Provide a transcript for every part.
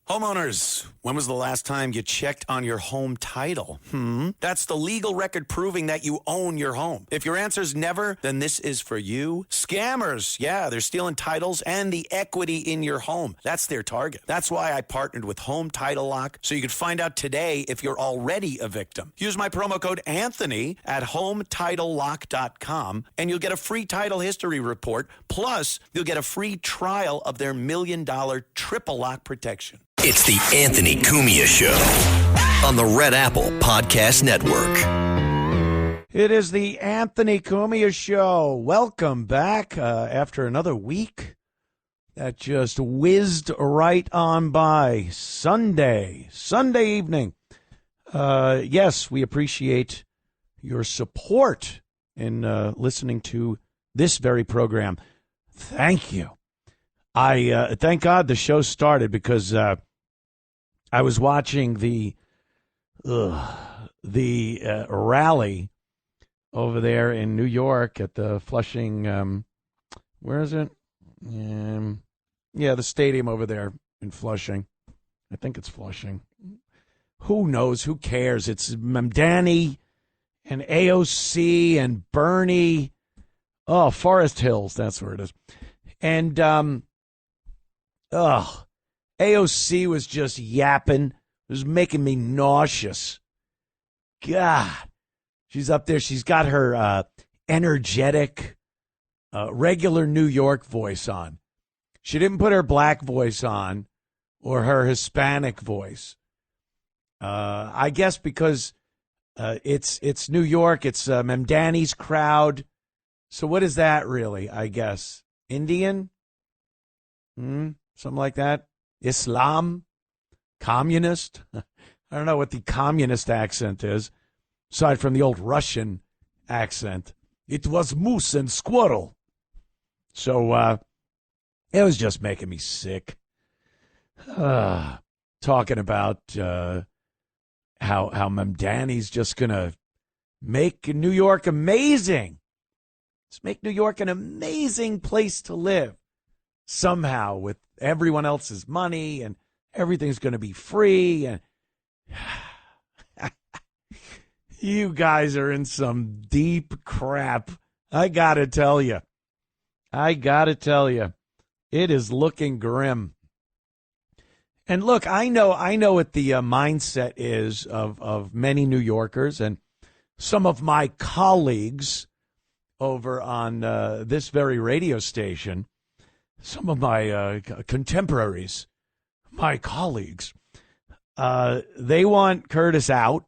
Homeowners, when was the last time you checked on your home title? That's the legal record proving that you own your home. If your answer's never, then this is for you. Scammers, yeah, they're stealing titles and the equity in your home. That's their target. That's why I partnered with Home Title Lock, so you can find out today if you're already a victim. Use my promo code Anthony at HometitleLock.com, and you'll get a free title history report. Plus, you'll get a free trial of their $1 million triple lock protection. It's the Anthony Cumia Show on the Red Apple Podcast Network. It is the Anthony Cumia Show. Welcome back after another week that just whizzed right on by. Sunday evening. Yes, we appreciate your support in listening to this very program. Thank you. I thank God the show started because I was watching the rally over there in New York at the Flushing. Where is it? Yeah, the stadium over there in Flushing. I think it's Flushing. Who knows? Who cares? It's Mamdani and AOC and Bernie. Oh, Forest Hills. That's where it is. And AOC was just yapping. It was making me nauseous. God. She's up there. She's got her energetic, regular New York voice on. She didn't put her black voice on or her Hispanic voice. I guess because it's New York. It's Mamdani's crowd. So what is that really, I guess? Indian? Something like that? Islam? Communist? I don't know what the communist accent is, aside from the old Russian accent. It was moose and squirrel. So it was just making me sick. Talking about how Mamdani's just going to make New York amazing. Let's make New York an amazing place to live. Somehow, with everyone else's money, and everything's going to be free. And you guys are in some deep crap. I got to tell you. It is looking grim. And look, I know what the mindset is of many New Yorkers and some of my colleagues over on this very radio station. Some of my contemporaries, my colleagues, they want Curtis out,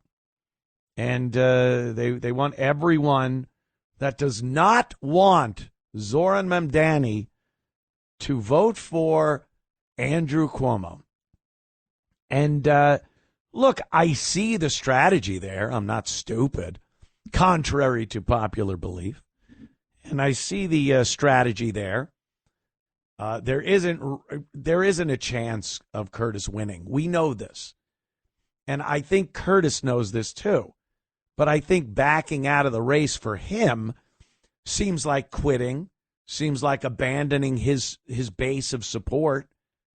and they want everyone that does not want Zohran Mamdani to vote for Andrew Cuomo. And look, I see the strategy there. I'm not stupid, contrary to popular belief. And I see the strategy there. There isn't a chance of Curtis winning. We know this. And I think Curtis knows this too. But I think backing out of the race for him seems like quitting, seems like abandoning his base of support,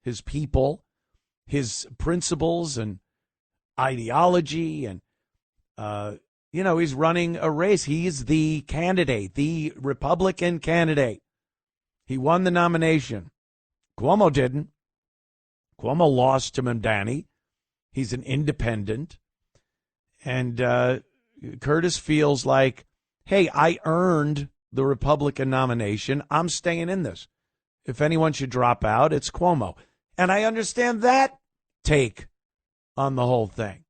his people, his principles and ideology. And, he's running a race. He's the candidate, the Republican candidate. He won the nomination. Cuomo didn't. Cuomo lost to Mamdani. He's an independent. And Curtis feels like, hey, I earned the Republican nomination. I'm staying in this. If anyone should drop out, it's Cuomo. And I understand that take on the whole thing.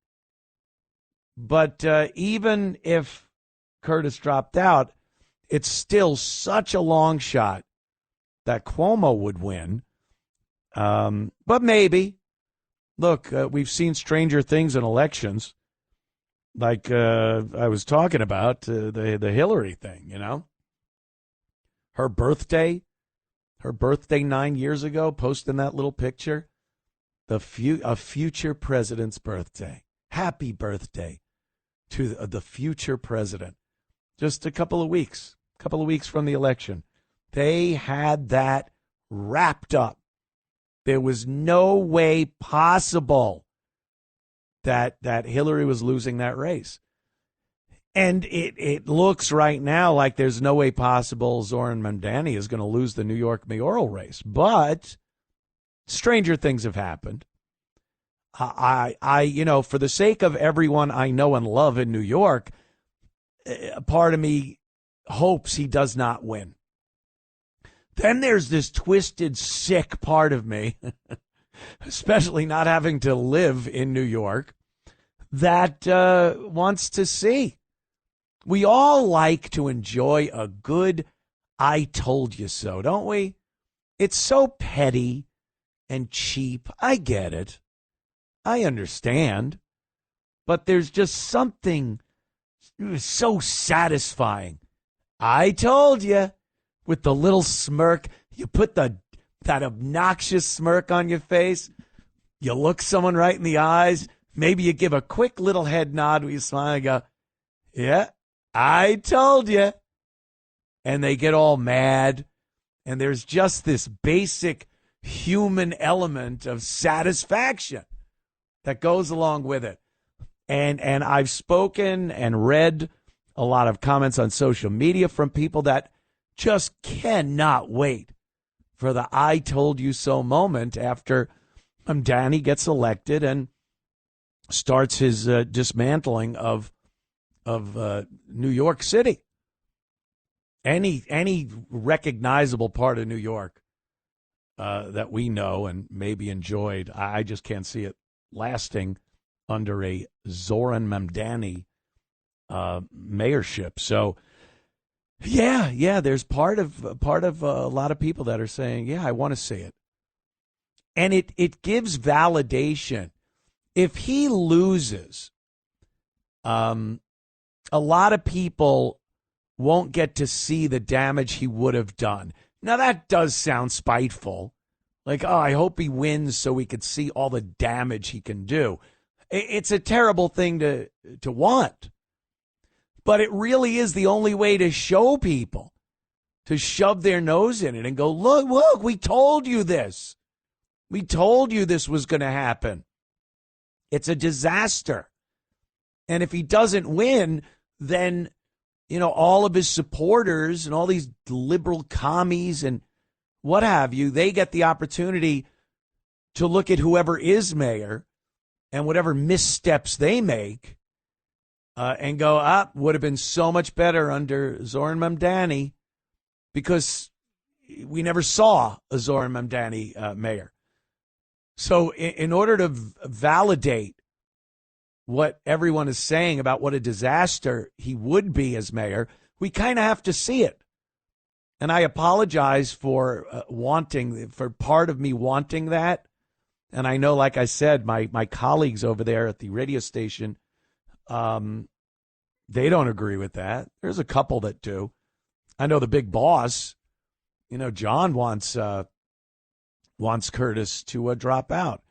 But even if Curtis dropped out, it's still such a long shot that Cuomo would win. But maybe. Look, we've seen stranger things in elections, like I was talking about, the Hillary thing, Her birthday 9 years ago, posting that little picture, a future president's birthday. Happy birthday to the future president. Just a couple of weeks from the election. They had that wrapped up There was no way possible that Hillary was losing that race. And it looks right now like there's no way possible Zohran Mamdani is going to lose the New York mayoral race. But stranger things have happened. I for the sake of everyone I know and love in New York, a part of me hopes he does not win. Then there's this twisted, sick part of me, especially not having to live in New York, that wants to see. We all like to enjoy a good I told you so, don't we? It's so petty and cheap. I get it. I understand. But there's just something so satisfying. I told you. With the little smirk, you put that obnoxious smirk on your face. You look someone right in the eyes. Maybe you give a quick little head nod where you smile and go, yeah, I told you. And they get all mad. And there's just this basic human element of satisfaction that goes along with it. And I've spoken and read a lot of comments on social media from people that just cannot wait for the I told you so moment after Mamdani gets elected and starts his dismantling of New York City. Any recognizable part of New York that we know and maybe enjoyed, I just can't see it lasting under a Zohran Mamdani mayorship. So, yeah, there's part of a lot of people that are saying, yeah, I want to see it. And it gives validation. If he loses, a lot of people won't get to see the damage he would have done. Now, that does sound spiteful. Like, oh, I hope he wins so we could see all the damage he can do. It's a terrible thing to want. But it really is the only way to show people, to shove their nose in it and go, look, we told you this. We told you this was going to happen. It's a disaster. And if he doesn't win, then, all of his supporters and all these liberal commies and what have you, they get the opportunity to look at whoever is mayor and whatever missteps they make and go, would have been so much better under Zohran Mamdani, because we never saw a Zohran Mamdani mayor. So in order to validate what everyone is saying about what a disaster he would be as mayor, we kind of have to see it. And I apologize for for part of me wanting that. And I know, like I said, my colleagues over there at the radio station, they don't agree with that. There's a couple that do. I know the big boss, John wants Curtis to drop out.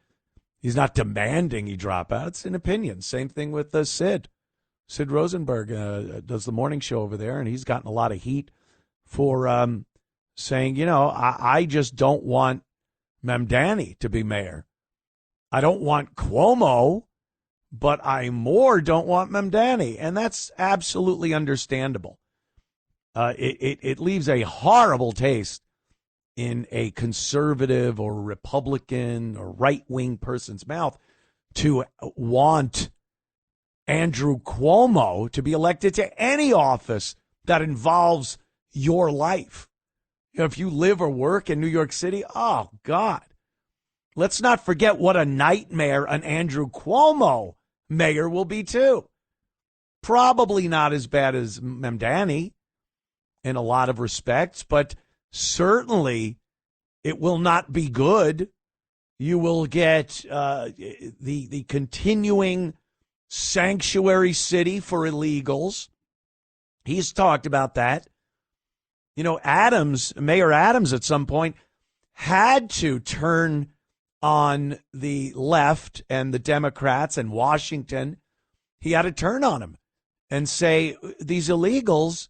He's not demanding he drop out. It's an opinion. Same thing with Sid. Sid Rosenberg does the morning show over there, and he's gotten a lot of heat for saying, I just don't want Mamdani to be mayor. I don't want Cuomo, but I more don't want Mamdani. And that's absolutely understandable. It leaves a horrible taste in a conservative or Republican or right-wing person's mouth to want Andrew Cuomo to be elected to any office that involves your life. If you live or work in New York City, oh, God. Let's not forget what a nightmare an Andrew Cuomo mayor will be, too. Probably not as bad as Mamdani in a lot of respects, but certainly it will not be good. You will get the continuing sanctuary city for illegals. He's talked about that. Mayor Adams at some point had to turn on the left and the Democrats in Washington. He had to turn on them and say, these illegals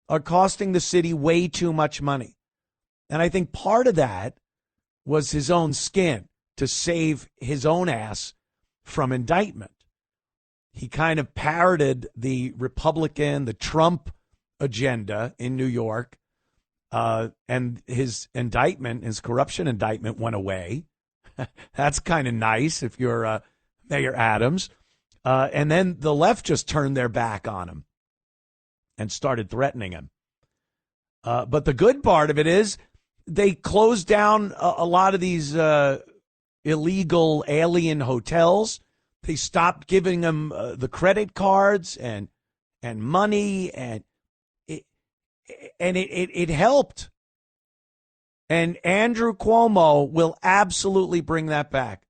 are costing the city way too much money. And I think part of that was his own skin to save his own ass from indictment. He kind of parroted the Republican, the Trump agenda in New York, and his indictment, his corruption indictment, went away. That's kind of nice if you're Mayor Adams. And then the left just turned their back on him and started threatening him. But the good part of it is they closed down a lot of these illegal alien hotels. They stopped giving them the credit cards and money, and it helped. And Andrew Cuomo will absolutely bring that back.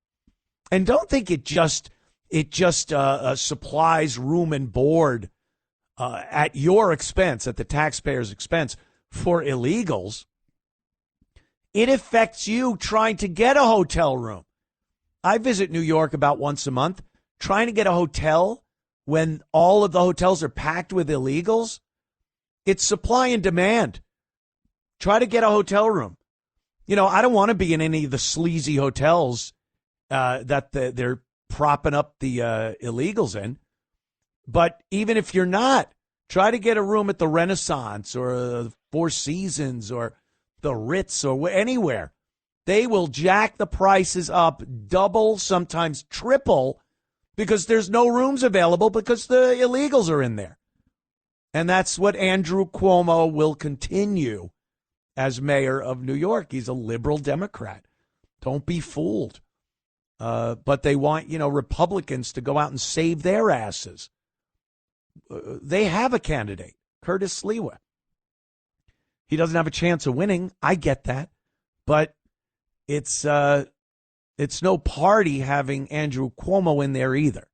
And don't think it just supplies room and board at your expense, at the taxpayer's expense, for illegals. It affects you trying to get a hotel room. I visit New York about once a month. Trying to get a hotel when all of the hotels are packed with illegals, it's supply and demand. Try to get a hotel room. You know, I don't want to be in any of the sleazy hotels that they're propping up the illegals in. But even if you're not, try to get a room at the Renaissance or the Four Seasons or the Ritz or anywhere. They will jack the prices up double, sometimes triple, because there's no rooms available because the illegals are in there. And that's what Andrew Cuomo will continue as mayor of New York. He's a liberal Democrat. Don't be fooled. But they want, Republicans to go out and save their asses. They have a candidate, Curtis Sliwa. He doesn't have a chance of winning. I get that. But it's no party having Andrew Cuomo in there either.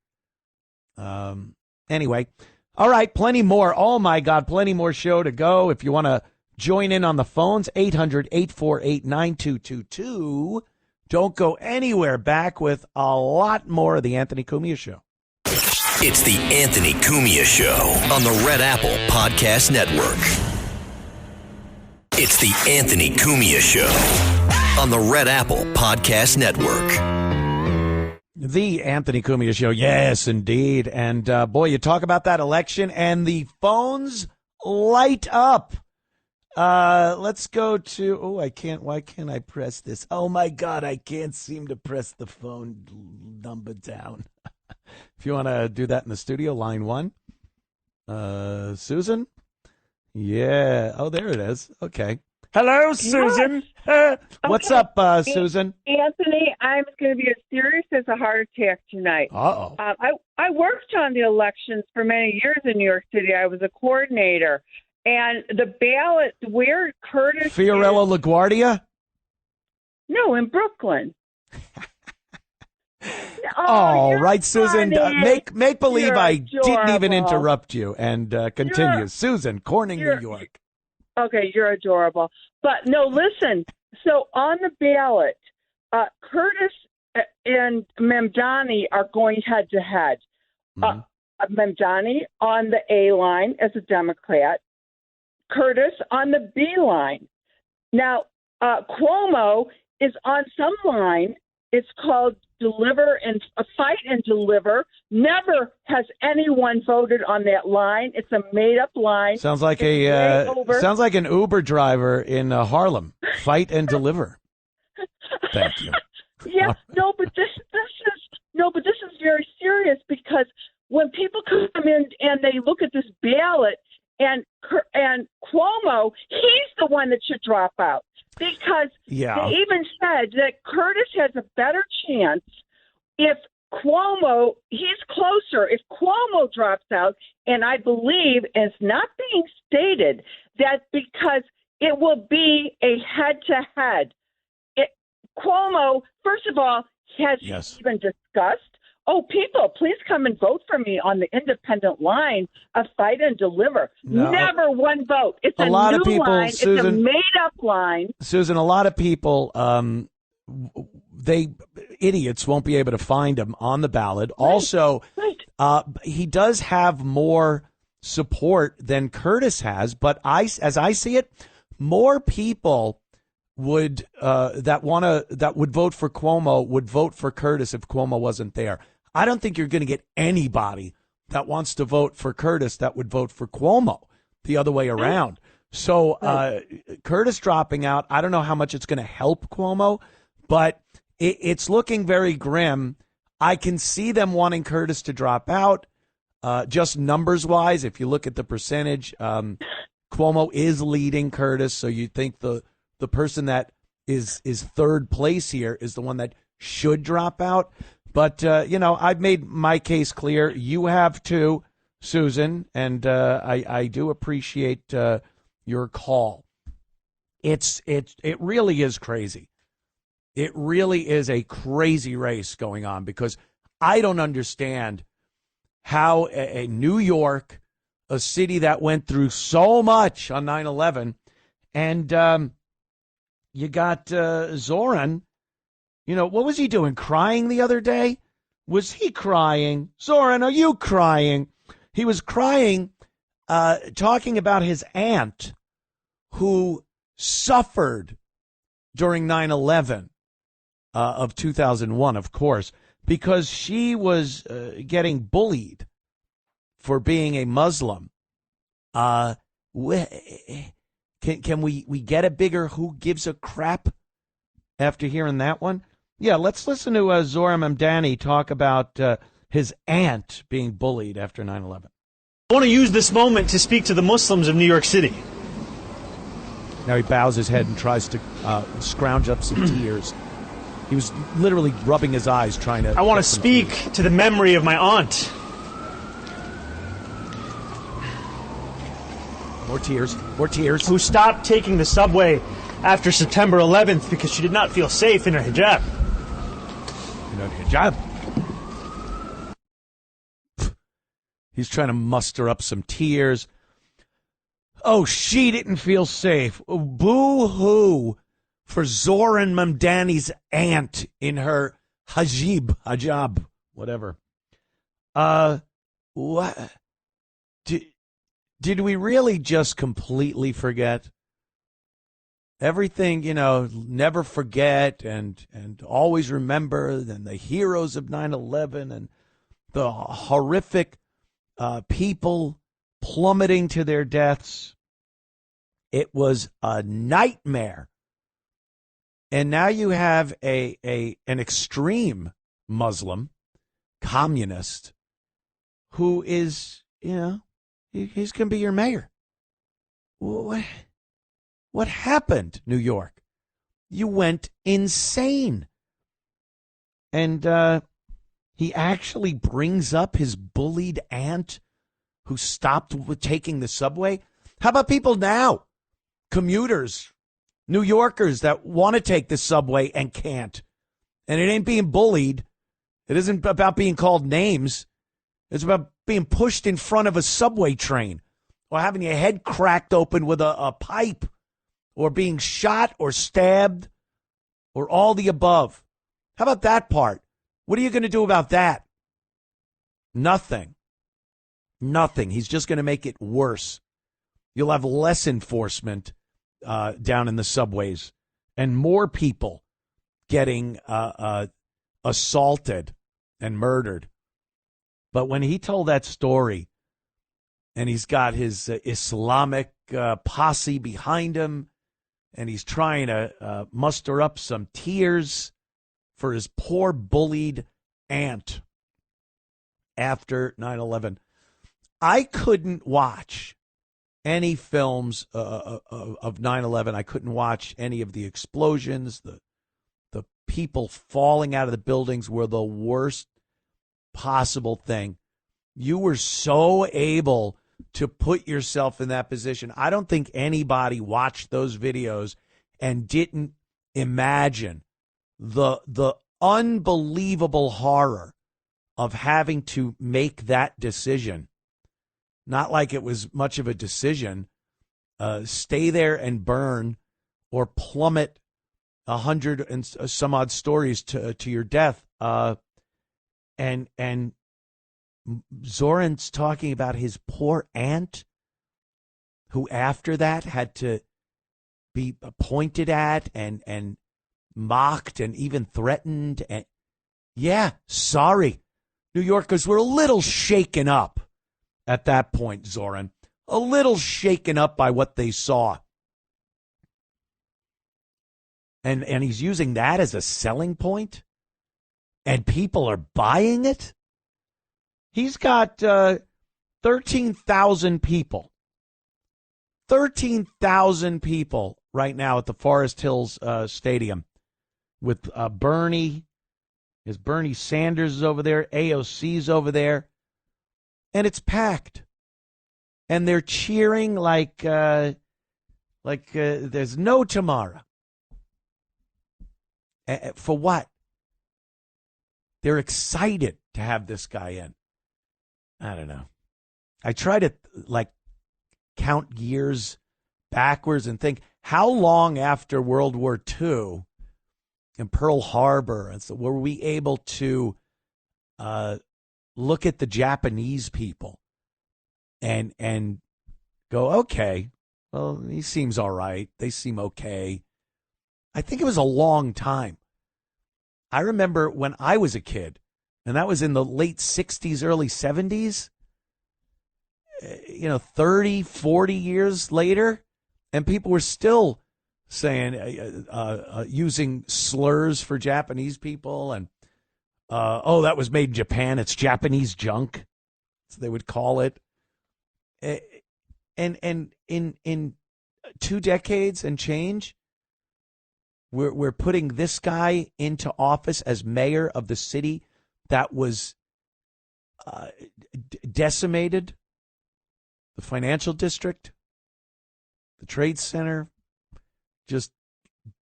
Anyway, all right, plenty more. Oh, my God, plenty more show to go. If you want to join in on the phones, 800-848-9222. Don't go anywhere. Back with a lot more of the Anthony Cumia Show. It's the Anthony Cumia Show on the Red Apple Podcast Network. It's the Anthony Cumia Show on the Red Apple Podcast Network. The Anthony Cumia Show, yes, indeed. And, boy, you talk about that election and the phones light up. Let's go to, why can't I press this? Oh, my God, I can't seem to press the phone number down. If you want to do that in the studio, line one. Susan? Yeah. Oh, there it is. Okay. Hello, Susan. Yes. What's Okay. up, Susan? Anthony, I'm going to be as serious as a heart attack tonight. Uh-oh. I worked on the elections for many years in New York City. I was a coordinator. And the ballot where Curtis Fiorello LaGuardia? No, in Brooklyn. Oh, you're right, Susan. funny. Make believe You're I didn't even adorable. interrupt you and continue. Susan, Corning, New York. Okay, you're adorable. But no, listen. So on the ballot, Curtis and Mamdani are going head to head. Mamdani on the A line as a Democrat, Curtis on the B line. Now, Cuomo is on some line. It's called Fight and Deliver. Never has anyone voted on that line. It's a made-up line. Sounds like an Uber driver in Harlem. Fight and Deliver. Thank you. Yeah, no, but this is very serious because when people come in and they look at this ballot and Cuomo, he's the one that should drop out. Because they even said that Curtis has a better chance if Cuomo, he's closer. If Cuomo drops out, and I believe it's not being stated that because it will be a head-to-head. Cuomo, first of all, has even discussed, people, please come and vote for me on the independent line of Fight and Deliver. No. Never one vote. It's a lot new of people, line. Susan, it's a made-up line. Susan, a lot of people, idiots won't be able to find him on the ballot. Right. Also, Right. He does have more support than Curtis has, but as I see it, more people would that would vote for Cuomo would vote for Curtis if Cuomo wasn't there. I don't think you're going to get anybody that wants to vote for Curtis that would vote for Cuomo the other way around. So Curtis dropping out, I don't know how much it's going to help Cuomo, but it's looking very grim. I can see them wanting Curtis to drop out. Just numbers wise, if you look at the percentage, Cuomo is leading Curtis. So you think the person that is third place here is the one that should drop out. But, I've made my case clear. You have too, Susan, and I do appreciate your call. It really is crazy. It really is a crazy race going on because I don't understand how a New York, a city that went through so much on 9/11, and you got Zohran. What was he doing? Crying the other day? Was he crying? Zohran, are you crying? He was crying, talking about his aunt who suffered during 9/11 of 2001, of course, because she was getting bullied for being a Muslim. Can we get a bigger who gives a crap after hearing that one? Yeah, let's listen to Zohran Mamdani talk about his aunt being bullied after 9/11. I want to use this moment to speak to the Muslims of New York City. Now he bows his head and tries to scrounge up some tears. He was literally rubbing his eyes trying to... I want to speak to the memory of my aunt. More tears. More tears. Who stopped taking the subway after September 11th because she did not feel safe in her hijab. Hijab. He's trying to muster up some tears. Oh, she didn't feel safe. Boo-hoo for Zohran Mamdani's aunt in her hijab, whatever. What? Did we really just completely forget? Everything, never forget and always remember, and the heroes of 9/11 and the horrific people plummeting to their deaths. It was a nightmare. And now you have an extreme Muslim, communist, who is, he's going to be your mayor. What happened, New York? You went insane. And he actually brings up his bullied aunt who stopped with taking the subway. How about people now? Commuters, New Yorkers that want to take the subway and can't. And it ain't being bullied. It isn't about being called names. It's about being pushed in front of a subway train or having your head cracked open with a pipe or being shot or stabbed or all the above. How about that part? What are you going to do about that? Nothing. Nothing. He's just going to make it worse. You'll have less enforcement down in the subways and more people getting assaulted and murdered. But when he told that story and he's got his Islamic posse behind him and he's trying to muster up some tears for his poor bullied aunt after 9/11, I couldn't watch any films of 9/11. I couldn't watch any of the explosions. The people falling out of the buildings were the worst possible thing. You were so able to put yourself in that position. I don't think anybody watched those videos and didn't imagine the unbelievable horror of having to make that decision. Not like it was much of a decision. Stay there and burn or plummet 100 and some odd stories to your death. And Zohran's talking about his poor aunt who after that had to be pointed at and mocked and even threatened. And yeah, sorry. New Yorkers were a little shaken up at that point, Zohran. A little shaken up by what they saw. And he's using that as a selling point? And people are buying it? He's got 13,000 people. 13,000 people right now at the Forest Hills Stadium with Bernie. His Bernie Sanders is over there. AOC's over there. And it's packed. And they're cheering like there's no tomorrow. For what? They're excited to have this guy in. I don't know. I try to count years backwards and think, how long after World War II and Pearl Harbor and so were we able to look at the Japanese people and go, okay, well, he seems all right. They seem okay. I think it was a long time. I remember when I was a kid, and that was in the late 60s, early 70s, 30, 40 years later, and people were still saying, using slurs for Japanese people, and, that was made in Japan. It's Japanese junk, so they would call it. And in 2 decades and change, we're putting this guy into office as mayor of the city that was decimated, the financial district, the trade center, just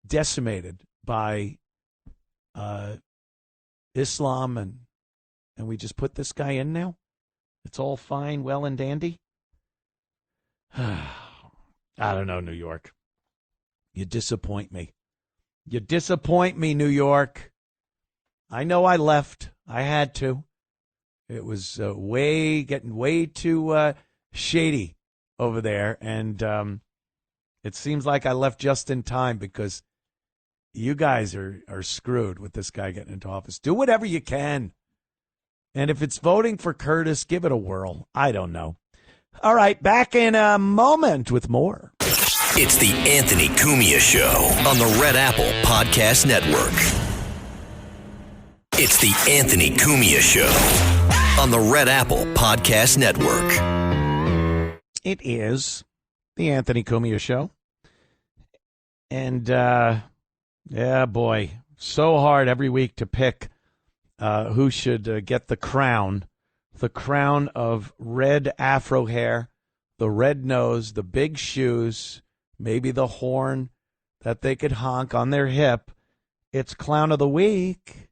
decimated by Islam, and we just put this guy in now? It's all fine, well, and dandy? I don't know, New York. You disappoint me. You disappoint me, New York. I know I left. I had to. It was getting way too shady over there, and it seems like I left just in time because you guys are screwed with this guy getting into office. Do whatever you can. And if it's voting for Curtis, give it a whirl. I don't know. All right, back in a moment with more. It's the Anthony Cumia Show on the Red Apple Podcast Network. It's the Anthony Cumia Show on the Red Apple Podcast Network. It is the Anthony Cumia Show. And, yeah, boy, so hard every week to pick who should get the crown of red afro hair, the red nose, the big shoes, maybe the horn that they could honk on their hip. It's Clown of the Week.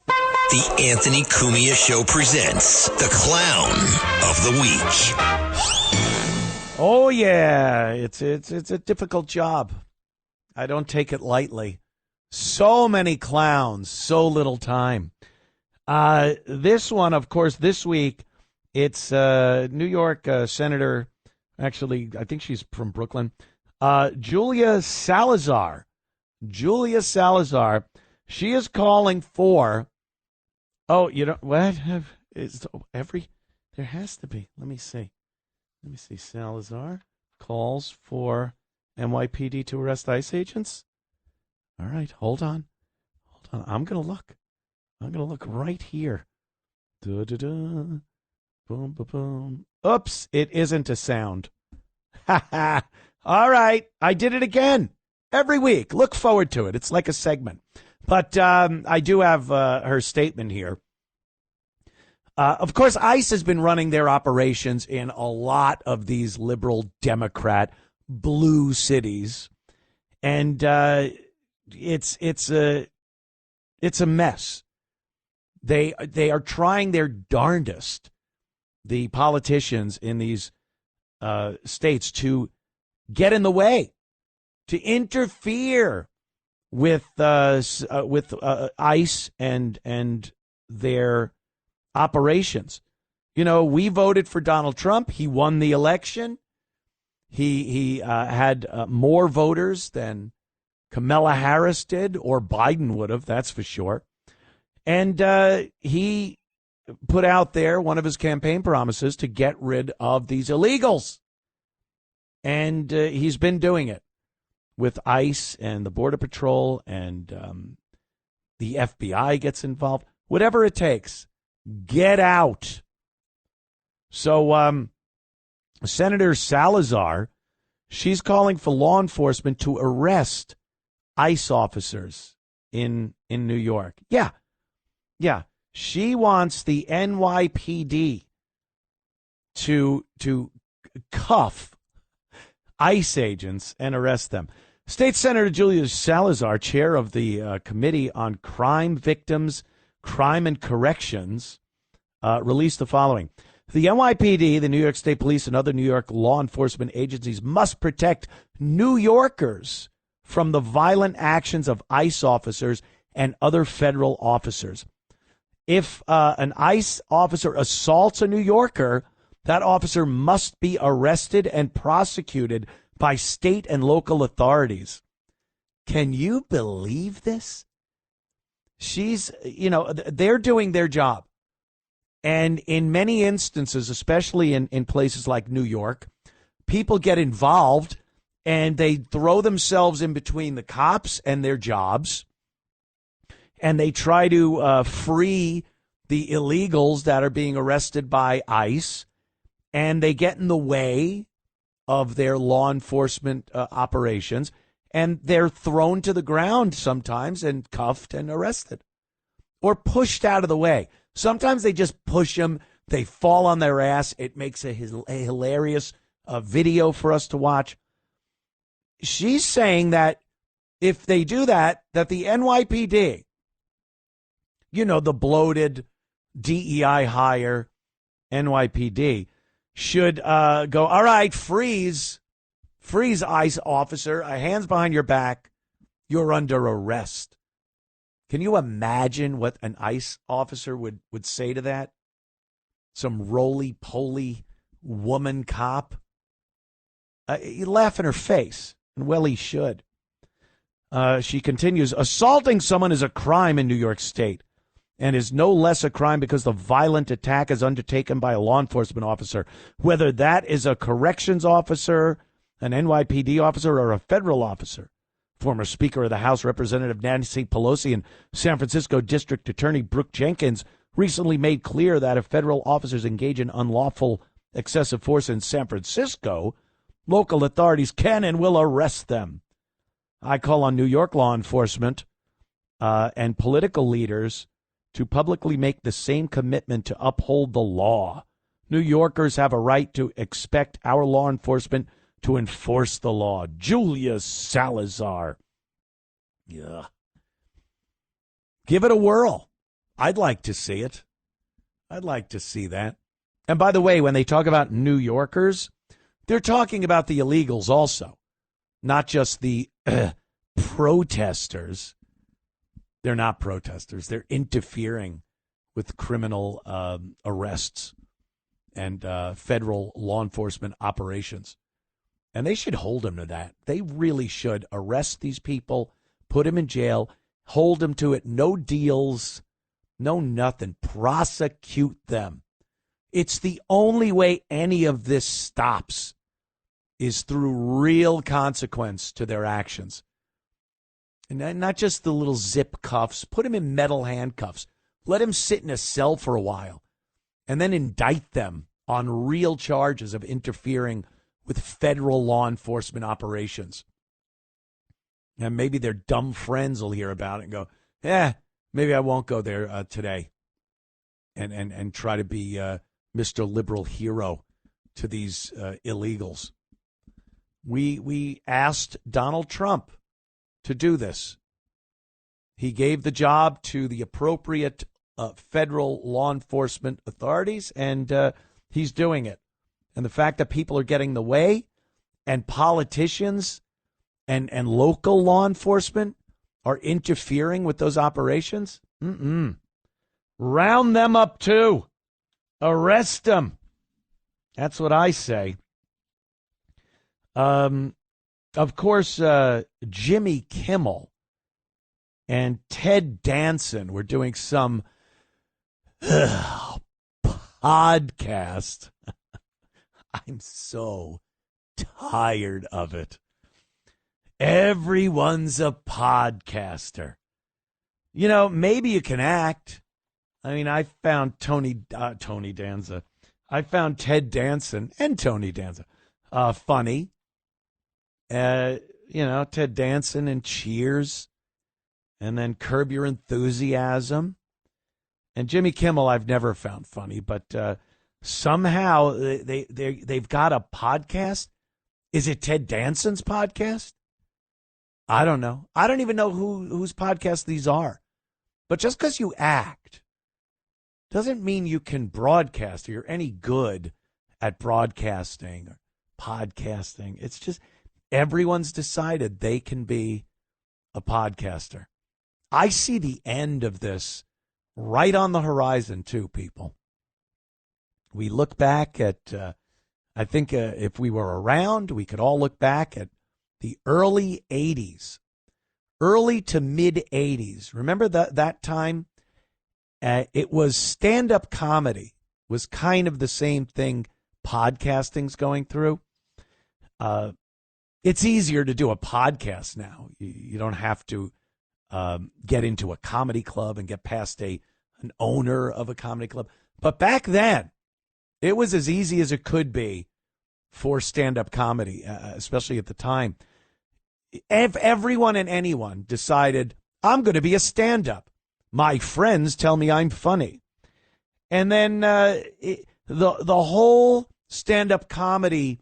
The Anthony Cumia Show presents the Clown of the Week. Oh, yeah, it's a difficult job. I don't take it lightly. So many clowns, so little time. This one, of course, this week, it's New York Senator, actually, I think she's from Brooklyn, Julia Salazar. Julia Salazar. She is calling for, there has to be, let me see. Salazar calls for NYPD to arrest ICE agents. All right, hold on. I'm going to look. Right here. Boom, boom, boom. Oops, it isn't a sound. Ha ha. All right, I did it again. Every week. Look forward to it. It's like a segment. But I do have her statement here. Of course, ICE has been running their operations in a lot of these liberal Democrat blue cities. And it's a mess. They are trying their darndest, the politicians in these states, to get in the way, to interfere with ICE and their operations. You know, we voted for Donald Trump. He won the election. He had more voters than Kamala Harris did, or Biden would have, that's for sure. And he put out there one of his campaign promises to get rid of these illegals. And he's been doing it with ICE and the Border Patrol, and the FBI gets involved. Whatever it takes, get out. So Senator Salazar, she's calling for law enforcement to arrest ICE officers in New York. Yeah. She wants the NYPD to cuff ICE agents and arrest them. State Senator Julia Salazar, chair of the Committee on Crime Victims, Crime and Corrections, released the following. The NYPD, the New York State Police, and other New York law enforcement agencies must protect New Yorkers from the violent actions of ICE officers and other federal officers. If an ICE officer assaults a New Yorker, that officer must be arrested and prosecuted by state and local authorities. Can you believe this? They're doing their job. And in many instances, especially in places like New York, people get involved and they throw themselves in between the cops and their jobs. And they try to free the illegals that are being arrested by ICE. And they get in the way of their law enforcement operations. And they're thrown to the ground sometimes and cuffed and arrested or pushed out of the way. Sometimes they just push them. They fall on their ass. It makes a hilarious video for us to watch. She's saying that if they do that, that the NYPD, the bloated DEI hire NYPD, should go, all right, freeze ICE officer, hands behind your back, you're under arrest. Can you imagine what an ICE officer would say to that? Some roly-poly woman cop? You laugh in her face, and well, he should. She continues, assaulting someone is a crime in New York State and is no less a crime because the violent attack is undertaken by a law enforcement officer, whether that is a corrections officer, an NYPD officer, or a federal officer. Former Speaker of the House, Representative Nancy Pelosi, and San Francisco District Attorney Brooke Jenkins recently made clear that if federal officers engage in unlawful excessive force in San Francisco, local authorities can and will arrest them. I call on New York law enforcement and political leaders to publicly make the same commitment to uphold the law. New Yorkers have a right to expect our law enforcement to enforce the law. Julia Salazar. Yeah. Give it a whirl. I'd like to see it. I'd like to see that. And by the way, when they talk about New Yorkers, they're talking about the illegals also, not just the protesters. They're not protesters. They're interfering with criminal arrests and federal law enforcement operations. And they should hold them to that. They really should arrest these people, put them in jail, hold them to it. No deals, no nothing. Prosecute them. It's the only way any of this stops is through real consequence to their actions. And not just the little zip cuffs. Put them in metal handcuffs. Let them sit in a cell for a while and then indict them on real charges of interfering with federal law enforcement operations. And maybe their dumb friends will hear about it and go, maybe I won't go there today and try to be Mr. Liberal hero to these illegals. We asked Donald Trump to do this. He gave the job to the appropriate federal law enforcement authorities, and he's doing it. And the fact that people are getting in the way and politicians and local law enforcement are interfering with those operations, round them up too. Arrest them. That's what I say. Of course, Jimmy Kimmel and Ted Danson were doing some podcast. I'm so tired of it. Everyone's a podcaster. You know, maybe you can act. I mean, I found Tony Danza. I found Ted Danson and Tony Danza funny. You know, Ted Danson and Cheers, and then Curb Your Enthusiasm. And Jimmy Kimmel I've never found funny, but somehow they've got a podcast. Is it Ted Danson's podcast? I don't know. I don't even know whose podcast these are. But just because you act doesn't mean you can broadcast or you're any good at broadcasting or podcasting. It's just everyone's decided they can be a podcaster. I see the end of this right on the horizon, too, people. We look back at, I think if we were around, we could all look back at the early 80s, early to mid 80s. Remember that time? It was stand-up comedy was kind of the same thing podcasting's going through. It's easier to do a podcast now. You don't have to get into a comedy club and get past an owner of a comedy club. But back then, it was as easy as it could be for stand-up comedy, especially at the time. Everyone and anyone decided, I'm going to be a stand-up. My friends tell me I'm funny. And then the whole stand-up comedy,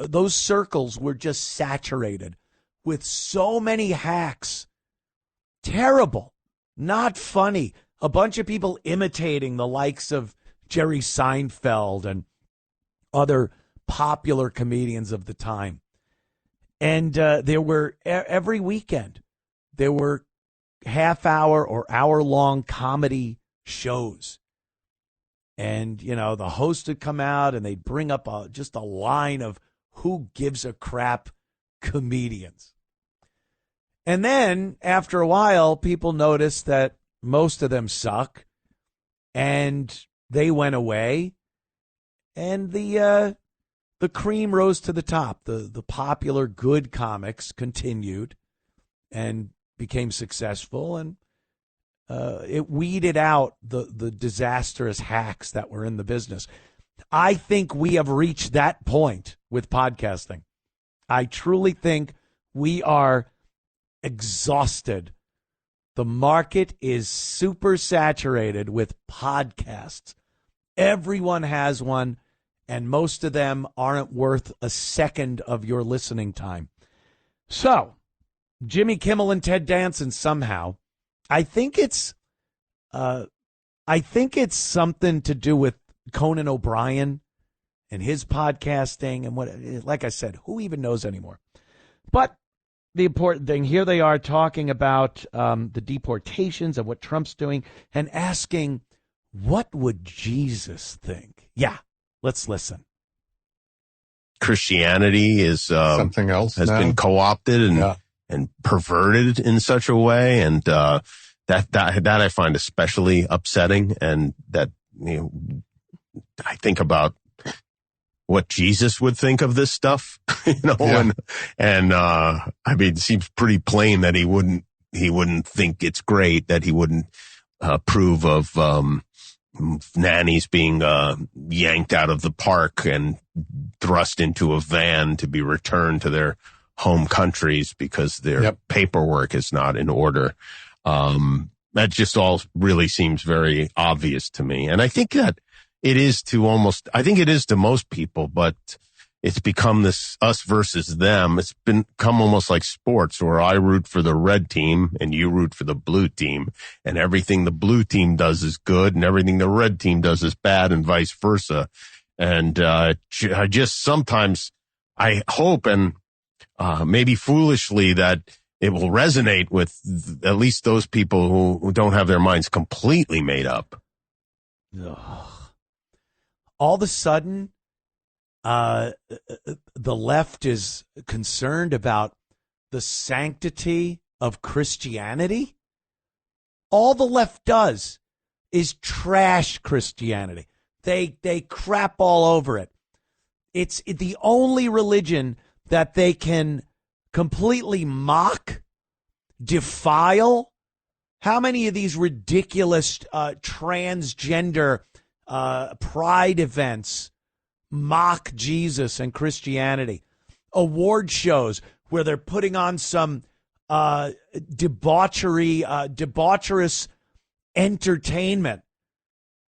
those circles were just saturated with so many hacks. Terrible. Not funny. A bunch of people imitating the likes of Jerry Seinfeld and other popular comedians of the time. And there were, every weekend, there were half-hour or hour-long comedy shows. And, you know, the host would come out and they'd bring up just a line of who gives a crap comedians. And then, after a while, people noticed that most of them suck. And they went away. And the cream rose to the top. The popular good comics continued and became successful, and it weeded out the disastrous hacks that were in the business. I think we have reached that point with podcasting. I truly think we are exhausted. The market is super saturated with podcasts. Everyone has one. And most of them aren't worth a second of your listening time. So, Jimmy Kimmel and Ted Danson somehow, I think it's something to do with Conan O'Brien and his podcasting and what. Like I said, who even knows anymore? But the important thing here, they are talking about the deportations and what Trump's doing, and asking, what would Jesus think? Yeah. Let's listen. Christianity is something else has now. Been co-opted and perverted in such a way, and that I find especially upsetting. And that, you know, I think about what Jesus would think of this stuff, you know, and I mean, it seems pretty plain that he wouldn't think it's great, that he wouldn't approve of nannies being yanked out of the park and thrust into a van to be returned to their home countries because their paperwork is not in order. That just all really seems very obvious to me. And I think that it is to most people, but it's become this us versus them. It's become almost like sports, where I root for the red team and you root for the blue team, and everything the blue team does is good and everything the red team does is bad, and vice versa. And I just sometimes I hope, and maybe foolishly, that it will resonate with at least those people who don't have their minds completely made up. Ugh. All of a sudden, the left is concerned about the sanctity of Christianity. All the left does is trash Christianity. They crap all over it. It's the only religion that they can completely mock, defile. How many of these ridiculous transgender pride events mock Jesus and Christianity? Award shows where they're putting on some debaucherous entertainment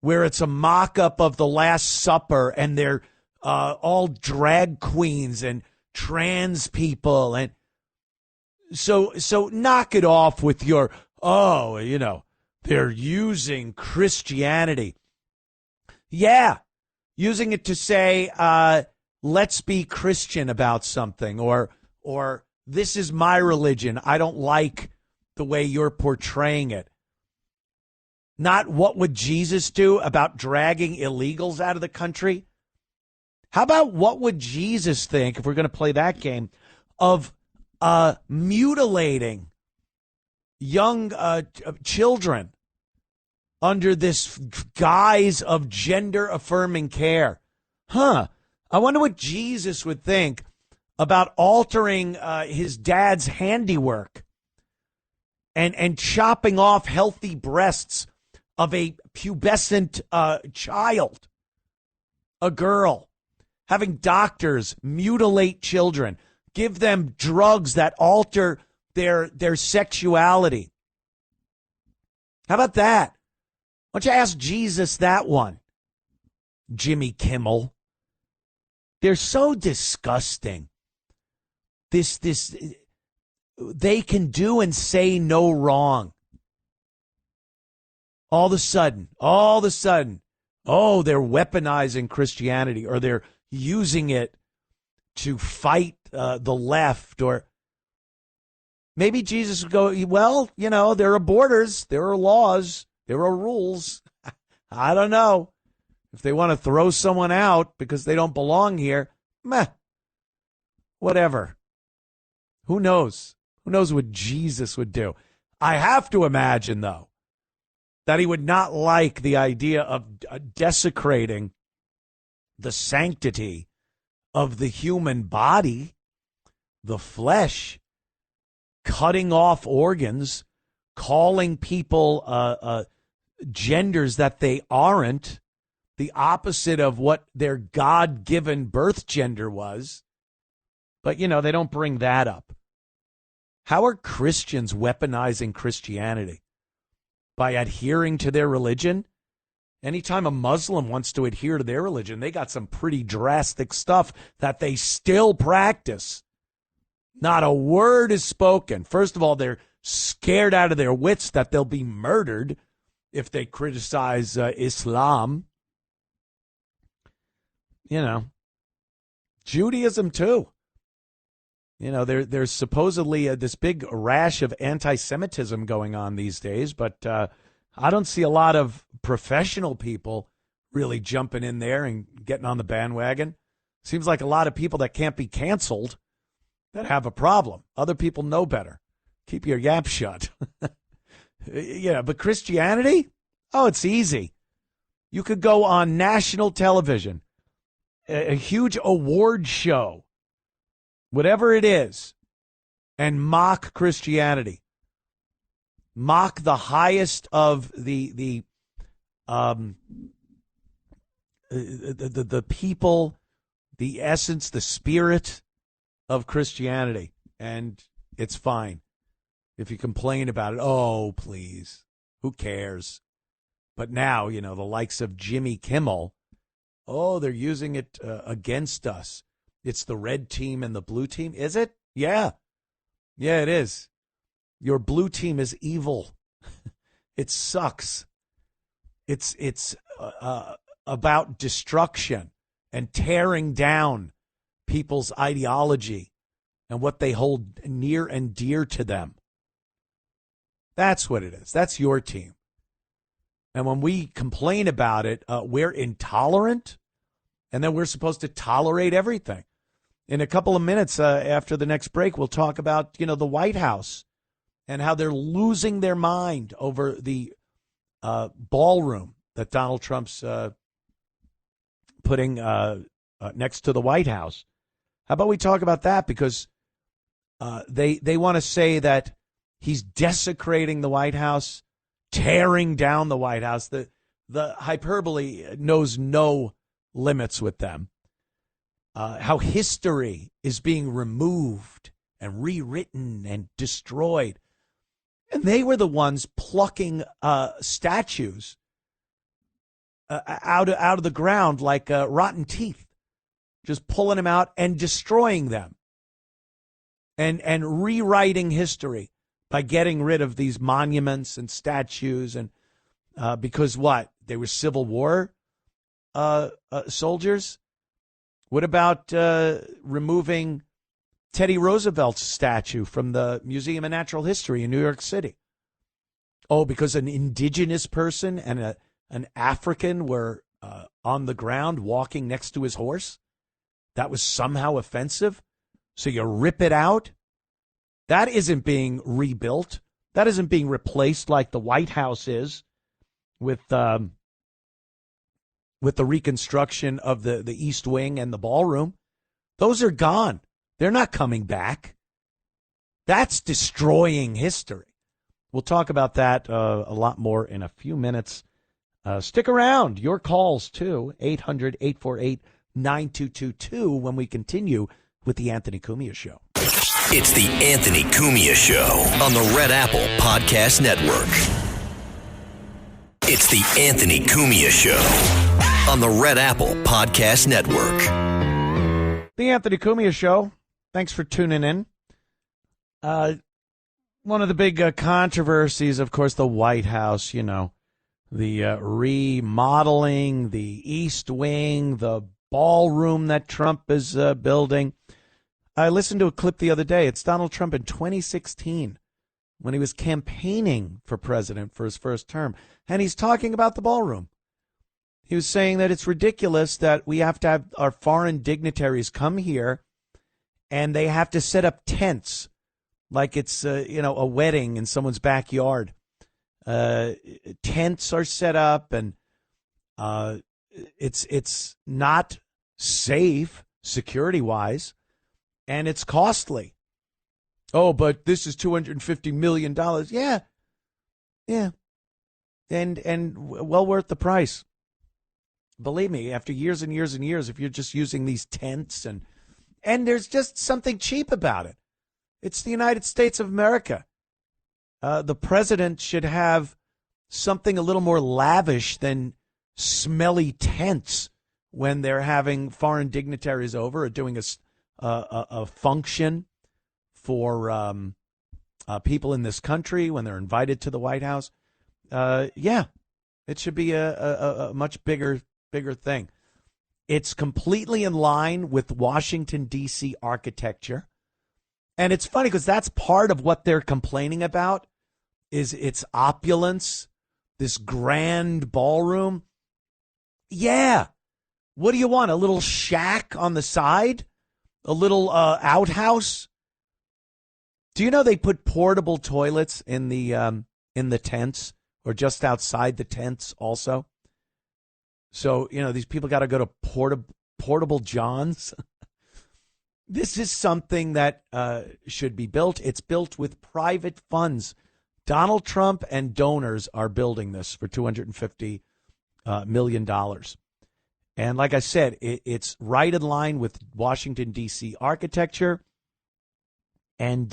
where it's a mock-up of the Last Supper and they're all drag queens and trans people. And so knock it off with your, they're using Christianity. Yeah, using it to say, let's be Christian about something, or this is my religion. I don't like the way you're portraying it. Not what would Jesus do about dragging illegals out of the country? How about what would Jesus think, if we're going to play that game, of mutilating young children under this guise of gender-affirming care? I wonder what Jesus would think about altering his dad's handiwork and chopping off healthy breasts of a pubescent child, a girl, having doctors mutilate children, give them drugs that alter their sexuality. How about that? Why don't you ask Jesus that one, Jimmy Kimmel? They're so disgusting. This they can do and say no wrong. All of a sudden, oh, they're weaponizing Christianity, or they're using it to fight the left, or maybe Jesus would go, well, there are borders, there are laws, there are rules. I don't know. If they want to throw someone out because they don't belong here, whatever. Who knows? Who knows what Jesus would do? I have to imagine, though, that he would not like the idea of desecrating the sanctity of the human body, the flesh, cutting off organs, calling people genders that they aren't, the opposite of what their God-given birth gender was. But, they don't bring that up. How are Christians weaponizing Christianity? By adhering to their religion? Anytime a Muslim wants to adhere to their religion, they got some pretty drastic stuff that they still practice. Not a word is spoken. First of all, they're scared out of their wits that they'll be murdered if they criticize Islam. Judaism too. There's supposedly this big rash of anti-Semitism going on these days, but I don't see a lot of professional people really jumping in there and getting on the bandwagon. Seems like a lot of people that can't be canceled that have a problem. Other people know better. Keep your yap shut. But Christianity? Oh, it's easy. You could go on national television, a huge award show, whatever it is, and mock Christianity. Mock the highest of the people, the essence, the spirit of Christianity, and it's fine. If you complain about it, oh, please, who cares? But now, the likes of Jimmy Kimmel, oh, they're using it against us. It's the red team and the blue team. Is it? Yeah. Yeah, it is. Your blue team is evil. It sucks. It's about destruction and tearing down people's ideology and what they hold near and dear to them. That's what it is. That's your team. And when we complain about it, we're intolerant. and then we're supposed to tolerate everything. In a couple of minutes after the next break, we'll talk about, the White House and how they're losing their mind over the ballroom that Donald Trump's putting next to the White House. How about we talk about that? Because they want to say that he's desecrating the White House, tearing down the White House. The hyperbole knows no limits with them. How history is being removed and rewritten and destroyed. And they were the ones plucking statues out of the ground like rotten teeth, just pulling them out and destroying them and rewriting history by getting rid of these monuments and statues. And because what? They were Civil War soldiers? What about removing Teddy Roosevelt's statue from the Museum of Natural History in New York City? Oh, because an indigenous person and an African were on the ground walking next to his horse? That was somehow offensive? So you rip it out? That isn't being rebuilt. That isn't being replaced like the White House is with the reconstruction of the East Wing and the ballroom. Those are gone. They're not coming back. That's destroying history. We'll talk about that a lot more in a few minutes. Stick around. Your calls, too. 800-848-9222 when we continue with the Anthony Cumia Show. It's the Anthony Cumia Show on the Red Apple Podcast Network. It's the Anthony Cumia Show on the Red Apple Podcast Network. The Anthony Cumia Show. Thanks for tuning in. One of the big controversies, of course, the White House, the remodeling, the East Wing, the ballroom that Trump is building. I listened to a clip the other day. It's Donald Trump in 2016 when he was campaigning for president for his first term, and he's talking about the ballroom. He was saying that it's ridiculous that we have to have our foreign dignitaries come here and they have to set up tents like it's, a wedding in someone's backyard. Tents are set up and it's not safe security-wise, and it's costly. Oh, but this is $250 million. Yeah. And well worth the price. Believe me, after years and years and years, if you're just using these tents and there's just something cheap about it. It's the United States of America. The president should have something a little more lavish than smelly tents when they're having foreign dignitaries over or doing a function for people in this country when they're invited to the White House. It should be a much bigger thing. It's completely in line with Washington, D.C. architecture. And it's funny because that's part of what they're complaining about is its opulence, this grand ballroom. Yeah. What do you want? A little shack on the side? A little outhouse? Do you know they put portable toilets in the tents or just outside the tents also? So, these people got to go to portable Johns. This is something that should be built. It's built with private funds. Donald Trump and donors are building this for $250 million. And like I said, it's right in line with Washington, D.C. architecture. And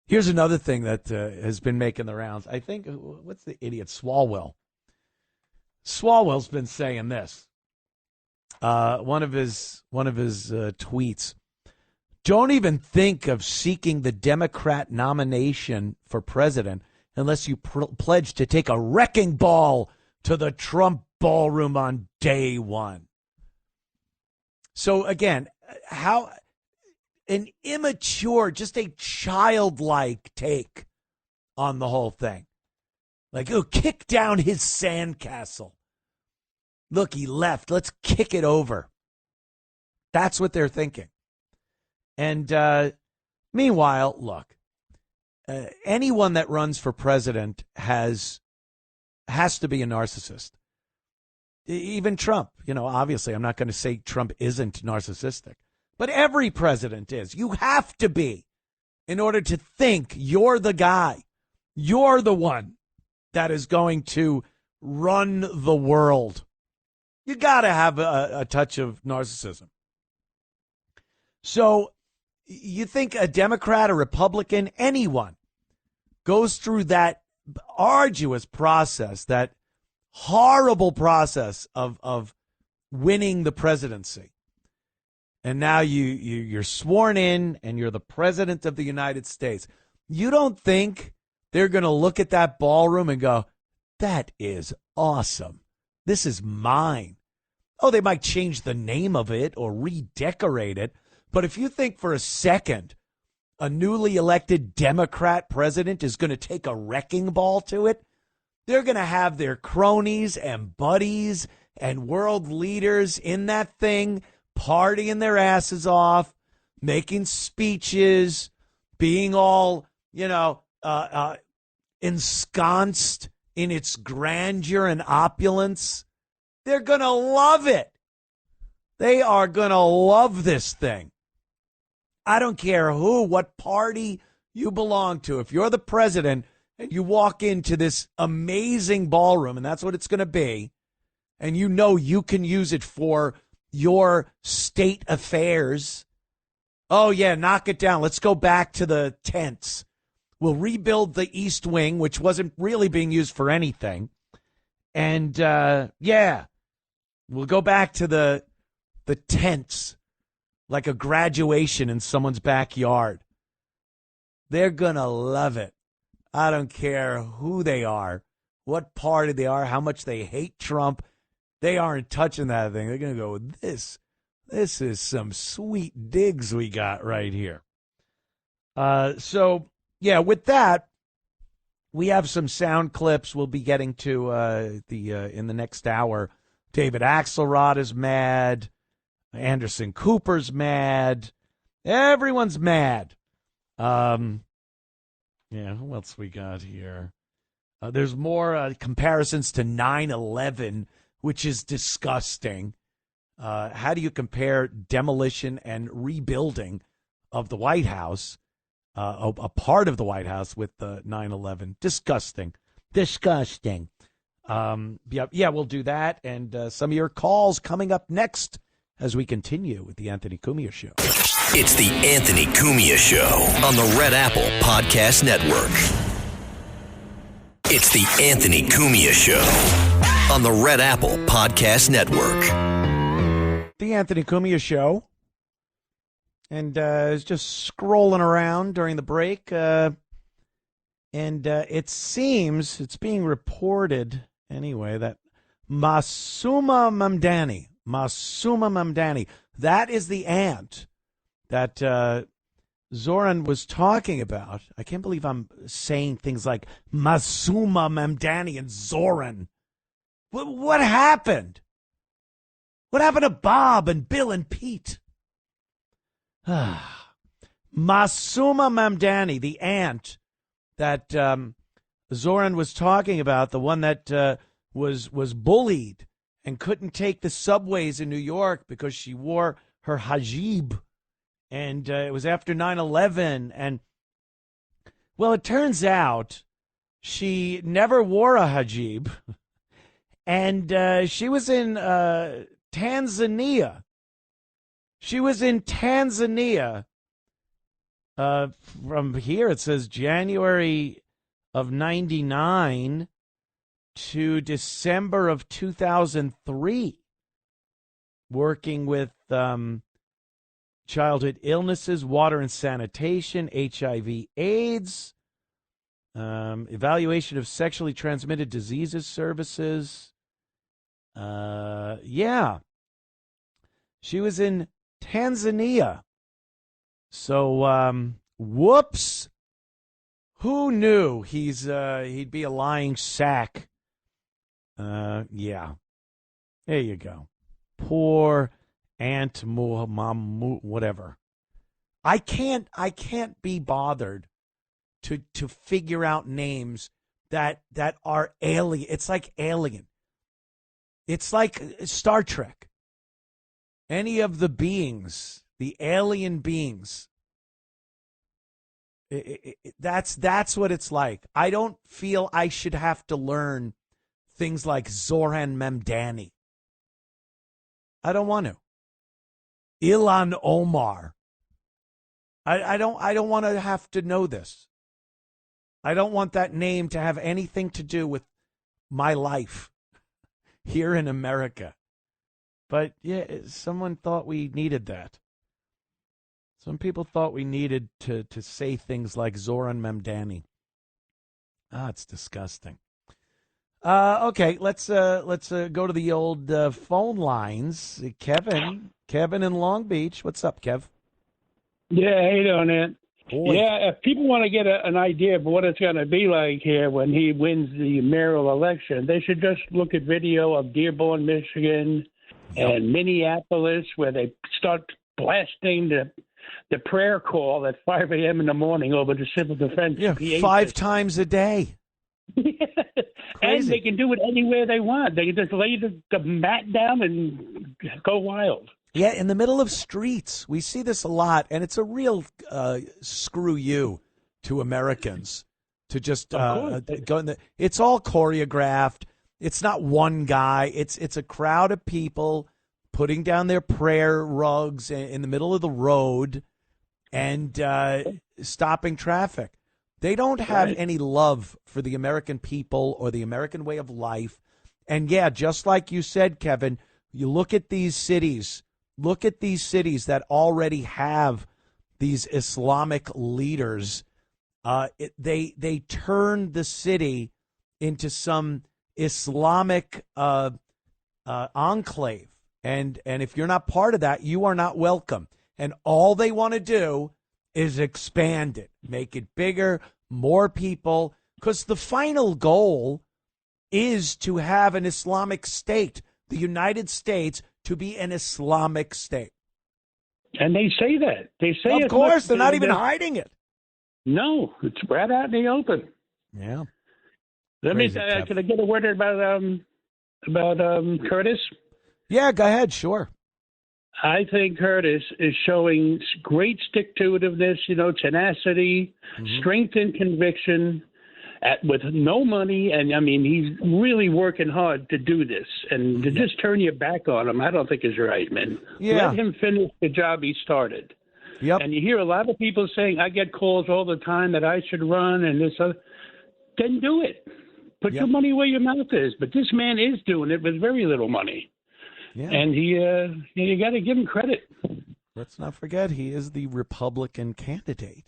here's another thing that has been making the rounds. I think, what's the idiot? Swalwell. Swalwell's been saying this. One of his tweets. Don't even think of seeking the Democrat nomination for president unless you pledge to take a wrecking ball to the Trump ballroom on day one. So again, how an immature, just a childlike take on the whole thing. Like, kick down his sandcastle. Look, he left. Let's kick it over. That's what they're thinking. And meanwhile, look, anyone that runs for president has to be a narcissist. Even Trump, obviously I'm not going to say Trump isn't narcissistic, but every president is. You have to be in order to think you're the guy. You're the one that is going to run the world. You got to have a touch of narcissism. So you think a Democrat, a Republican, anyone goes through that arduous process, that horrible process of winning the presidency. And now you're sworn in and you're the president of the United States. You don't think they're going to look at that ballroom and go, that is awesome. This is mine. Oh, they might change the name of it or redecorate it. But if you think for a second a newly elected Democrat president is going to take a wrecking ball to it, they're going to have their cronies and buddies and world leaders in that thing partying their asses off, making speeches, being all, ensconced in its grandeur and opulence. They're going to love it. They are going to love this thing. I don't care what party you belong to. If you're the president and you walk into this amazing ballroom, and that's what it's going to be, and you can use it for your state affairs. Oh, yeah, knock it down. Let's go back to the tents. We'll rebuild the East Wing, which wasn't really being used for anything. And, we'll go back to the tents, like a graduation in someone's backyard. They're going to love it. I don't care who they are, what party they are, how much they hate Trump. They aren't touching that thing. They're going to go, this is some sweet digs we got right here. With that, we have some sound clips we'll be getting to in the next hour. David Axelrod is mad. Anderson Cooper's mad. Everyone's mad. Who else we got here? There's more comparisons to 9/11, which is disgusting. How do you compare demolition and rebuilding of the White House, a part of the White House, with the 9/11? Disgusting. We'll do that. And some of your calls coming up next as we continue with the Anthony Cumia Show. It's the Anthony Cumia Show on the Red Apple Podcast Network. It's the Anthony Cumia Show on the Red Apple Podcast Network. The Anthony Cumia Show. And is just scrolling around during the break. And it seems, it's being reported anyway, that Masuma Mamdani, that is the aunt that Zohran was talking about. I can't believe I'm saying things like Masuma Mamdani and Zohran. What happened? What happened to Bob and Bill and Pete? Masuma Mamdani, the aunt that Zohran was talking about, the one that was bullied and couldn't take the subways in New York because she wore her hijab. And it was after 9/11. And, well, it turns out she never wore a hijab. And she was in Tanzania. She was in Tanzania. From here, it says January of 99 to December of 2003, working with childhood illnesses, water and sanitation, HIV, AIDS, evaluation of sexually transmitted diseases services. She was in Tanzania. So, whoops. Who knew he'd be a lying sack? Yeah. There you go. Poor Aunt Mom, whatever. I can't be bothered to figure out names that are alien. It's like Alien. It's like Star Trek. Any of the beings, the alien beings. That's what it's like. I don't feel I should have to learn things like Zohran Mamdani. I don't want to. Ilan Omar. I don't want to have to know this. I don't want that name to have anything to do with my life here in America. But yeah, someone thought we needed that. Some people thought we needed to say things like Zohran Mamdani. It's disgusting. Okay, let's go to the old phone lines. Kevin in Long Beach. What's up, Kev? Yeah, how you doing, Ant? Boy. Yeah, if people want to get an idea of what it's going to be like here when he wins the mayoral election, they should just look at video of Dearborn, Michigan, and Minneapolis, where they start blasting the prayer call at 5 a.m. in the morning over the civil defense. Yeah, PA 5 times a day. And they can do it anywhere they want. They can just lay the mat down and go wild. Yeah, in the middle of streets. We see this a lot, and it's a real screw you to Americans to just go in the. It's all choreographed. It's not one guy. It's a crowd of people putting down their prayer rugs in the middle of the road and stopping traffic. They don't have any love for the American people or the American way of life. And yeah, just like you said, Kevin, you look at these cities. Look at these cities that already have these Islamic leaders. They turned the city into some Islamic enclave. And if you're not part of that, you are not welcome. And all they want to do is expand it, make it bigger, more people, because the final goal is to have an Islamic state, the United States, to be an Islamic state. And they say that. They say of course, they're not even hiding it. No, it's right out in the open. Yeah. Can I get a word about Curtis? Yeah, go ahead. Sure. I think Curtis is showing great stick-to-itiveness, tenacity, strength and conviction with no money. And, I mean, he's really working hard to do this. And to just turn your back on him, I don't think is right, man. Yeah. Let him finish the job he started. Yep. And you hear a lot of people saying, I get calls all the time that I should run and this other. Then do it. Put your money where your mouth is. But this man is doing it with very little money. Yeah. And you got to give him credit. Let's not forget he is the Republican candidate.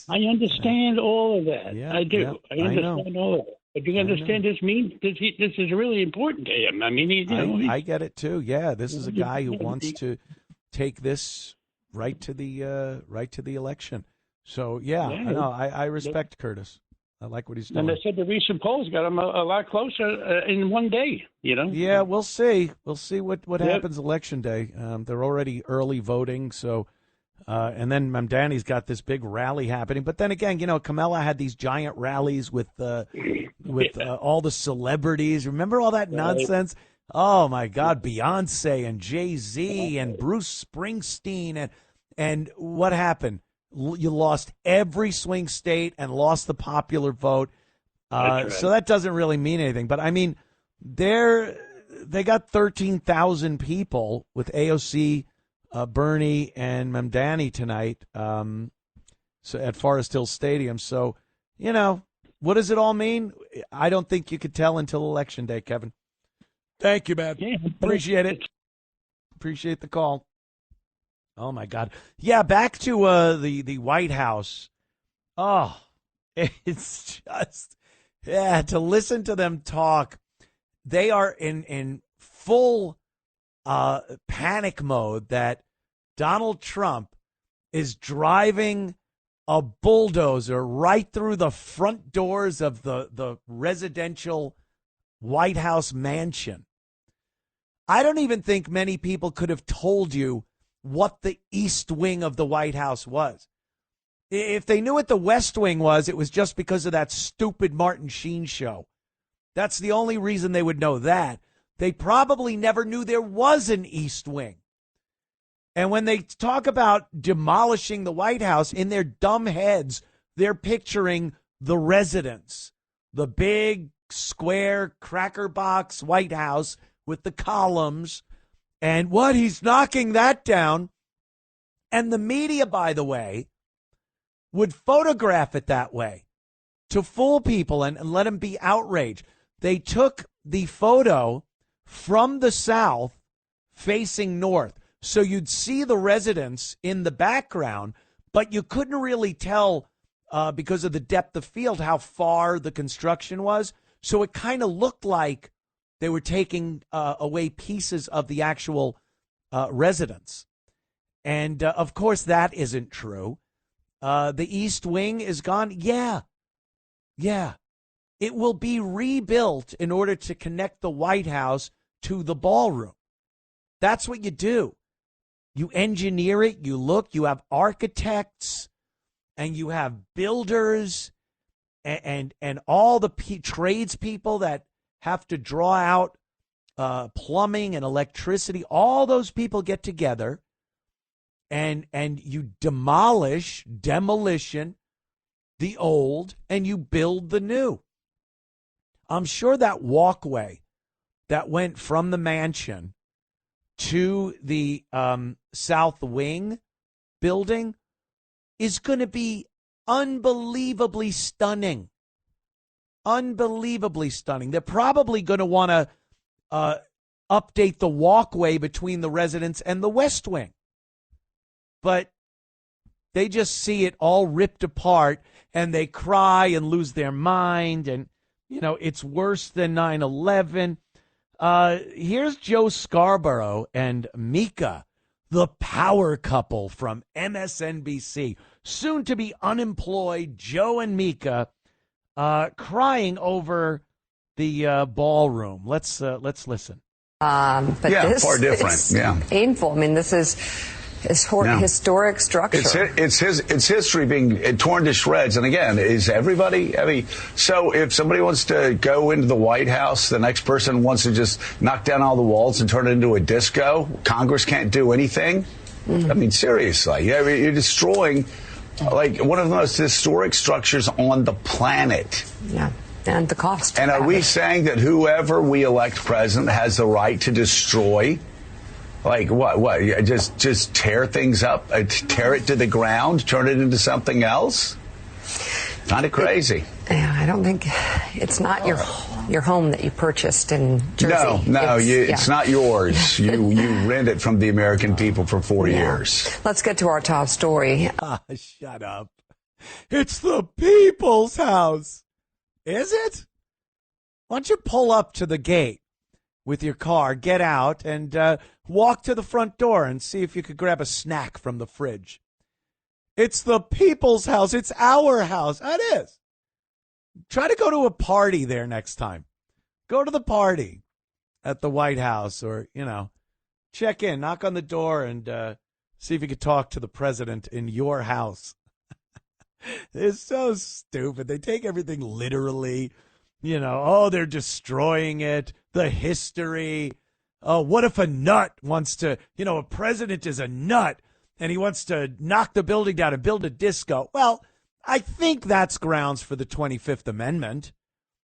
I understand all of that. Yeah, I do. Yeah, I understand all of that. But you understand this is really important to him. I mean, I get it too. Yeah, this is a guy who wants to take this right to the election. So I respect Curtis. I like what he's doing. And they said the recent polls got him a lot closer in one day, Yeah, we'll see. We'll see what happens election day. They're already early voting, so and then Mamdani's got this big rally happening. But then again, Kamala had these giant rallies with all the celebrities. Remember all that nonsense? Oh my God, Beyonce and Jay-Z and Bruce Springsteen and what happened? You lost every swing state and lost the popular vote. So that doesn't really mean anything. But, I mean, they got 13,000 people with AOC, Bernie, and Mamdani tonight so at Forest Hill Stadium. So, what does it all mean? I don't think you could tell until Election Day, Kevin. Thank you, man. Appreciate it. Appreciate the call. Oh, my God. Yeah, back to the White House. Oh, it's just, to listen to them talk. They are in full panic mode that Donald Trump is driving a bulldozer right through the front doors of the residential White House mansion. I don't even think many people could have told you what the East Wing of the White House was. If they knew what the West Wing was, it was just because of that stupid Martin Sheen show. That's the only reason they would know that. They probably never knew there was an East Wing. And when they talk about demolishing the White House, in their dumb heads, they're picturing the residence, the big, square, cracker box White House with the columns. And what? He's knocking that down. And the media, by the way, would photograph it that way to fool people and let them be outraged. They took the photo from the south facing north. So you'd see the residence in the background, but you couldn't really tell because of the depth of field how far the construction was. So it kind of looked like they were taking away pieces of the actual residence. And, of course, that isn't true. The East Wing is gone. Yeah. It will be rebuilt in order to connect the White House to the ballroom. That's what you do. You engineer it. You look. You have architects and you have builders and all the tradespeople that have to draw out plumbing and electricity. All those people get together. And you demolition, the old, and you build the new. I'm sure that walkway that went from the mansion to the South Wing building is going to be unbelievably stunning. Unbelievably stunning. They're probably going to want to update the walkway between the residence and the West Wing. But they just see it all ripped apart and they cry and lose their mind. And, you know, it's worse than 9/11. Here's Joe Scarborough and Mika, the power couple from MSNBC, soon to be unemployed. Joe and Mika crying over the ballroom. Let's listen. But this far different. is painful. I mean, this is historic structure. It's history being torn to shreds. And again, is everybody? I mean, so if somebody wants to go into the White House, the next person wants to just knock down all the walls and turn it into a disco. Congress can't do anything. I mean, seriously, you're destroying like one of the most historic structures on the planet. Yeah. And the cost. And are we saying that whoever we elect president has the right to destroy? Like what? Just tear things up, tear it to the ground, turn it into something else? Kind of crazy. I don't think it's not your home that you purchased in Jersey. No, it's not yours. You rent it from the American people for 4 years. Let's get to our top story. Shut up. It's the people's house. Is it? Why don't you pull up to the gate with your car, get out, and walk to the front door and see if you could grab a snack from the fridge. It's the people's house. It's our house. It is. Try to go to a party there next time. Go to the party at the White House or, check in, knock on the door, and see if you could talk to the president in your house. It's so stupid. They take everything literally. They're destroying it. The history. Oh, what if a nut wants to, a president is a nut and he wants to knock the building down and build a disco. Well, I think that's grounds for the 25th Amendment.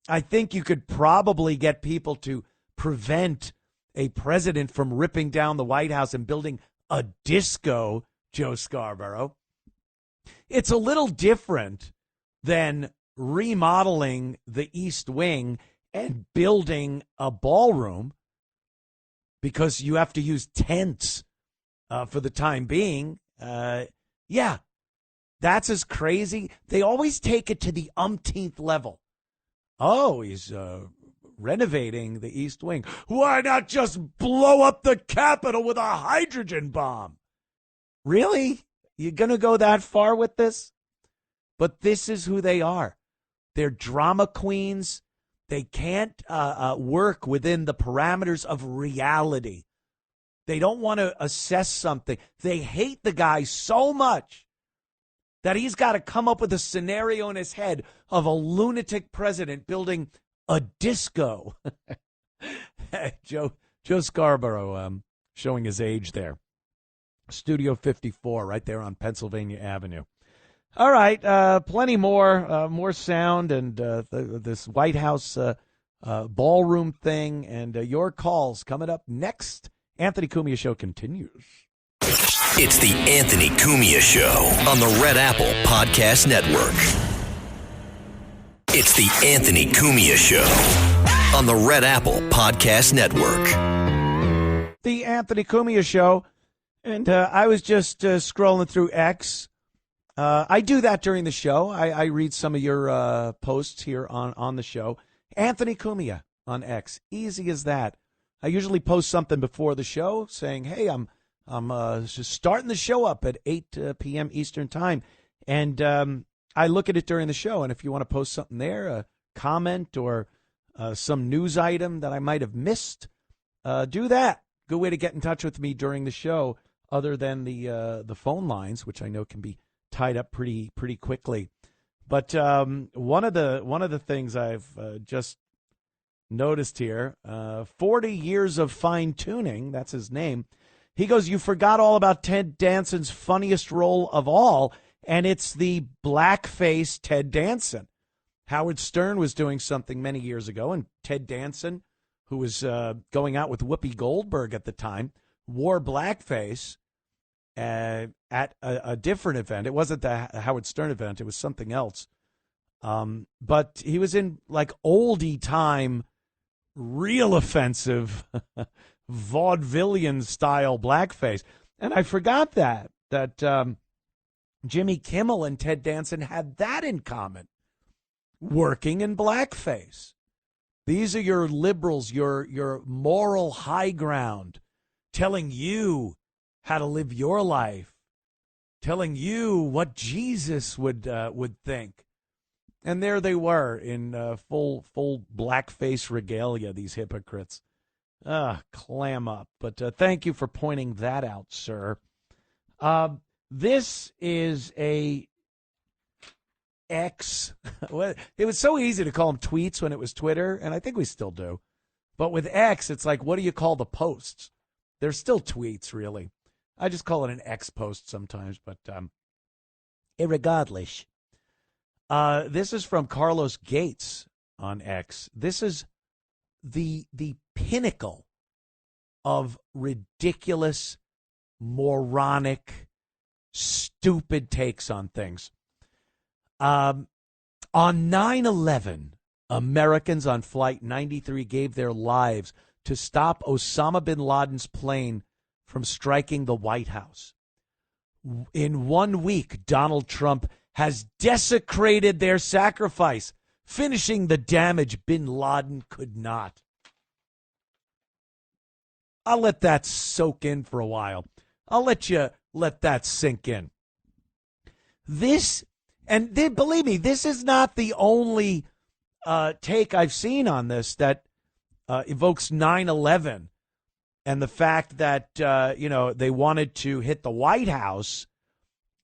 I think you could probably get people to prevent a president from ripping down the White House and building a disco, Joe Scarborough. It's a little different than remodeling the East Wing and building a ballroom because you have to use tents for the time being. That's as crazy. They always take it to the umpteenth level. Oh, he's renovating the East Wing. Why not just blow up the Capitol with a hydrogen bomb? Really? You going to go that far with this? But this is who they are. They're drama queens. They can't work within the parameters of reality. They don't want to assess something. They hate the guy so much that he's got to come up with a scenario in his head of a lunatic president building a disco. Joe Scarborough showing his age there. Studio 54 right there on Pennsylvania Avenue. All right, plenty more sound and this White House ballroom thing and your calls coming up next. Anthony Cumia Show continues. It's the Anthony Cumia Show on the Red Apple Podcast Network. It's the Anthony Cumia Show on the Red Apple Podcast Network. The Anthony Cumia Show, and I was just scrolling through X. I do that during the show. I read some of your posts here on the show. Anthony Cumia on X. Easy as that. I usually post something before the show saying, hey, I'm just starting the show up at 8 p.m. Eastern time. And I look at it during the show. And if you want to post something there, a comment or some news item that I might have missed, do that. Good way to get in touch with me during the show other than the phone lines, which I know can be tied up pretty quickly. But one of the things I've just noticed here, 40 years of fine tuning, that's his name. He goes, you forgot all about Ted Danson's funniest role of all, and it's the blackface Ted Danson. Howard Stern was doing something many years ago, and Ted Danson, who was going out with Whoopi Goldberg at the time, wore blackface at a different event. It wasn't the Howard Stern event. It was something else. But he was in like oldie time, real offensive vaudevillian style blackface. And I forgot that Jimmy Kimmel and Ted Danson had that in common, working in blackface. These are your liberals, your moral high ground, telling you how to live your life, telling you what Jesus would think. And there they were in full blackface regalia, these hypocrites. Clam up. But thank you for pointing that out, sir. This is a X. It was so easy to call them tweets when it was Twitter, and I think we still do. But with X, it's like, what do you call the posts? They're still tweets, really. I just call it an X post sometimes, but irregardless. This is from Carlos Gates on X. This is the pinnacle of ridiculous, moronic, stupid takes on things. On 9/11, Americans on Flight 93 gave their lives to stop Osama bin Laden's plane from striking the White House. In 1 week, Donald Trump has desecrated their sacrifice, finishing the damage bin Laden could not. I'll let that soak in for a while. I'll let you let that sink in. This, and believe me, this is not the only take I've seen on this that evokes 9/11 and the fact that, they wanted to hit the White House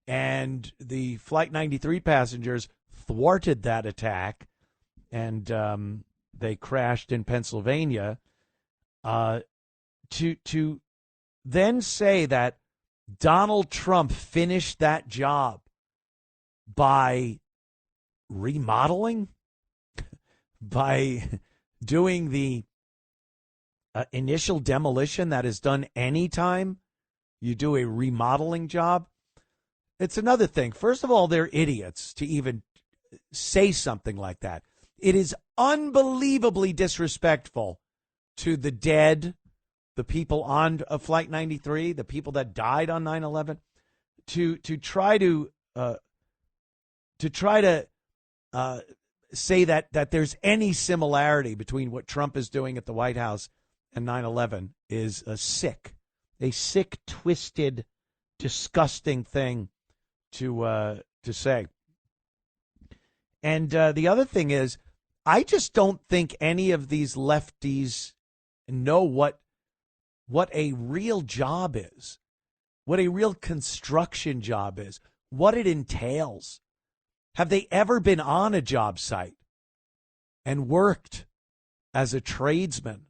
and the Flight 93 passengers thwarted that attack and they crashed in Pennsylvania. To then say that Donald Trump finished that job by remodeling, by doing the initial demolition that is done anytime you do a remodeling job. It's another thing. First of all, they're idiots to even say something like that. It is unbelievably disrespectful to the dead, the people on Flight 93, the people that died on 9/11, to try to say that there's any similarity between what Trump is doing at the White House and 9/11 is a sick, twisted, disgusting thing to say. And the other thing is, I just don't think any of these lefties know what a real job is, what a real construction job is, what it entails. Have they ever been on a job site and worked as a tradesman?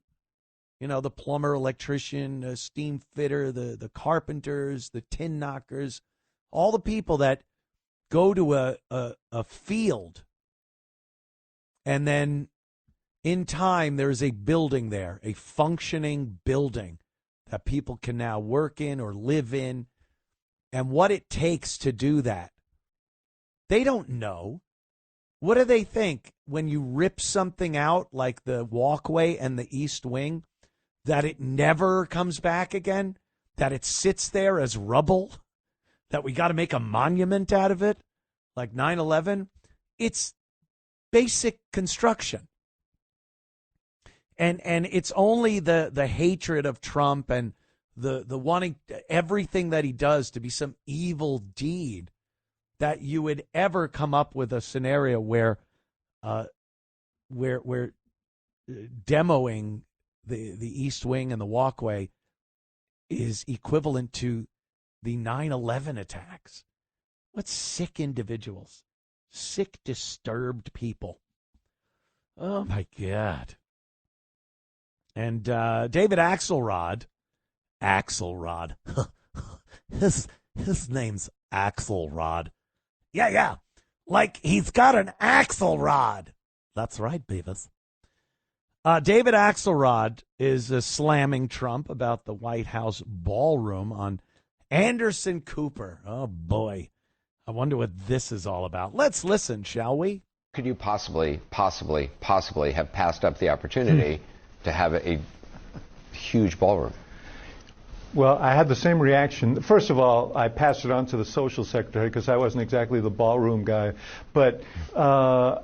You know, the plumber, electrician, steam fitter, the carpenters, the tin knockers, all the people that go to a field, and then in time there is a building there, a functioning building that people can now work in or live in, and what it takes to do that. They don't know. What do they think when you rip something out like the walkway and the East Wing, that it never comes back again, that it sits there as rubble, that we got to make a monument out of it, like 9/11? It's basic construction. And it's only the hatred of Trump and the wanting everything that he does to be some evil deed that you would ever come up with a scenario where demoing the East Wing and the walkway is equivalent to the 9/11 attacks. What sick individuals, sick, disturbed people. Oh, my God. And David Axelrod, his name's Axelrod. Yeah, like he's got an Axelrod. That's right, Beavis. David Axelrod is slamming Trump about the White House ballroom on Anderson Cooper. Oh, boy. I wonder what this is all about. Let's listen, shall we? Could you possibly have passed up the opportunity to have a huge ballroom? Well, I had the same reaction. First of all, I passed it on to the social secretary because I wasn't exactly the ballroom guy. But I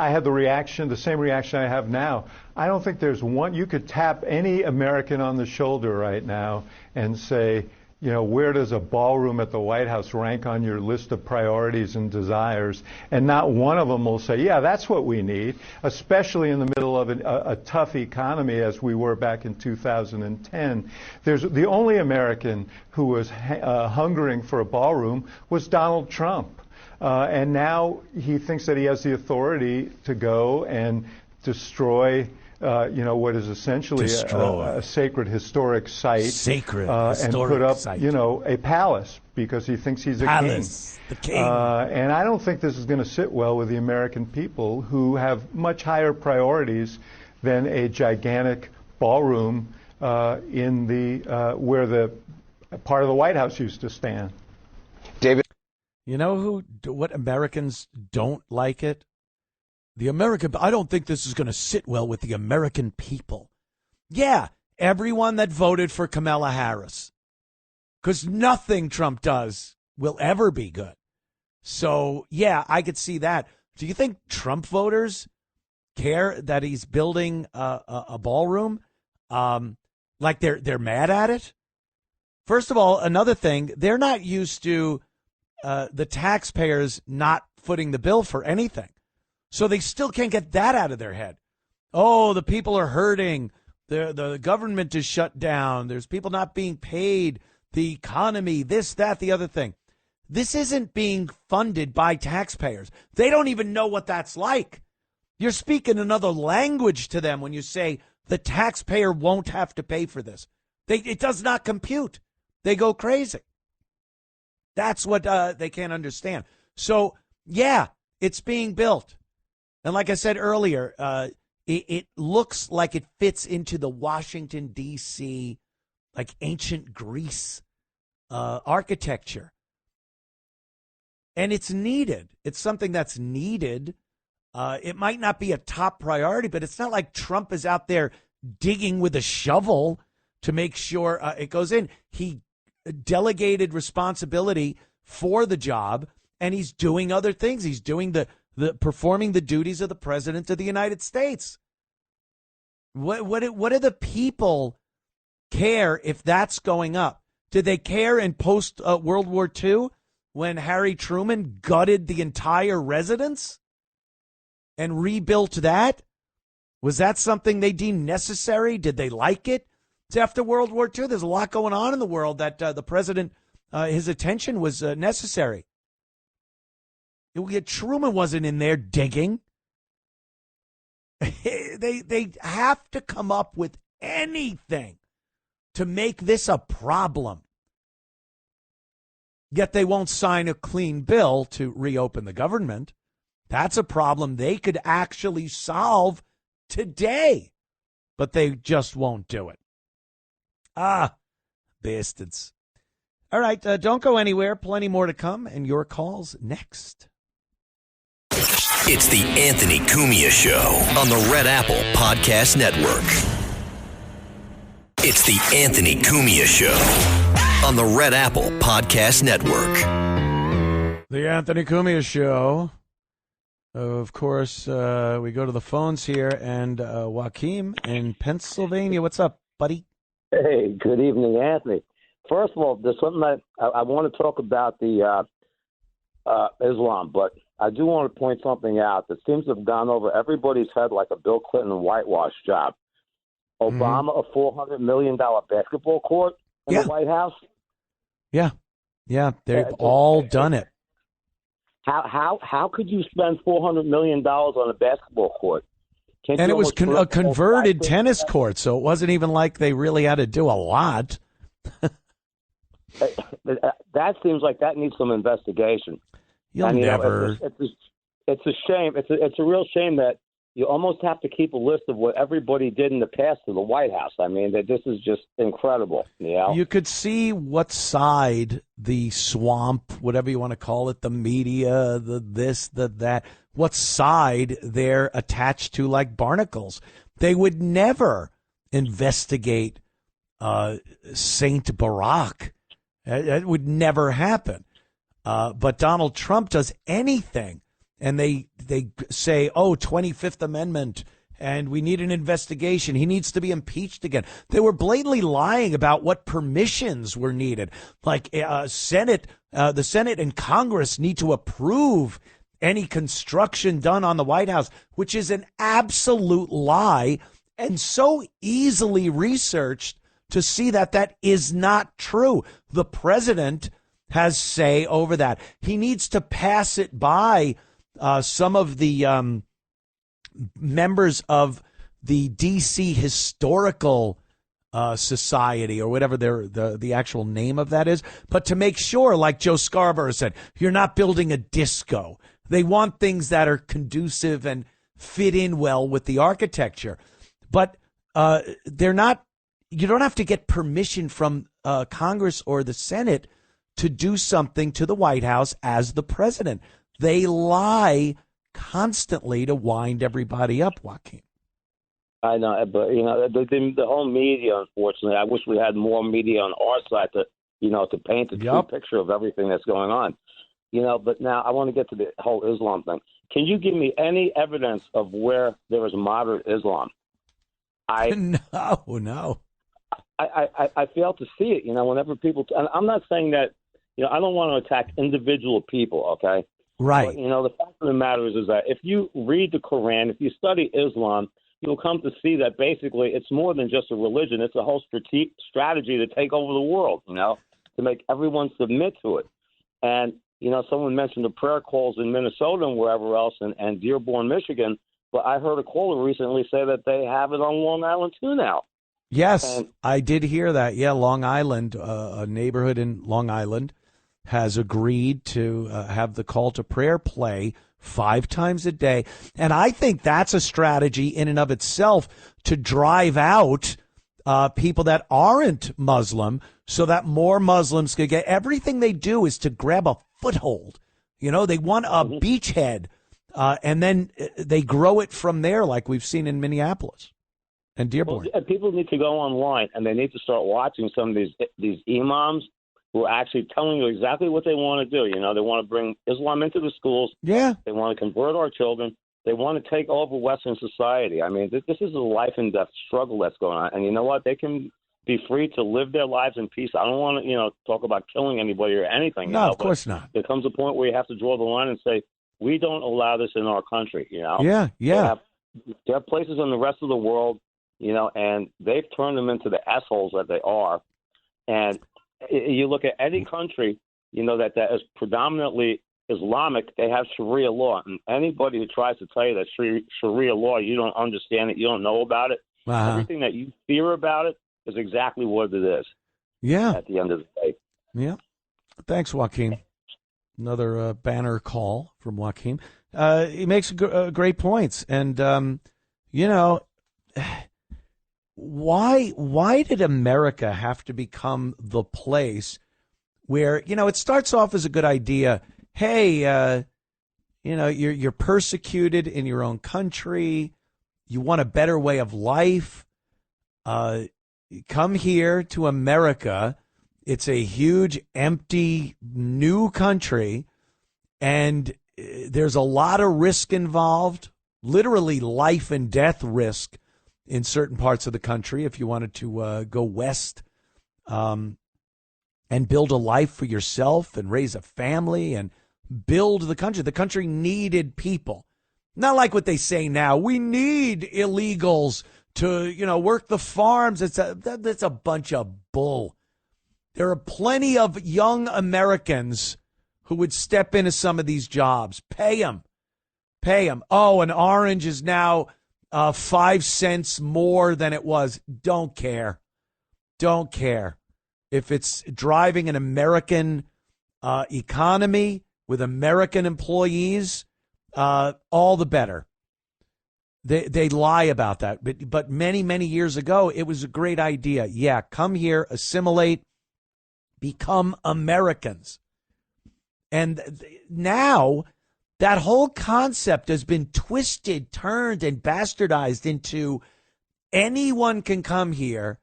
had the same reaction I have now. I don't think there's one. You could tap any American on the shoulder right now and say, you know, where does a ballroom at the White House rank on your list of priorities and desires? And not one of them will say, yeah, that's what we need, especially in the middle of a tough economy as we were back in 2010. The only American who was hungering for a ballroom was Donald Trump. And now he thinks that he has the authority to go and destroy what is essentially a sacred historic site, and put up, a palace because he thinks he's a king. The king. And I don't think this is going to sit well with the American people, who have much higher priorities than a gigantic ballroom in the where the part of the White House used to stand. David, you know what Americans don't like it? I don't think this is going to sit well with the American people. Yeah, everyone that voted for Kamala Harris. Because nothing Trump does will ever be good. So, yeah, I could see that. Do you think Trump voters care that he's building a ballroom? Like they're mad at it? First of all, another thing, they're not used to the taxpayers not footing the bill for anything. So they still can't get that out of their head. Oh, the people are hurting. The government is shut down. There's people not being paid. The economy, this, that, the other thing. This isn't being funded by taxpayers. They don't even know what that's like. You're speaking another language to them when you say the taxpayer won't have to pay for this. It does not compute. They go crazy. That's what they can't understand. So, yeah, it's being built. And like I said earlier, it looks like it fits into the Washington, D.C., like ancient Greece architecture. And it's needed. It's something that's needed. It might not be a top priority, but it's not like Trump is out there digging with a shovel to make sure it goes in. He delegated responsibility for the job, and he's doing other things. He's doing performing the duties of the President of the United States. What do the people care if that's going up? Did they care in post World War II when Harry Truman gutted the entire residence and rebuilt that? Was that something they deemed necessary? Did they like it? It's after World War II. There's a lot going on in the world that the president, his attention was necessary. Truman wasn't in there digging. They have to come up with anything to make this a problem. Yet they won't sign a clean bill to reopen the government. That's a problem they could actually solve today, but they just won't do it. Bastards. All right, don't go anywhere. Plenty more to come, and your calls next. It's the Anthony Cumia Show on the Red Apple Podcast Network. It's the Anthony Cumia Show on the Red Apple Podcast Network. The Anthony Cumia Show. Of course, we go to the phones here, and Joaquin in Pennsylvania. What's up, buddy? Hey, good evening, Anthony. First of all, there's something that I want to talk about the Islam, but I do want to point something out that seems to have gone over everybody's head like a Bill Clinton whitewash job. Obama, a $400 million basketball court in the White House? Yeah, they've all done it. How could you spend $400 million on a basketball court? And it was a converted tennis court, so it wasn't even like they really had to do a lot. That seems like that needs some investigation. You'll never. It's a shame. It's a real shame that you almost have to keep a list of what everybody did in the past to the White House. I mean, this is just incredible. You know? You could see what side the swamp, whatever you want to call it, the media, the this, the that, what side they're attached to like barnacles. They would never investigate Saint Barack. It would never happen. But Donald Trump does anything, and they say, 25th Amendment, and we need an investigation. He needs to be impeached again. They were blatantly lying about what permissions were needed. Like the Senate and Congress need to approve any construction done on the White House, which is an absolute lie and so easily researched to see that is not true. The president has say over that. He needs to pass it by some of the members of the D.C. Historical Society, or whatever the actual name of that is, but to make sure, like Joe Scarborough said, you're not building a disco. They want things that are conducive and fit in well with the architecture. But they're not. You don't have to get permission from Congress or the Senate to do something to the White House as the president. They lie constantly to wind everybody up, Joaquin. I know, but the whole media, unfortunately, I wish we had more media on our side to paint a true picture of everything that's going on. But now I want to get to the whole Islam thing. Can you give me any evidence of where there is moderate Islam? No. I fail to see it. Whenever people, and I'm not saying that. I don't want to attack individual people. Okay. Right. But, the fact of the matter is that if you read the Quran, if you study Islam, you'll come to see that basically it's more than just a religion. It's a whole strategy to take over the world, to make everyone submit to it. And, someone mentioned the prayer calls in Minnesota and wherever else and Dearborn, Michigan. But I heard a caller recently say that they have it on Long Island too now. Yes, I did hear that. Yeah, Long Island, a neighborhood in Long Island, has agreed to have the call to prayer play 5 times a day. And I think that's a strategy in and of itself to drive out people that aren't Muslim so that more Muslims could get. Everything they do is to grab a foothold. They want a beachhead, and then they grow it from there like we've seen in Minneapolis and Dearborn. Well, people need to go online, and they need to start watching some of these imams who are actually telling you exactly what they want to do. They want to bring Islam into the schools. Yeah. They want to convert our children. They want to take over Western society. I mean, this is a life and death struggle that's going on. And you know what? They can be free to live their lives in peace. I don't want to, talk about killing anybody or anything. No, of course not. There comes a point where you have to draw the line and say, we don't allow this in our country, Yeah. there are places in the rest of the world, and they've turned them into the assholes that they are. And you look at any country, that is predominantly Islamic, they have Sharia law. And anybody who tries to tell you that Sharia law, you don't understand it, you don't know about it, everything that you fear about it is exactly what it is. Yeah. At the end of the day. Yeah. Thanks, Joaquin. Another banner call from Joaquin. He makes great points. And, why did America have to become the place where, it starts off as a good idea. Hey, you're persecuted in your own country. You want a better way of life. Come here to America. It's a huge, empty, new country, and there's a lot of risk involved, literally life and death risk in certain parts of the country if you wanted to go west and build a life for yourself and raise a family and build the country. The country needed people. Not like what they say now. We need illegals to, work the farms. That's a bunch of bull. There are plenty of young Americans who would step into some of these jobs. Pay them. Oh, an orange is now 5 cents more than it was. Don't care. If it's driving an American economy with American employees, all the better. They lie about that. But many, many years ago, it was a great idea. Yeah, come here, assimilate, become Americans. And now that whole concept has been twisted, turned, and bastardized into anyone can come here,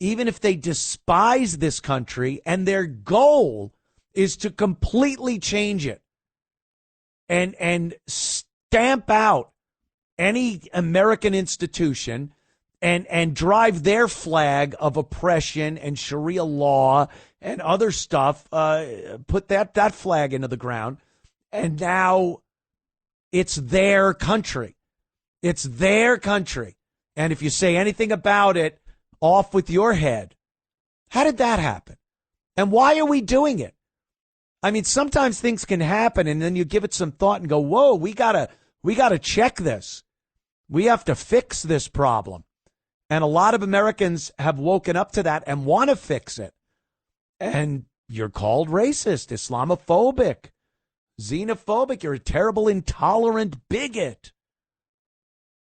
even if they despise this country, and their goal is to completely change it and stamp out any American institution and drive their flag of oppression and Sharia law and other stuff, put that flag into the ground. And now it's their country. It's their country. And if you say anything about it, off with your head. How did that happen? And why are we doing it? I mean, sometimes things can happen and then you give it some thought and go, whoa, we gotta check this. We have to fix this problem. And a lot of Americans have woken up to that and want to fix it. And you're called racist, Islamophobic, xenophobic. You're a terrible, intolerant bigot.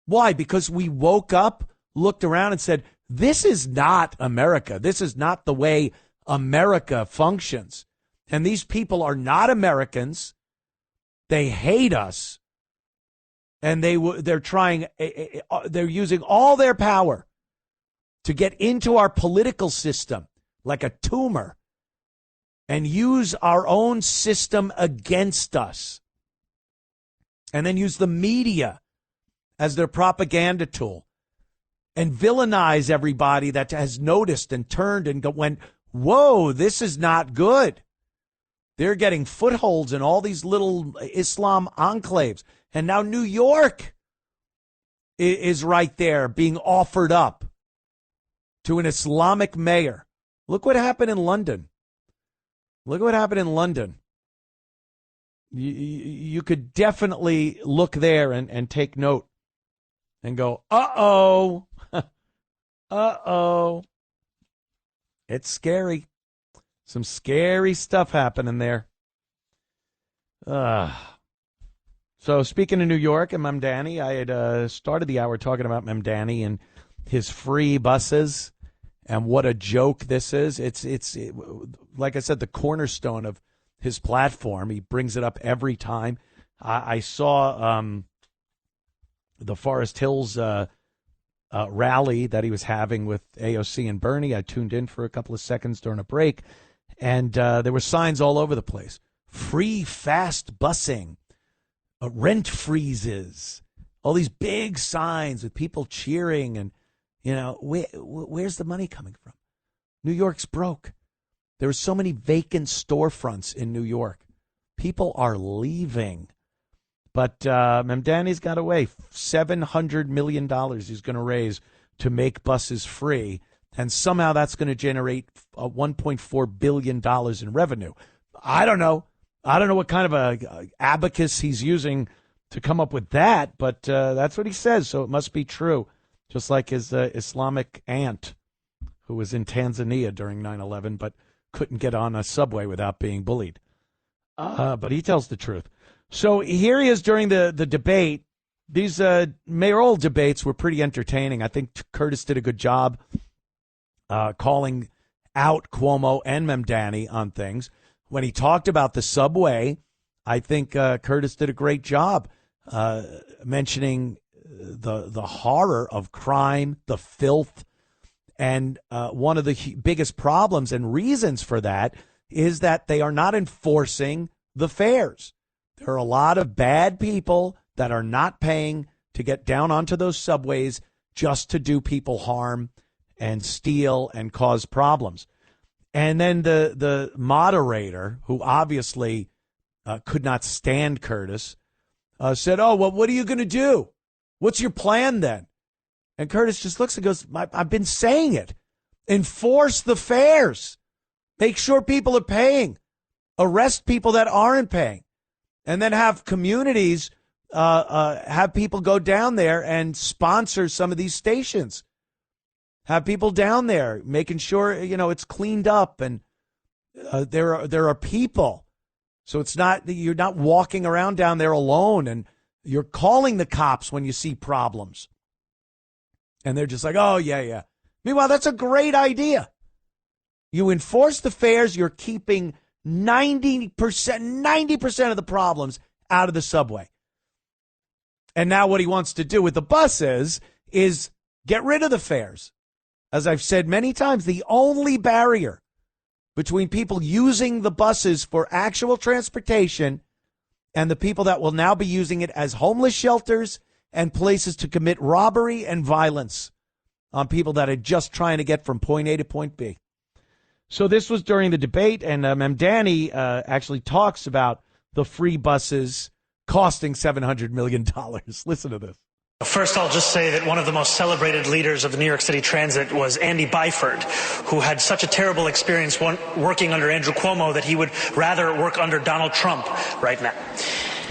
Why? Because we woke up, looked around and said, this is not America. This is not the way America functions. And these people are not Americans. They hate us. And they're using all their power to get into our political system like a tumor and use our own system against us. And then use the media as their propaganda tool and villainize everybody that has noticed and turned and went, whoa, this is not good. They're getting footholds in all these little Islam enclaves. And now New York is right there being offered up to an Islamic mayor. Look what happened in London. You could definitely look there and take note and go, uh-oh. Uh-oh. It's scary. Some scary stuff happening there. So speaking of New York and Mamdani, I had started the hour talking about Mamdani and his free buses and what a joke this is. It's like I said, the cornerstone of his platform. He brings it up every time. I saw the Forest Hills rally that he was having with AOC and Bernie. I tuned in for a couple of seconds during a break, and there were signs all over the place. Free fast busing, rent freezes, all these big signs with people cheering. And, where's the money coming from? New York's broke. There are so many vacant storefronts in New York. People are leaving. But Mamdani's got away. $700 million he's going to raise to make buses free. And somehow that's going to generate $1.4 billion in revenue. I don't know. I don't know what kind of a abacus he's using to come up with that, but that's what he says, so it must be true. Just like his Islamic aunt who was in Tanzania during 9/11 but couldn't get on a subway without being bullied. But he tells the truth. So here he is during the debate. These mayoral debates were pretty entertaining. I think Curtis did a good job calling out Cuomo and Mamdani on things. When he talked about the subway, I think Curtis did a great job mentioning the horror of crime, the filth, and one of the biggest problems and reasons for that is that they are not enforcing the fares. There are a lot of bad people that are not paying to get down onto those subways just to do people harm and steal and cause problems. And then the moderator, who obviously could not stand Curtis, said, oh, well, what are you going to do? What's your plan then? And Curtis just looks and goes, I've been saying it. Enforce the fares. Make sure people are paying. Arrest people that aren't paying. And then have communities, have people go down there and sponsor some of these stations. Have people down there making sure, it's cleaned up and there are people. So it's not that you're not walking around down there alone and you're calling the cops when you see problems. And they're just like, oh, yeah. Meanwhile, that's a great idea. You enforce the fares, you're keeping 90% of the problems out of the subway. And now what he wants to do with the buses is get rid of the fares. As I've said many times, the only barrier between people using the buses for actual transportation and the people that will now be using it as homeless shelters and places to commit robbery and violence on people that are just trying to get from point A to point B. So this was during the debate, and Mamdani actually talks about the free buses costing $700 million. Listen to this. First, I'll just say that one of the most celebrated leaders of the New York City Transit was Andy Byford, who had such a terrible experience working under Andrew Cuomo that he would rather work under Donald Trump right now.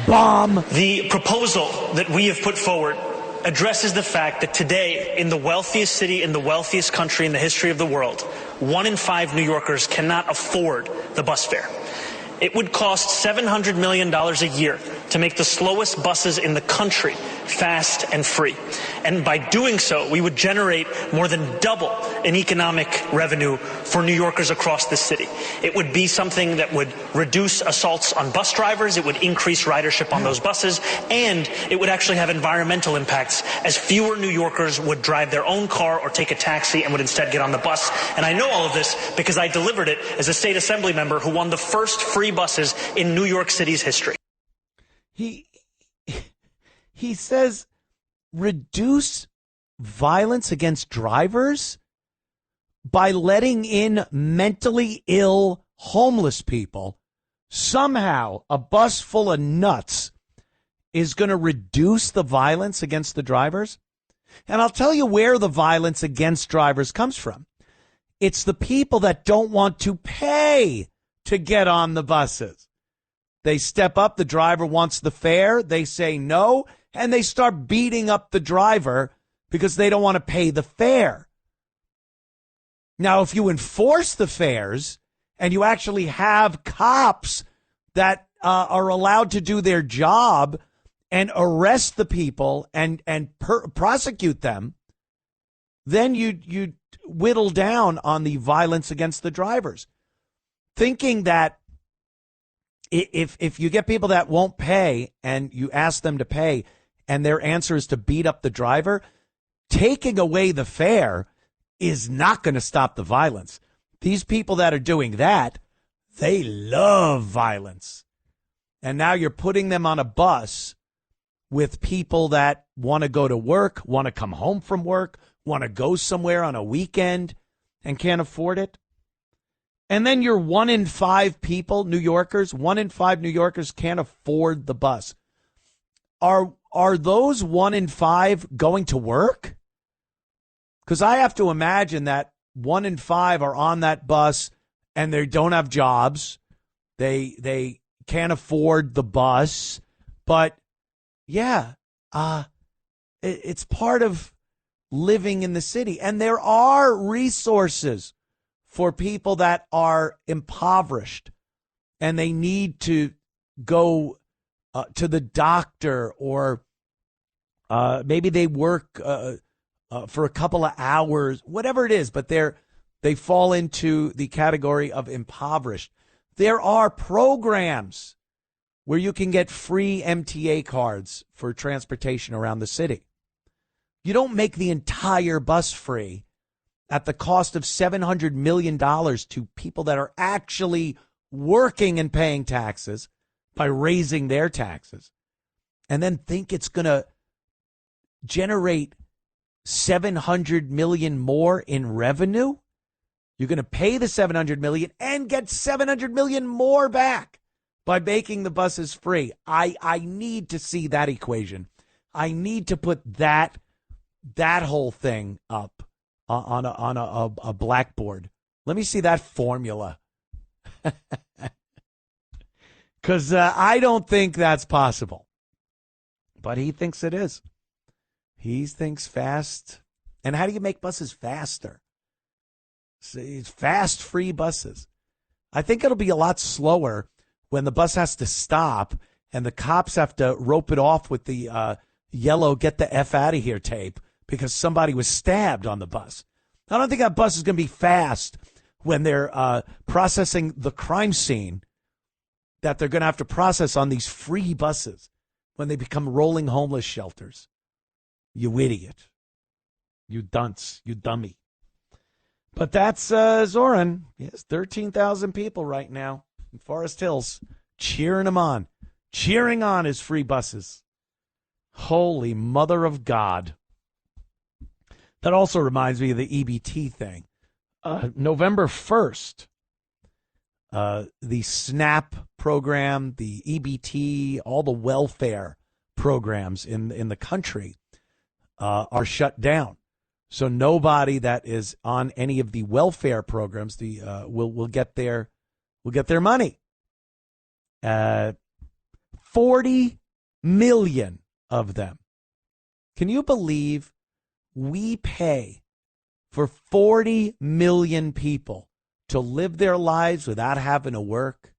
Bomb. The proposal that we have put forward addresses the fact that today, in the wealthiest city, in the wealthiest country in the history of the world, 1 in 5 New Yorkers cannot afford the bus fare. It would cost $700 million a year to make the slowest buses in the country fast and free. And by doing so, we would generate more than double in economic revenue for New Yorkers across the city. It would be something that would reduce assaults on bus drivers, it would increase ridership on those buses, and it would actually have environmental impacts as fewer New Yorkers would drive their own car or take a taxi and would instead get on the bus. And I know all of this because I delivered it as a state assembly member who won the first free buses in New York City's history. He says reduce violence against drivers by letting in mentally ill homeless people. Somehow a bus full of nuts is going to reduce the violence against the drivers. And I'll tell you where the violence against drivers comes from. It's the people that don't want to pay to get on the buses. They step up, the driver wants the fare, they say no, and they start beating up the driver because they don't want to pay the fare. Now, if you enforce the fares and you actually have cops that are allowed to do their job and arrest the people and prosecute them, then you whittle down on the violence against the drivers. Thinking that if you get people that won't pay and you ask them to pay and their answer is to beat up the driver, taking away the fare is not going to stop the violence. These people that are doing that, they love violence. And now you're putting them on a bus with people that want to go to work, want to come home from work, want to go somewhere on a weekend and can't afford it. And then you're 1 in 5 people, New Yorkers, 1 in 5 New Yorkers can't afford the bus. are those 1 in 5 going to work? Because I have to imagine that 1 in 5 are on that bus and they don't have jobs. They can't afford the bus. But yeah, it's part of living in the city. And there are resources for people that are impoverished and they need to go to the doctor, or maybe they work for a couple of hours, whatever it is, but they fall into the category of impoverished. There are programs where you can get free MTA cards for transportation around the city. You don't make the entire bus free at the cost of $700 million to people that are actually working and paying taxes by raising their taxes, and then think it's going to generate $700 million more in revenue. You're going to pay the $700 million and get $700 million more back by making the buses free. I need to see that equation. I need to put that whole thing up on a blackboard. Let me see that formula. Because I don't think that's possible. But he thinks it is. He thinks fast. And how do you make buses faster? Fast, free buses. I think it'll be a lot slower when the bus has to stop and the cops have to rope it off with the yellow "get the F out of here" tape because somebody was stabbed on the bus. I don't think that bus is going to be fast when they're processing the crime scene that they're going to have to process on these free buses when they become rolling homeless shelters. You idiot. You dunce. You dummy. But that's Zohran. Yes, 13,000 people right now in Forest Hills cheering him on. Cheering on his free buses. Holy mother of God. That also reminds me of the EBT thing. November 1st, the SNAP program, the EBT, all the welfare programs in the country are shut down. So nobody that is on any of the welfare programs will get their money. 40 million of them. Can you believe we pay for 40 million people to live their lives without having to work?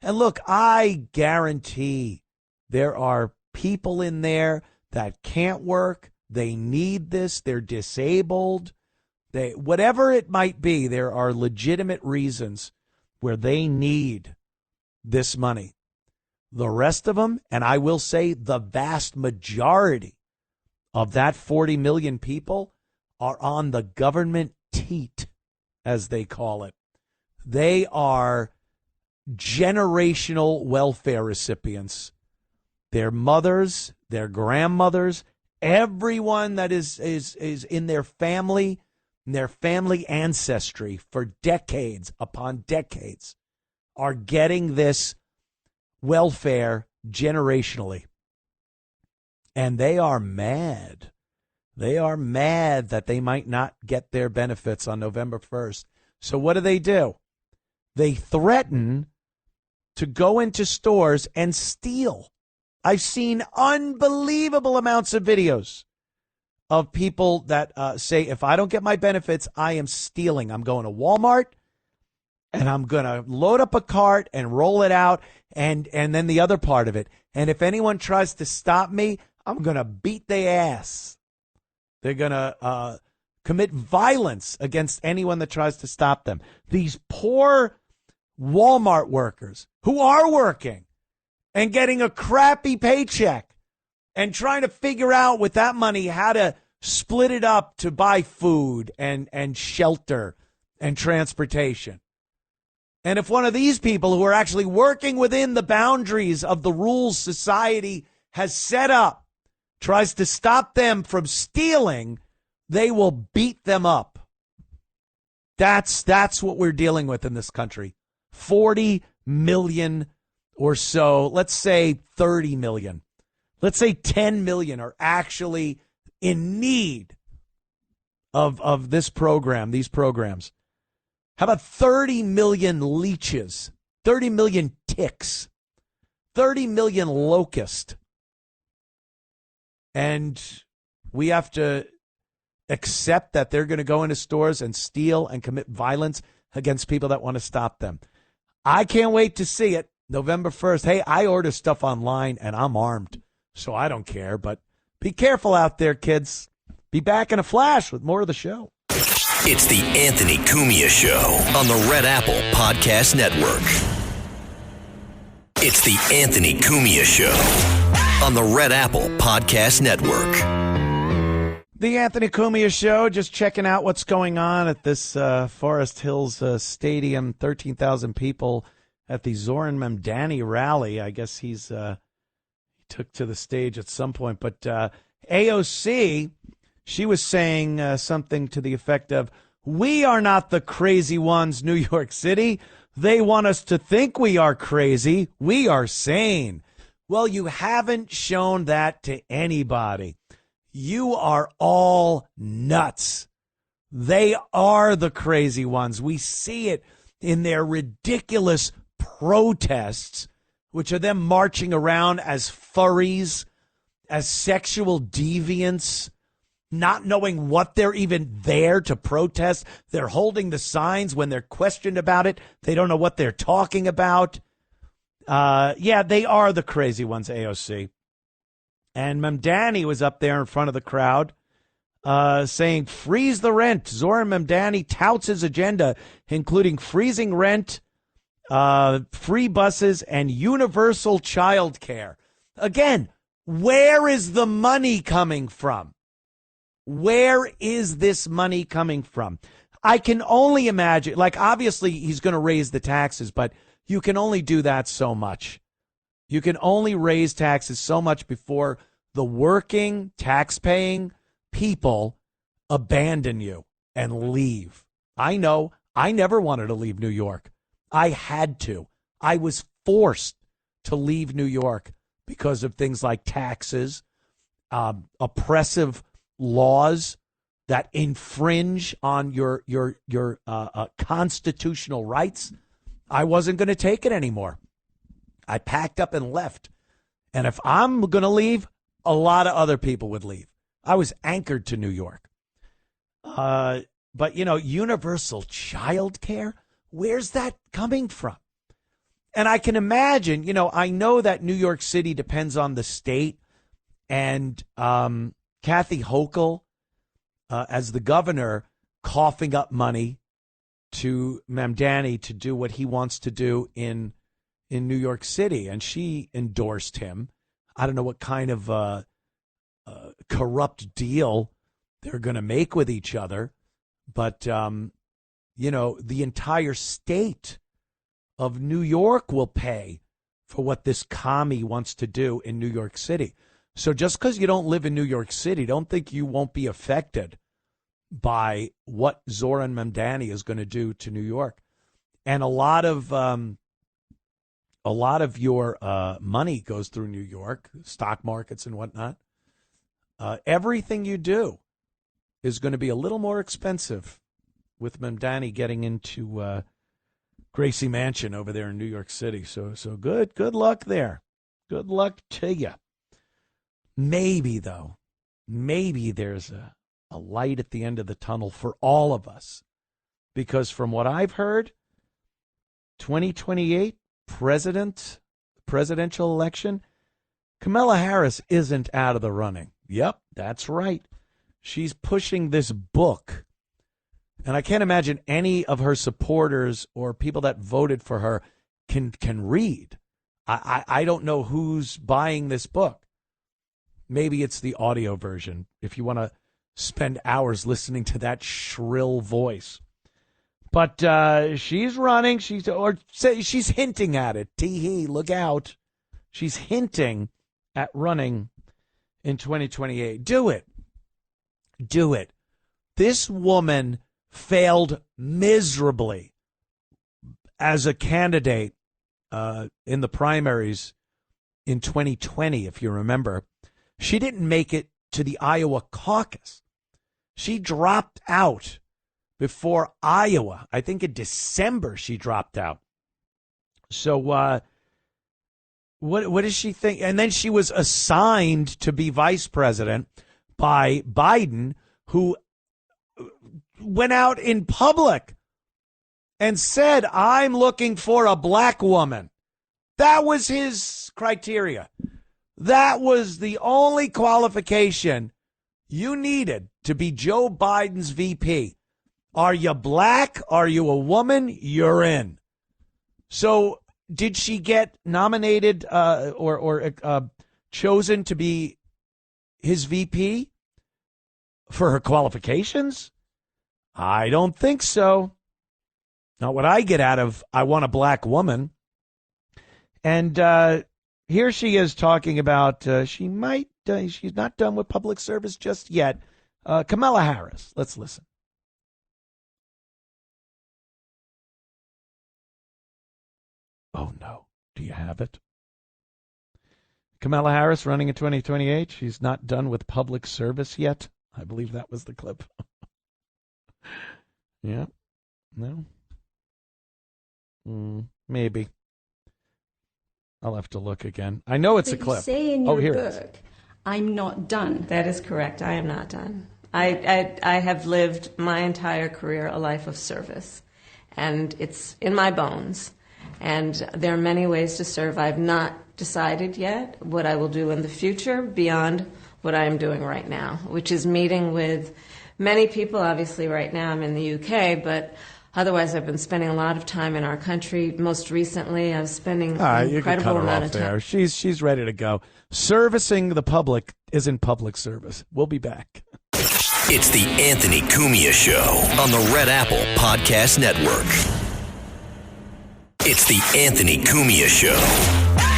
And look, I guarantee there are people in there that can't work. They need this. They're disabled. Whatever it might be, there are legitimate reasons where they need this money. The rest of them, and I will say the vast majority of that 40 million people, are on the government teat, as they call it. They are generational welfare recipients. Their mothers, their grandmothers, everyone that is in their family ancestry for decades upon decades are getting this welfare generationally. And they are mad. They are mad that they might not get their benefits on November 1st. So what do? They threaten to go into stores and steal. I've seen unbelievable amounts of videos of people that say, if I don't get my benefits, I am stealing. I'm going to Walmart and I'm going to load up a cart and roll it out, and then the other part of it. And if anyone tries to stop me, I'm going to beat their ass. They're going to commit violence against anyone that tries to stop them. These poor Walmart workers who are working and getting a crappy paycheck and trying to figure out with that money how to split it up to buy food and shelter and transportation. And if one of these people who are actually working within the boundaries of the rules society has set up tries to stop them from stealing, they will beat them up. That's what we're dealing with in this country. 40 million or so, let's say 30 million. let's say 10 million are actually in need of this program, these programs. How about 30 million leeches, 30 million ticks, 30 million locusts? And we have to accept that they're going to go into stores and steal and commit violence against people that want to stop them. I can't wait to see it. November 1st. Hey, I order stuff online and I'm armed, so I don't care. But be careful out there, kids. Be back in a flash with more of the show. It's the Anthony Cumia Show on the Red Apple Podcast Network. It's the Anthony Cumia Show on the Red Apple Podcast Network. The Anthony Cumia Show, just checking out what's going on at this Forest Hills Stadium. 13,000 people at the Zohran Mamdani rally. I guess he took to the stage at some point. But AOC, she was saying something to the effect of, we are not the crazy ones, New York City. They want us to think we are crazy. We are sane. Well, you haven't shown that to anybody. You are all nuts. They are the crazy ones. We see it in their ridiculous protests, which are them marching around as furries, as sexual deviants, not knowing what they're even there to protest. They're holding the signs. When they're questioned about it, they don't know what they're talking about. Yeah, they are the crazy ones, AOC. And Mamdani was up there in front of the crowd saying, freeze the rent. Zohran Mamdani touts his agenda, including freezing rent, free buses, and universal childcare. Again, where is the money coming from? Where is this money coming from? I can only imagine, like, obviously he's going to raise the taxes, but you can only do that so much. You can only raise taxes so much before the working, tax-paying people abandon you and leave. I know. I never wanted to leave New York. I had to. I was forced to leave New York because of things like taxes, oppressive laws that infringe on your constitutional rights. I wasn't going to take it anymore. I packed up and left. And if I'm going to leave, a lot of other people would leave. I was anchored to New York. But, you know, universal child care, where's that coming from? And I can imagine, you know, I know that New York City depends on the state. And Kathy Hochul, as the governor, coughing up money to Mamdani to do what he wants to do in New York City. And she endorsed him. I don't know what kind of corrupt deal they're going to make with each other. But, you know, the entire state of New York will pay for what this commie wants to do in New York City. So just because you don't live in New York City, don't think you won't be affected by what Zohran Mamdani is going to do to New York. And a lot of your money goes through New York, stock markets and whatnot. Everything you do is going to be a little more expensive with Mamdani getting into Gracie Mansion over there in New York City. So good luck there. Good luck to you. Maybe, though, there's a light at the end of the tunnel for all of us. Because from what I've heard, 2028 presidential election, Kamala Harris isn't out of the running. Yep, that's right. She's pushing this book. And I can't imagine any of her supporters or people that voted for her can read. I don't know who's buying this book. Maybe it's the audio version, if you want to spend hours listening to that shrill voice. But she's running. She's hinting at it. Tee-hee, look out. She's hinting at running in 2028. Do it. Do it. This woman failed miserably as a candidate in the primaries in 2020, if you remember. She didn't make it to the Iowa caucus. She dropped out before Iowa. I think in December she dropped out. So what does she think? And then she was assigned to be vice president by Biden, who went out in public and said, I'm looking for a black woman. That was his criteria. That was the only qualification you needed to be Joe Biden's VP. Are you black? Are you a woman? You're in. So did she get nominated or chosen to be his VP for her qualifications? I don't think so. Not what I get out of I want a black woman. And here she is talking about she's not done with public service just yet. Kamala Harris. Let's listen. Oh, no. Do you have it? Kamala Harris running in 2028. She's not done with public service yet. I believe that was the clip. Yeah. No. Maybe. I'll have to look again. I know it's a clip. You say in your here book, I'm not done. That is correct. I am not done. I have lived my entire career a life of service, and it's in my bones. And there are many ways to serve. I've not decided yet what I will do in the future beyond what I am doing right now, which is meeting with many people. Obviously, right now I'm in the UK, but otherwise I've been spending a lot of time in our country. Most recently, I was spending an incredible amount of time. There. She's ready to go. Servicing the public isn't public service. We'll be back. It's the Anthony Cumia Show on the Red Apple Podcast Network. It's the Anthony Cumia Show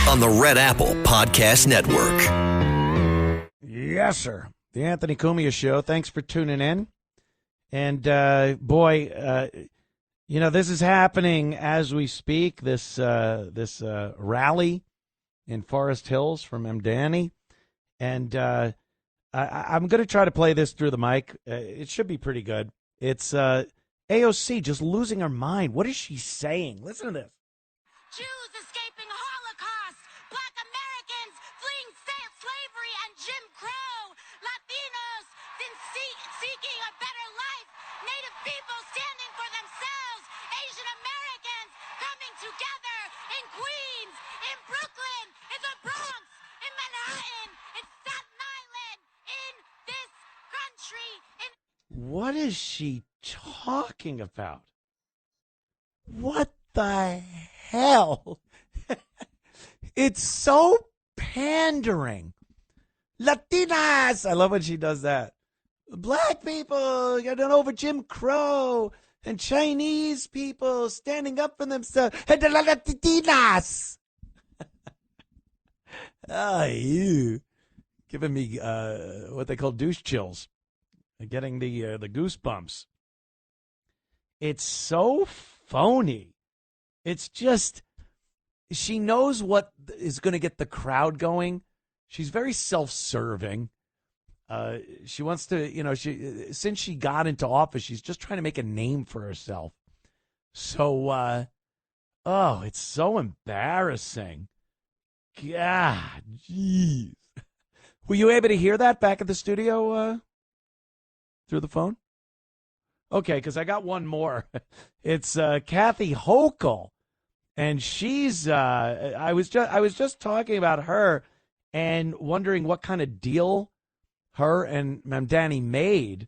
on the Red Apple Podcast Network. Yes, sir. The Anthony Cumia Show. Thanks for tuning in. And, this is happening as we speak, this rally in Forest Hills from Mamdani. And I'm going to try to play this through the mic. It should be pretty good. It's AOC just losing her mind. What is she saying? Listen to this. Jews escaping Holocaust, Black Americans fleeing slavery and Jim Crow, Latinos seeking a better life, Native people standing for themselves, Asian Americans coming together in Queens, in Brooklyn, in the Bronx, in Manhattan, in Staten Island, in this country. What is she talking about? What the hell? It's so pandering. Latinas. I love when she does that. Black people getting over Jim Crow and Chinese people standing up for themselves. And the Latinas. You giving me what they call douche chills. Getting the goosebumps. It's so phony. It's just, she knows what is going to get the crowd going. She's very self-serving. She wants to, since she got into office, she's just trying to make a name for herself. So, it's so embarrassing. God, jeez. Were you able to hear that back at the studio through the phone? Okay, because I got one more. It's Kathy Hochul, and she's. I was just talking about her and wondering what kind of deal her and Mamdani made.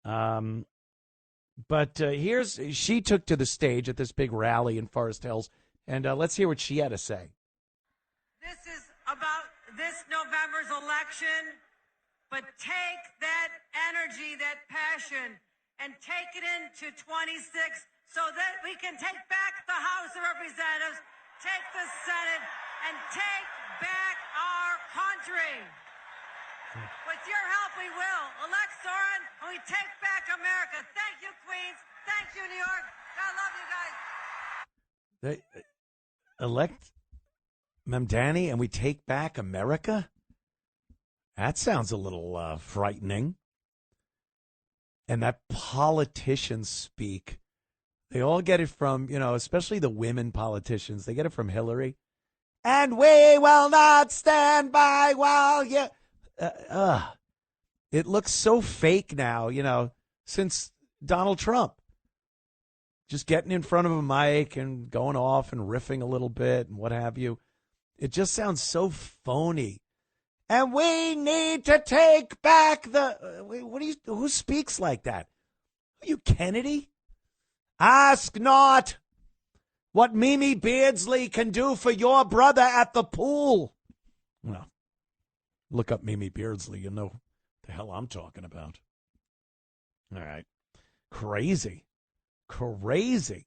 But she took to the stage at this big rally in Forest Hills, and let's hear what she had to say. This is about this November's election, but take that energy, that passion, and take it into 26 so that we can take back the House of Representatives, take the Senate, and take back our country. With your help, we will. Elect Zohran, and we take back America. Thank you, Queens. Thank you, New York. I love you guys. They elect Mamdani, and we take back America? That sounds a little frightening. And that politicians speak, they all get it from, especially the women politicians, they get it from Hillary. And we will not stand by while you... It looks so fake now, since Donald Trump. Just getting in front of a mic and going off and riffing a little bit and what have you. It just sounds so phony. And we need to take back who speaks like that? Are you Kennedy? Ask not what Mimi Beardsley can do for your brother at the pool. Well, look up Mimi Beardsley. You know the hell I'm talking about. All right. Crazy. The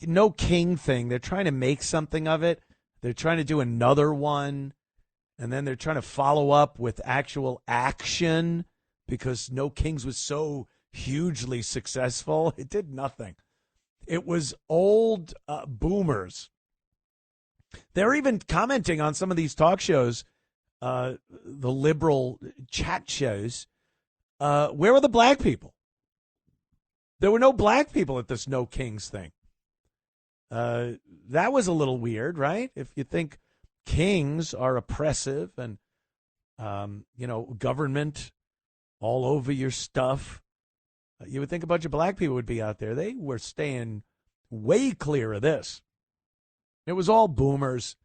no king thing, they're trying to make something of it. They're trying to do another one, and then they're trying to follow up with actual action because No Kings was so hugely successful. It did nothing. It was old boomers. They're even commenting on some of these talk shows, the liberal chat shows. Where were the black people? There were no black people at this No Kings thing. That was a little weird, right? If you think kings are oppressive and, government all over your stuff, you would think a bunch of black people would be out there. They were staying way clear of this. It was all boomers.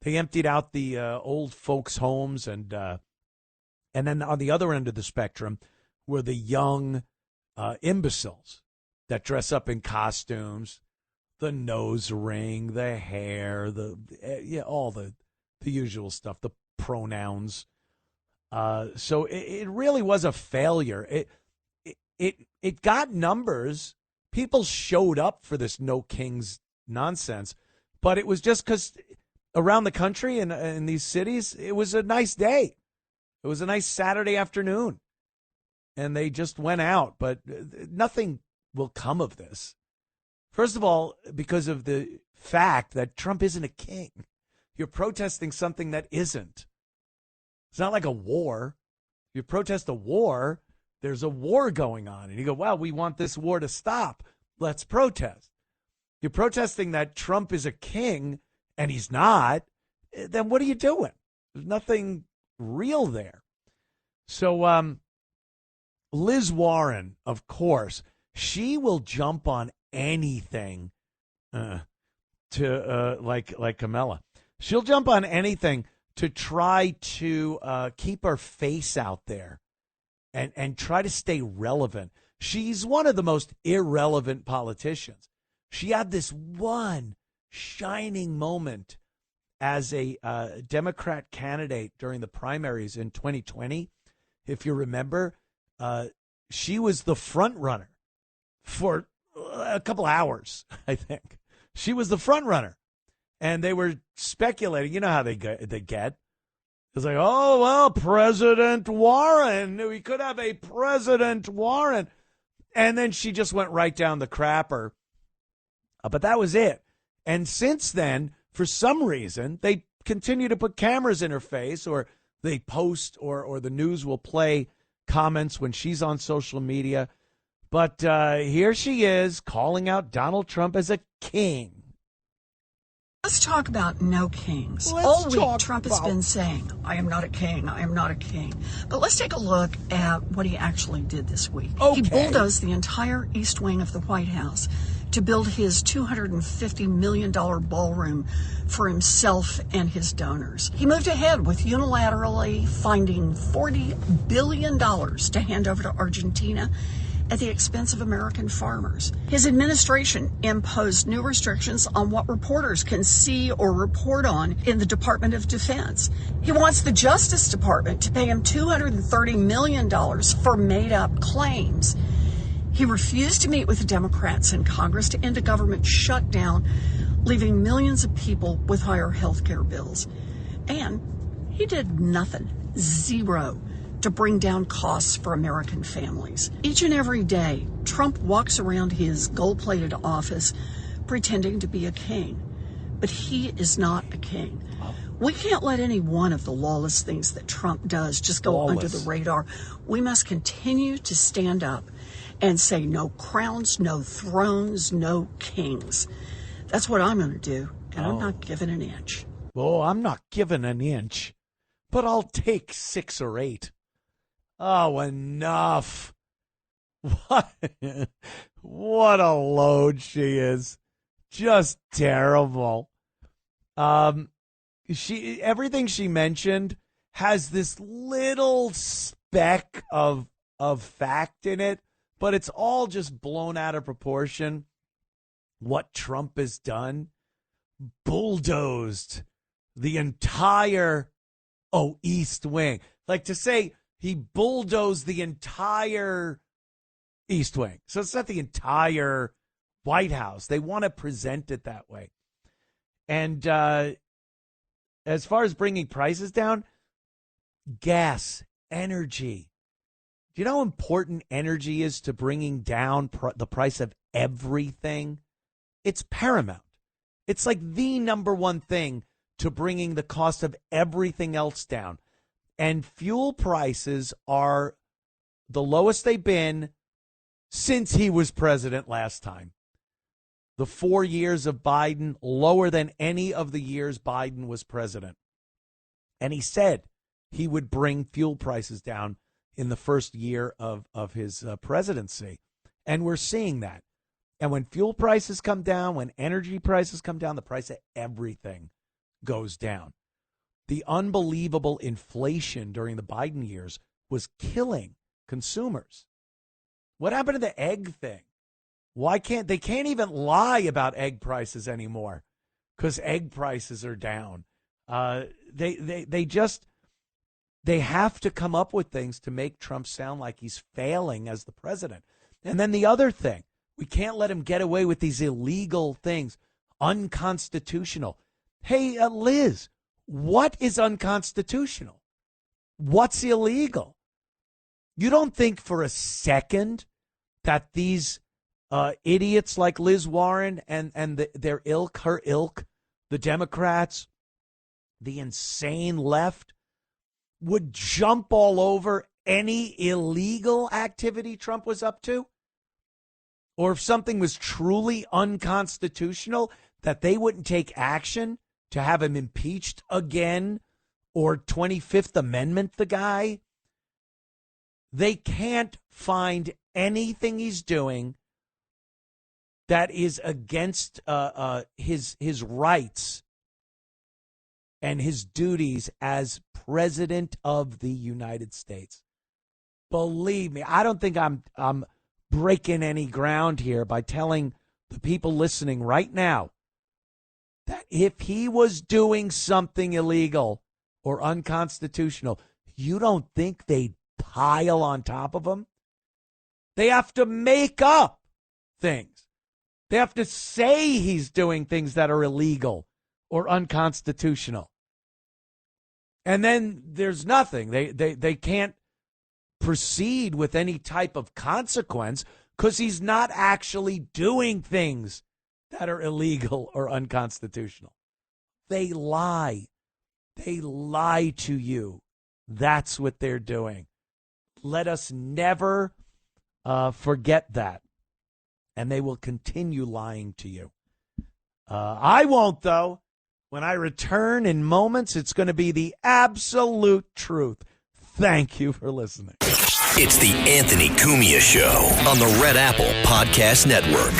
They emptied out the old folks' homes, and then on the other end of the spectrum were the young imbeciles that dress up in costumes, the nose ring, the hair, all the usual stuff, the pronouns. So it really was a failure. It got numbers. People showed up for this No Kings nonsense, but it was just because around the country and in these cities, it was a nice day. It was a nice Saturday afternoon. And they just went out, but nothing will come of this. First of all, because of the fact that Trump isn't a king. You're protesting something that isn't. It's not like a war. You protest a war, there's a war going on. And you go, well, we want this war to stop. Let's protest. You're protesting that Trump is a king and he's not. Then what are you doing? There's nothing real there. So, Liz Warren, of course, she will jump on anything like Kamala. She'll jump on anything to try to keep her face out there and try to stay relevant. She's one of the most irrelevant politicians. She had this one shining moment as a Democrat candidate during the primaries in 2020. If you remember, she was the front runner for a couple hours, I think. She was the front runner. And they were speculating. You know how they get. It's like, oh, well, President Warren. We could have a President Warren. And then she just went right down the crapper. But that was it. And since then, for some reason, they continue to put cameras in her face, or they post, or the news will play comments when she's on social media. But here she is calling out Donald Trump as a king. Let's talk about no kings. All week, Trump has been saying, I am not a king, I am not a king. But let's take a look at what he actually did this week. Okay. He bulldozed the entire east wing of the White House to build his $250 million ballroom for himself and his donors. He moved ahead with unilaterally finding $40 billion to hand over to Argentina at the expense of American farmers. His administration imposed new restrictions on what reporters can see or report on in the Department of Defense. He wants the Justice Department to pay him $230 million for made-up claims. He refused to meet with the Democrats in Congress to end a government shutdown, leaving millions of people with higher health care bills. And he did nothing, zero, to bring down costs for American families. Each and every day, Trump walks around his gold-plated office pretending to be a king. But he is not a king. We can't let any one of the lawless things that Trump does just go under the radar. We must continue to stand up and say no crowns, no thrones, no kings. That's what I'm going to do, and I'm not giving an inch. Oh, I'm not giving an inch, but I'll take 6 or 8. Oh, enough. What a load she is. Just terrible. Everything she mentioned has this little speck of fact in it, but it's all just blown out of proportion. What Trump has done, bulldozed the entire East Wing. Like to say he bulldozed the entire East Wing. So it's not the entire White House. They want to present it that way. And as far as bringing prices down, gas, energy. Do you know how important energy is to bringing down the price of everything? It's paramount. It's like the number one thing to bringing the cost of everything else down. And fuel prices are the lowest they've been since he was president last time. The 4 years of Biden, lower than any of the years Biden was president. And he said he would bring fuel prices down in the first year of his presidency. And we're seeing that. And when fuel prices come down, when energy prices come down, the price of everything goes down. The unbelievable inflation during the Biden years was killing consumers. What happened to the egg thing? Why can't they even lie about egg prices anymore? Because egg prices are down. They have to come up with things to make Trump sound like he's failing as the president. And then the other thing, we can't let him get away with these illegal things, unconstitutional. Hey, Liz, what is unconstitutional? What's illegal? You don't think for a second that these idiots like Liz Warren and her ilk, the Democrats, the insane left, would jump all over any illegal activity Trump was up to? Or if something was truly unconstitutional, that they wouldn't take action to have him impeached again or 25th Amendment the guy? They can't find anything he's doing that is against his rights and his duties as president of the United States. Believe me, I don't think I'm breaking any ground here by telling the people listening right now that if he was doing something illegal or unconstitutional, you don't think they'd pile on top of him? They have to make up things. They have to say he's doing things that are illegal or unconstitutional. And then there's nothing. They can't proceed with any type of consequence because he's not actually doing things that are illegal or unconstitutional. They lie. They lie to you. That's what they're doing. Let us never forget that. And they will continue lying to you. I won't, though. When I return in moments, it's going to be the absolute truth. Thank you for listening. It's the Anthony Cumia Show on the Red Apple Podcast Network.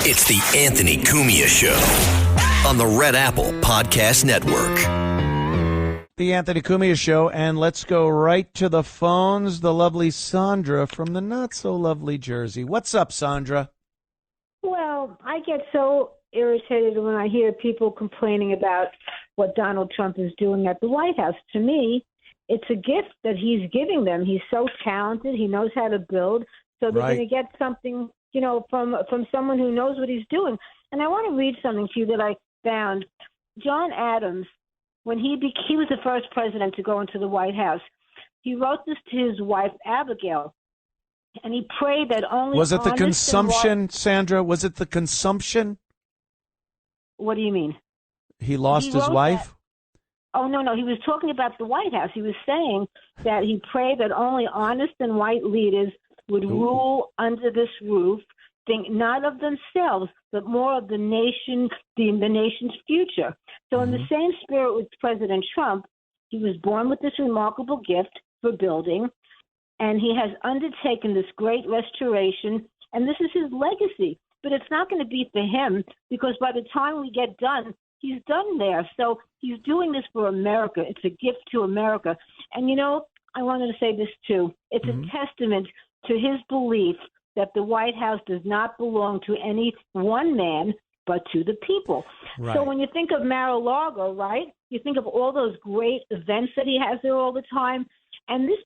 It's the Anthony Cumia Show on the Red Apple Podcast Network. The Anthony Cumia Show, and let's go right to the phones. The lovely Sandra from the not-so-lovely Jersey. What's up, Sandra? Well, I get so irritated when I hear people complaining about what Donald Trump is doing at the White House. To me, it's a gift that he's giving them. He's so talented. He knows how to build. So they're going to get something, from someone who knows what he's doing. And I want to read something to you that I found. John Adams, when he was the first president to go into the White House, he wrote this to his wife, Abigail, and he prayed that only... Was it the consumption, Sandra? Was it the consumption? What do you mean? He lost his wrote wife? that- Oh, no. He was talking about the White House. He was saying that he prayed that only honest and white leaders would rule under this roof, think not of themselves, but more of the nation, the nation's future. So in the same spirit with President Trump, he was born with this remarkable gift for building, and he has undertaken this great restoration, and this is his legacy. But it's not going to be for him, because by the time we get done, he's done there. So he's doing this for America. It's a gift to America. And, I wanted to say this, too. It's a testament to his belief that the White House does not belong to any one man, but to the people. Right. So when you think of Mar-a-Lago, right, you think of all those great events that he has there all the time. And this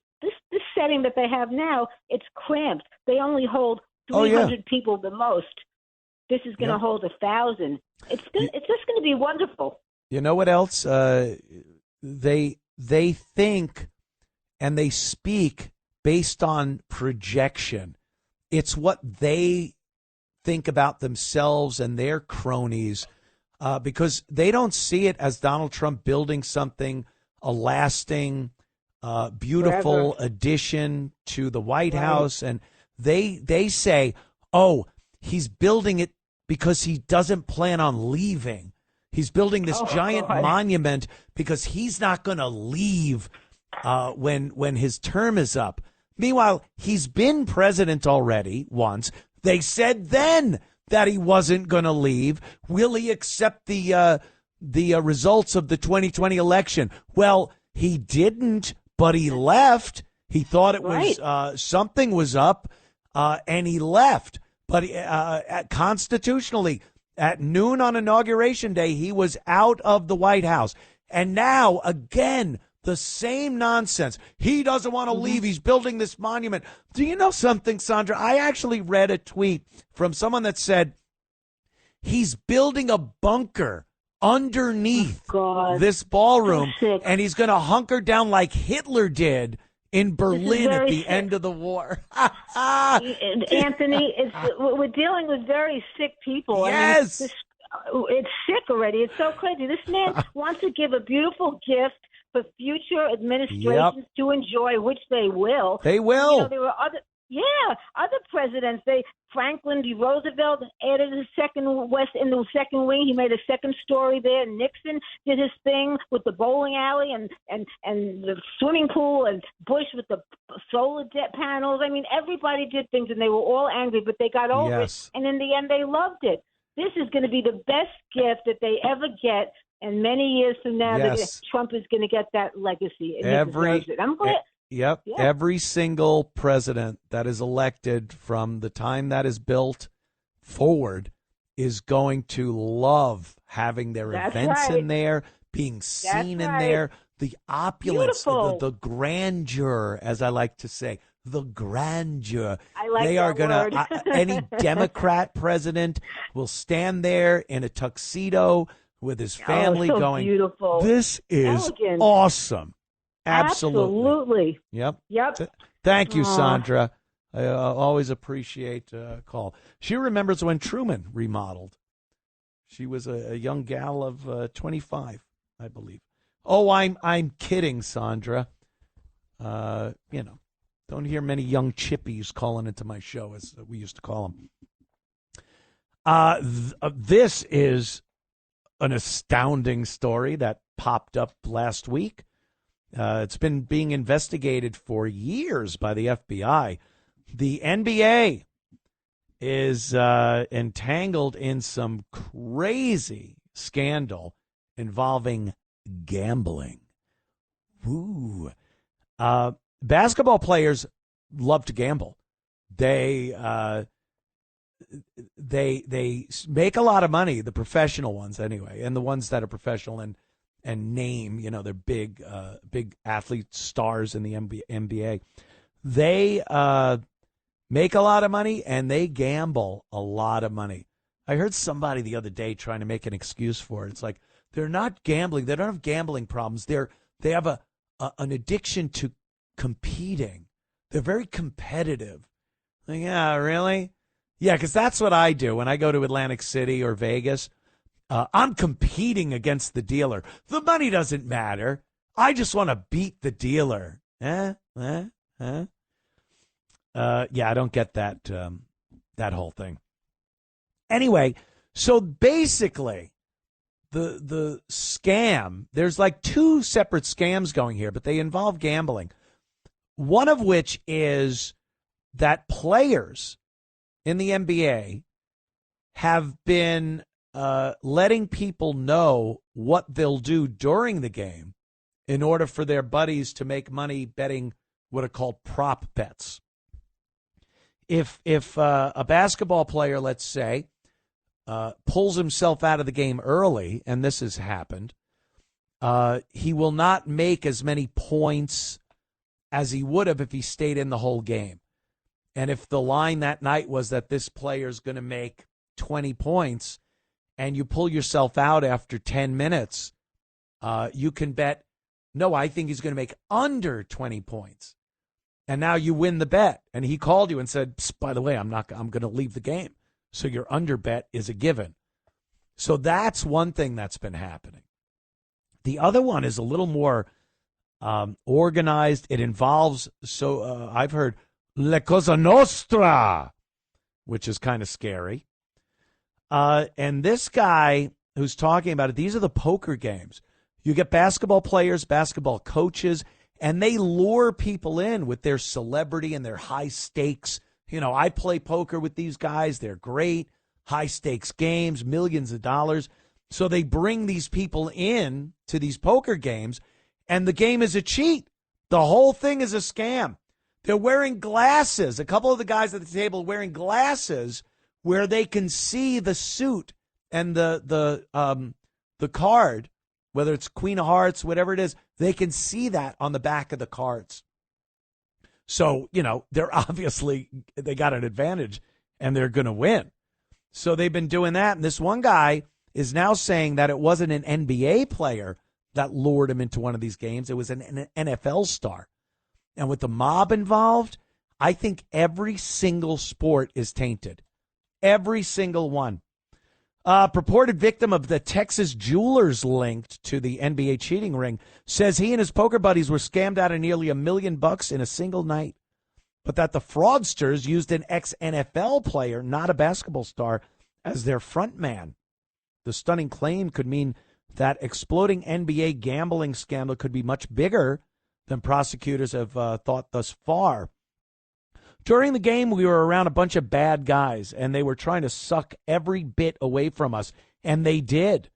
setting that they have now, it's cramped. They only hold 300 people the most. This is going to hold 1,000. It's just going to be wonderful. You know what else? They think and they speak based on projection. It's what they think about themselves and their cronies, because they don't see it as Donald Trump building something, a lasting, beautiful addition to the White House. And they say, oh, he's building it because he doesn't plan on leaving. He's building this giant monument because he's not going to leave when his term is up. Meanwhile, he's been president already once. They said then that he wasn't going to leave. Will he accept the results of the 2020 election? Well, he didn't, but he left. He thought it was something was up, and he left. But constitutionally, at noon on Inauguration Day, he was out of the White House. And now, again, the same nonsense. He doesn't want to leave. He's building this monument. Do you know something, Sandra? I actually read a tweet from someone that said he's building a bunker underneath this ballroom, and he's going to hunker down like Hitler did in Berlin at the end of the war. Anthony, we're dealing with very sick people. Yes. I mean, it's sick already. It's so crazy. This man wants to give a beautiful gift for future administrations to enjoy, which they will. They will. There were other presidents. Franklin D. Roosevelt added a second in the second wing. He made a second story there. Nixon did his thing with the bowling alley and the swimming pool, and Bush with the solar jet panels. I mean, everybody did things, and they were all angry, but they got over it. And in the end, they loved it. This is going to be the best gift that they ever get. And many years from now, Trump is going to get that legacy. And he deserves it. I'm glad. Yep. Yeah. Every single president that is elected from the time that is built forward is going to love having their events in there, being seen in there, the opulence, the grandeur, as I like to say, the grandeur. I like they that are going word. to, any Democrat president will stand there in a tuxedo with his family going, beautiful. This is elegant. Awesome. Absolutely. Yep. Thank you, Sandra. I always appreciate a call. She remembers when Truman remodeled. She was a young gal of 25, I believe. Oh, I'm kidding, Sandra. Don't hear many young chippies calling into my show, as we used to call them. This is an astounding story that popped up last week. It's been being investigated for years by the FBI. The NBA is entangled in some crazy scandal involving gambling. Ooh. Basketball players love to gamble. They make a lot of money, the professional ones anyway, and the ones that are professional and name, they're big athlete stars in the NBA. They make a lot of money and they gamble a lot of money. I heard somebody the other day trying to make an excuse for it. It's like they're not gambling. They don't have gambling problems. They have an addiction to competing. They're very competitive. Like, yeah, really? Yeah, because that's what I do when I go to Atlantic City or Vegas. I'm competing against the dealer. The money doesn't matter. I just want to beat the dealer. Yeah, I don't get that that whole thing. Anyway, so basically, the scam, there's like two separate scams going here, but they involve gambling. One of which is that players in the NBA have been letting people know what they'll do during the game in order for their buddies to make money betting what are called prop bets. If a basketball player, let's say, pulls himself out of the game early, and this has happened, he will not make as many points as he would have if he stayed in the whole game. And if the line that night was that this player is going to make 20 points and you pull yourself out after 10 minutes, you can bet, no, I think he's going to make under 20 points. And now you win the bet. And he called you and said, by the way, I'm going to leave the game. So your under bet is a given. So that's one thing that's been happening. The other one is a little more organized. It involves, I've heard, La Cosa Nostra, which is kind of scary. And this guy who's talking about it, these are the poker games. You get basketball players, basketball coaches, and they lure people in with their celebrity and their high stakes. I play poker with these guys. They're great. High stakes games, millions of dollars. So they bring these people in to these poker games, and the game is a cheat. The whole thing is a scam. They're wearing glasses. A couple of the guys at the table wearing glasses where they can see the suit and the card, whether it's Queen of Hearts, whatever it is, they can see that on the back of the cards. So, they're obviously, they got an advantage and they're going to win. So they've been doing that. And this one guy is now saying that it wasn't an NBA player that lured him into one of these games. It was an NFL star. And with the mob involved, I think every single sport is tainted. Every single one. Purported victim of the Texas jewelers linked to the NBA cheating ring says he and his poker buddies were scammed out of nearly $1 million in a single night, but that the fraudsters used an ex-NFL player, not a basketball star, as their front man. The stunning claim could mean that exploding NBA gambling scandal could be much bigger than prosecutors have thought thus far. During the game, we were around a bunch of bad guys, and they were trying to suck every bit away from us, and they did.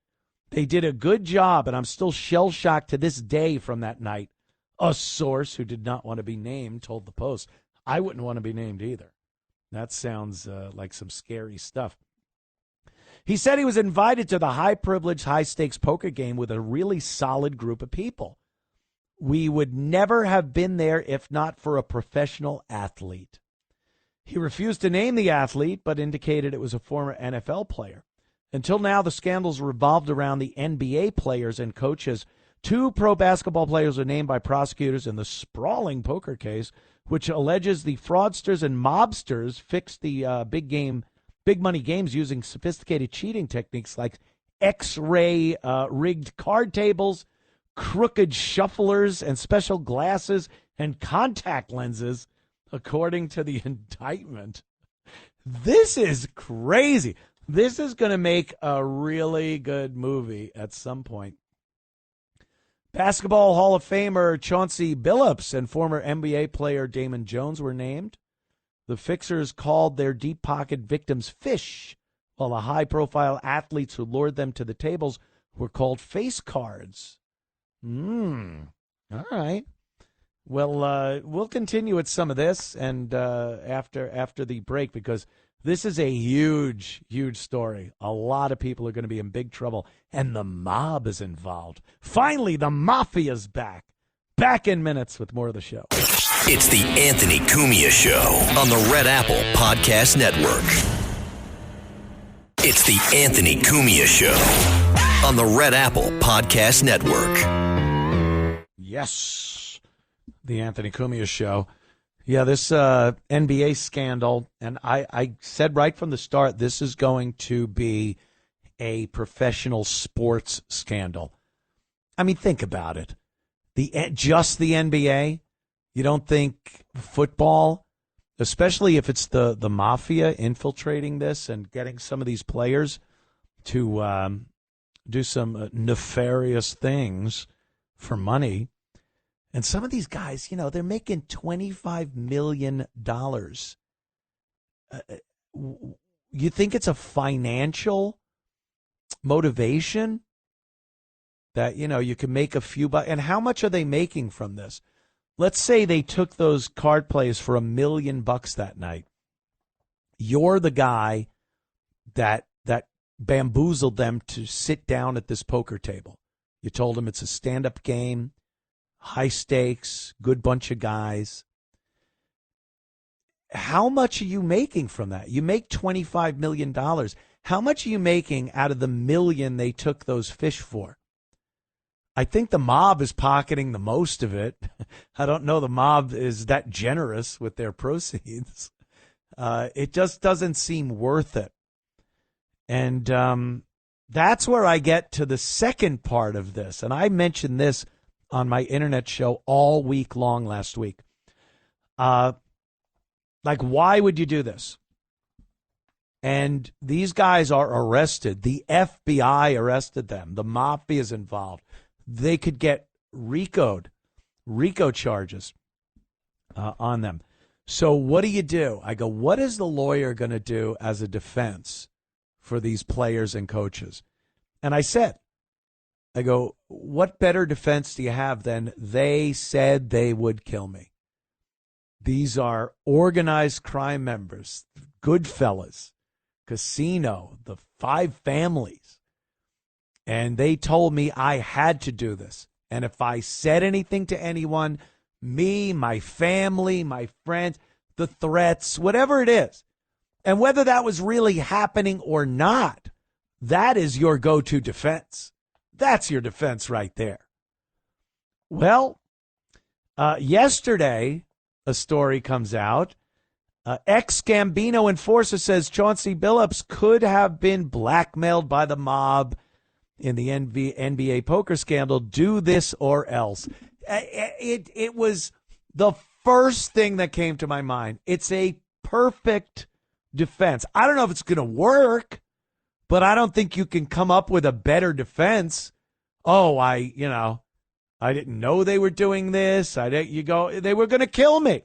They did a good job, and I'm still shell-shocked to this day from that night. A source who did not want to be named told the Post. I wouldn't want to be named either. That sounds like some scary stuff. He said he was invited to the high-privilege, high-stakes poker game with a really solid group of people. We would never have been there if not for a professional athlete. He refused to name the athlete, but indicated it was a former NFL player. Until now, the scandals revolved around the NBA players and coaches. 2 pro basketball players are named by prosecutors in the sprawling poker case, which alleges the fraudsters and mobsters fixed the big money games using sophisticated cheating techniques like X-ray rigged card tables, crooked shufflers, and special glasses and contact lenses, according to the indictment. This is crazy. This is going to make a really good movie at some point. Basketball Hall of Famer Chauncey Billups and former NBA player Damon Jones were named. The fixers called their deep-pocket victims fish, while the high-profile athletes who lured them to the tables were called face cards. All right. Well, we'll continue with some of this and after the break, because this is a huge, huge story. A lot of people are going to be in big trouble, and the mob is involved. Finally, the mafia's back. Back in minutes with more of the show. It's the Anthony Cumia Show on the Red Apple Podcast Network. It's the Anthony Cumia Show on the Red Apple Podcast Network. Yes, the Anthony Cumia Show. Yeah, this NBA scandal, and I said right from the start, this is going to be a professional sports scandal. I mean, think about it. Just the NBA? You don't think football, especially if it's the mafia infiltrating this and getting some of these players to do some nefarious things for money? And some of these guys, they're making $25 million. You think it's a financial motivation that, you can make a few bucks? And how much are they making from this? Let's say they took those card plays for $1 million that night. You're the guy that bamboozled them to sit down at this poker table. You told them it's a stand-up game, high stakes, good bunch of guys. How much are you making from that? You make $25 million. How much are you making out of the $1 million they took those fish for? I think the mob is pocketing the most of it. I don't know the mob is that generous with their proceeds. It just doesn't seem worth it. And that's where I get to the second part of this. And I mentioned this on my internet show all week long last week. Why would you do this? And these guys are arrested. The FBI arrested them. The mafia is involved. They could get RICO charges on them. So what do? I go, what is the lawyer going to do as a defense for these players and coaches? And I go, what better defense do you have than they said they would kill me? These are organized crime members, Goodfellas, Casino, the 5 families. And they told me I had to do this. And if I said anything to anyone, me, my family, my friends, the threats, whatever it is, and whether that was really happening or not, that is your go-to defense. That's your defense right there. Well, yesterday, a story comes out. Ex-Gambino enforcer says Chauncey Billups could have been blackmailed by the mob in the NBA poker scandal. Do this or else. It was the first thing that came to my mind. It's a perfect defense. I don't know if it's going to work, but I don't think you can come up with a better defense. Oh, I didn't know they were doing this. They were going to kill me.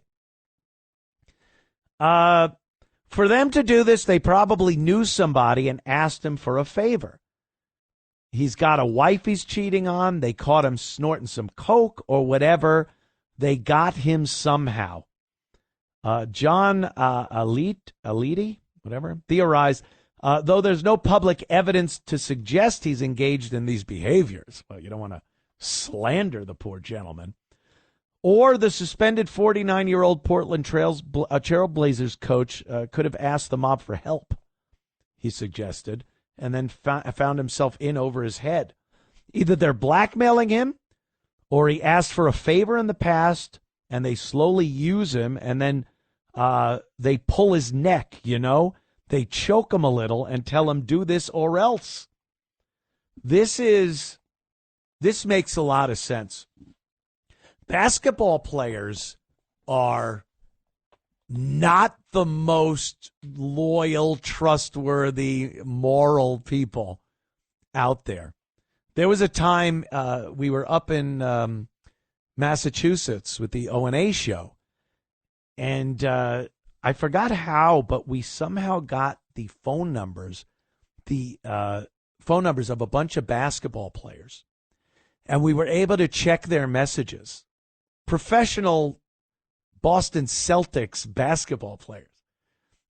For them to do this, they probably knew somebody and asked him for a favor. He's got a wife he's cheating on. They caught him snorting some coke or whatever. They got him somehow. John Aliti, whatever, theorized, though there's no public evidence to suggest he's engaged in these behaviors. Well, you don't want to slander the poor gentleman. Or the suspended 49-year-old Portland Trailblazers coach could have asked the mob for help, he suggested, and then found himself in over his head. Either they're blackmailing him or he asked for a favor in the past and they slowly use him and then they pull his neck, They choke him a little and tell him, do this or else. This makes a lot of sense. Basketball players are not the most loyal, trustworthy, moral people out there. There was a time we were up in Massachusetts with the O&A show, and I forgot how, but we somehow got the phone numbers of a bunch of basketball players, and we were able to check their messages. Professional Boston Celtics basketball players.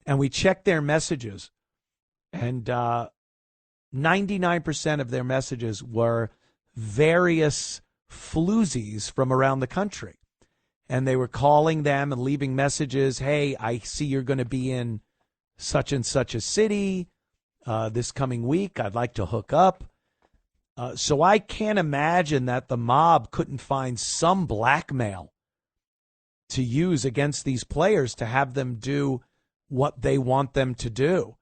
And we checked their messages, and 99% of their messages were various floozies from around the country. And they were calling them and leaving messages. Hey, I see you're going to be in such and such a city this coming week. I'd like to hook up. So I can't imagine that the mob couldn't find some blackmail to use against these players to have them do what they want them to do.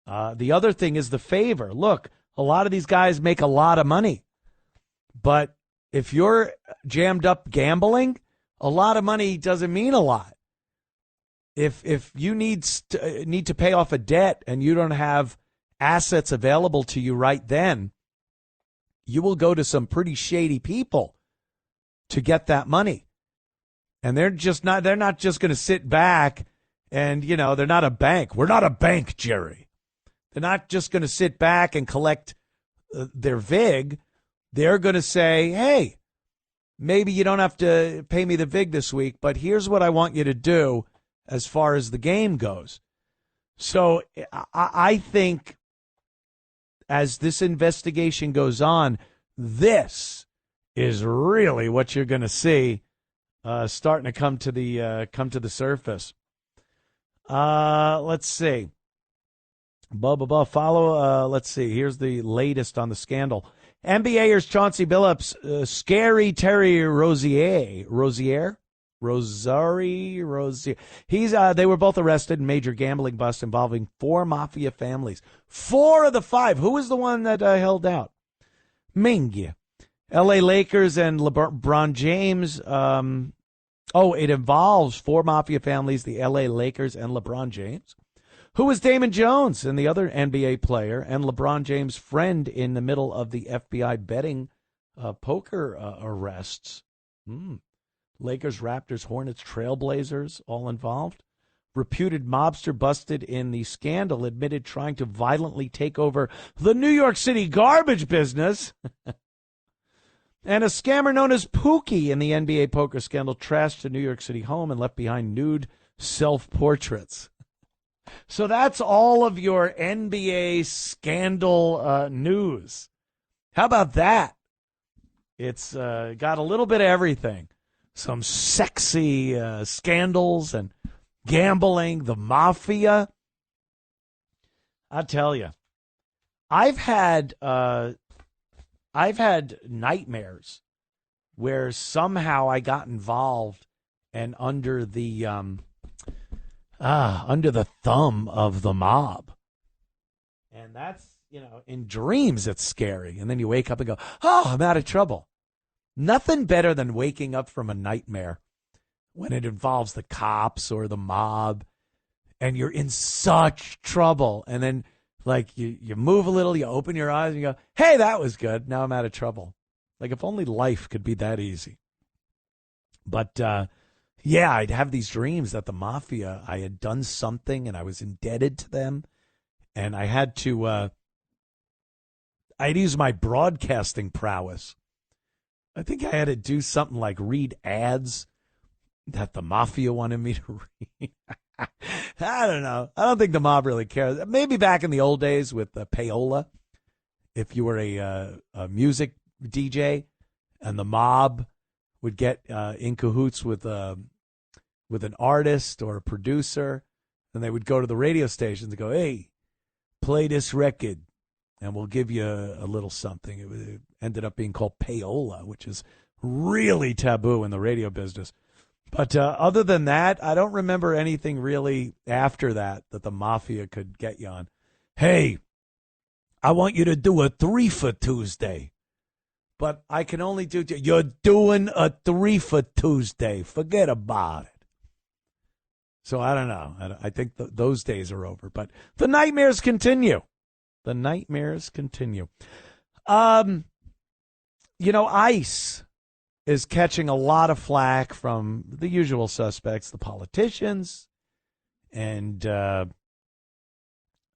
The other thing is the favor. Look, a lot of these guys make a lot of money. But if you're jammed up gambling, a lot of money doesn't mean a lot. If you need to pay off a debt and you don't have assets available to you right then, you will go to some pretty shady people to get that money. And they're not just going to sit back and, they're not a bank. We're not a bank, Jerry. They're not just going to sit back and collect their VIG. They're going to say, hey, maybe you don't have to pay me the VIG this week, but here's what I want you to do as far as the game goes. So I think as this investigation goes on, this is really what you're going to see starting to come to the surface. Let's see. Follow. Let's see. Here's the latest on the scandal. NBAers Chauncey Billups, Scary Terry Rozier. They were both arrested in major gambling bust involving 4 mafia families. 4 of the 5. Who was the one that held out? Ming. L.A. Lakers and LeBron James. It involves 4 mafia families, the L.A. Lakers and LeBron James. Who was Damon Jones and the other NBA player and LeBron James' friend in the middle of the FBI betting poker arrests? Lakers, Raptors, Hornets, Trailblazers, all involved. Reputed mobster busted in the scandal admitted trying to violently take over the New York City garbage business. And a scammer known as Pookie in the NBA poker scandal trashed a New York City home and left behind nude self-portraits. So that's all of your NBA scandal news. How about that? It's got a little bit of everything. Some sexy scandals and gambling, the mafia. I tell you, I've had nightmares where somehow I got involved and under the thumb of the mob. And that's, in dreams it's scary. And then you wake up and go, oh, I'm out of trouble. Nothing better than waking up from a nightmare when it involves the cops or the mob and you're in such trouble. And then you move a little, you open your eyes and you go, hey, that was good. Now I'm out of trouble. Like if only life could be that easy. But, I'd have these dreams that the mafia, I had done something and I was indebted to them. And I had to, I'd use my broadcasting prowess. I think I had to do something like read ads that the mafia wanted me to read. I don't know. I don't think the mob really cares. Maybe back in the old days with payola, if you were a music DJ and the mob would get in cahoots with an artist or a producer, and they would go to the radio stations and go, hey, play this record, and we'll give you a little something. It ended up being called payola, which is really taboo in the radio business. But other than that, I don't remember anything really after that the mafia could get you on. Hey, I want you to do a 3 for Tuesday. But I can only do you're doing a 3 for Tuesday. Forget about it. So I don't know. I think those days are over. But the nightmares continue. The nightmares continue. ICE is catching a lot of flack from the usual suspects, the politicians, and